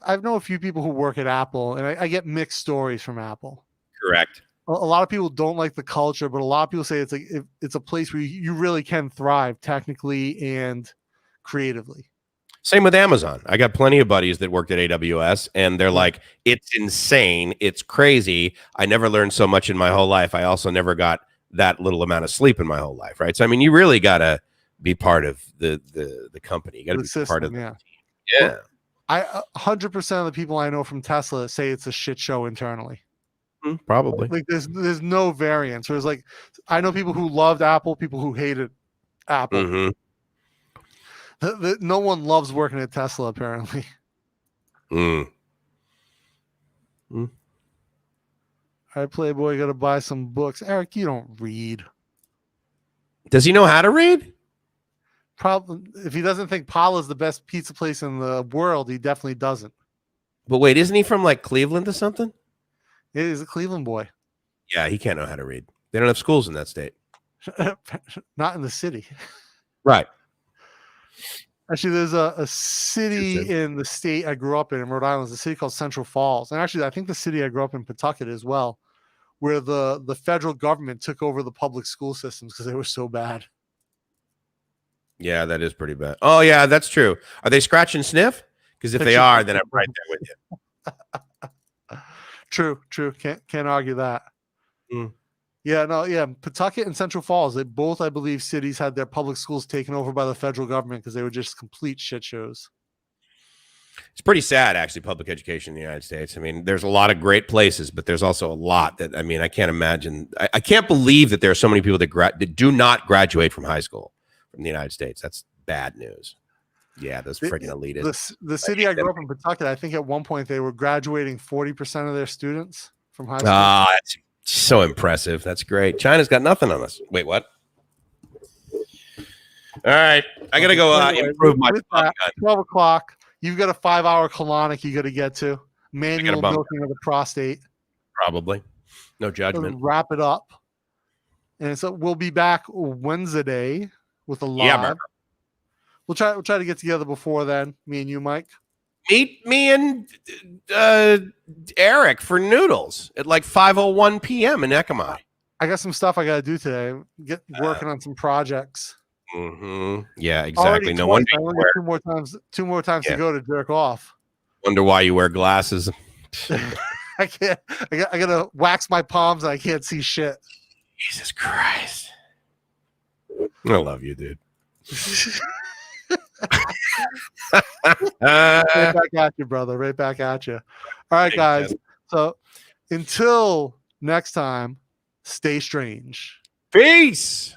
I know a few people who work at Apple, and I get mixed stories from Apple. Correct. A lot of people don't like the culture, but a lot of people say it's a place where you really can thrive technically and creatively. Same with Amazon. I got plenty of buddies that worked at AWS, and they're like, it's insane. It's crazy. I never learned so much in my whole life. I also never got that little amount of sleep in my whole life, right? So, I mean, you really got to be part of the company. You got to be system, part of yeah. Yeah. I 100% of the people I know from Tesla say it's a shit show internally. Probably. Like there's no variance. Whereas like I know people who loved Apple, people who hated Apple. Mm-hmm. No one loves working at Tesla apparently. Mm. All right, Playboy, you got to buy some books. Eric, you don't read. Does he know how to read? Probably. If he doesn't think Paula's the best pizza place in the world, he definitely doesn't. But wait, isn't he from like Cleveland or something? It is a Cleveland boy. Yeah, he can't know how to read. They don't have schools in that state. Not in the city. Right. Actually, there's a city in the state I grew up in Rhode Island. There's a city called Central Falls. And actually, I think the city I grew up in, Pawtucket, as well, where the federal government took over the public school systems because they were so bad. Yeah, that is pretty bad. Oh, yeah, that's true. Are they scratch and sniff? Because if they are, then I'm right there with you. True. Can't argue that. Mm. Yeah, no, yeah. Pawtucket and Central Falls, they both, I believe, cities had their public schools taken over by the federal government because they were just complete shit shows. It's pretty sad, actually, public education in the United States. I mean, there's a lot of great places, but there's also a lot that, I mean, I can't imagine. I can't believe that there are so many people that do not graduate from high school from the United States. That's bad news. Yeah, those freaking elitists. The city I grew up in, Pawtucket, I think at one point they were graduating 40% of their students from high school. Ah, that's so impressive. That's great. China's got nothing on us. Wait, what? All right. I got to go improve my 12 o'clock. You've got a 5-hour colonic you got to get to. Manual milking of the prostate. Probably. No judgment. Wrap it up. And so we'll be back Wednesday with a live. Yeah, We'll try to get together before then, me and you, Mike. Meet me and Eric for noodles at like 5:01 p.m. in Ekamai. I got some stuff I got to do today. Get working on some projects. Mm-hmm. Yeah, exactly. No wonder. wonder. I only got two more times to go to jerk off. Wonder why you wear glasses. I can't. I got to wax my palms and I can't see shit. Jesus Christ. I love you, dude. Right back at you, brother. Right back at you. All right, guys. So until next time, stay strange. Peace.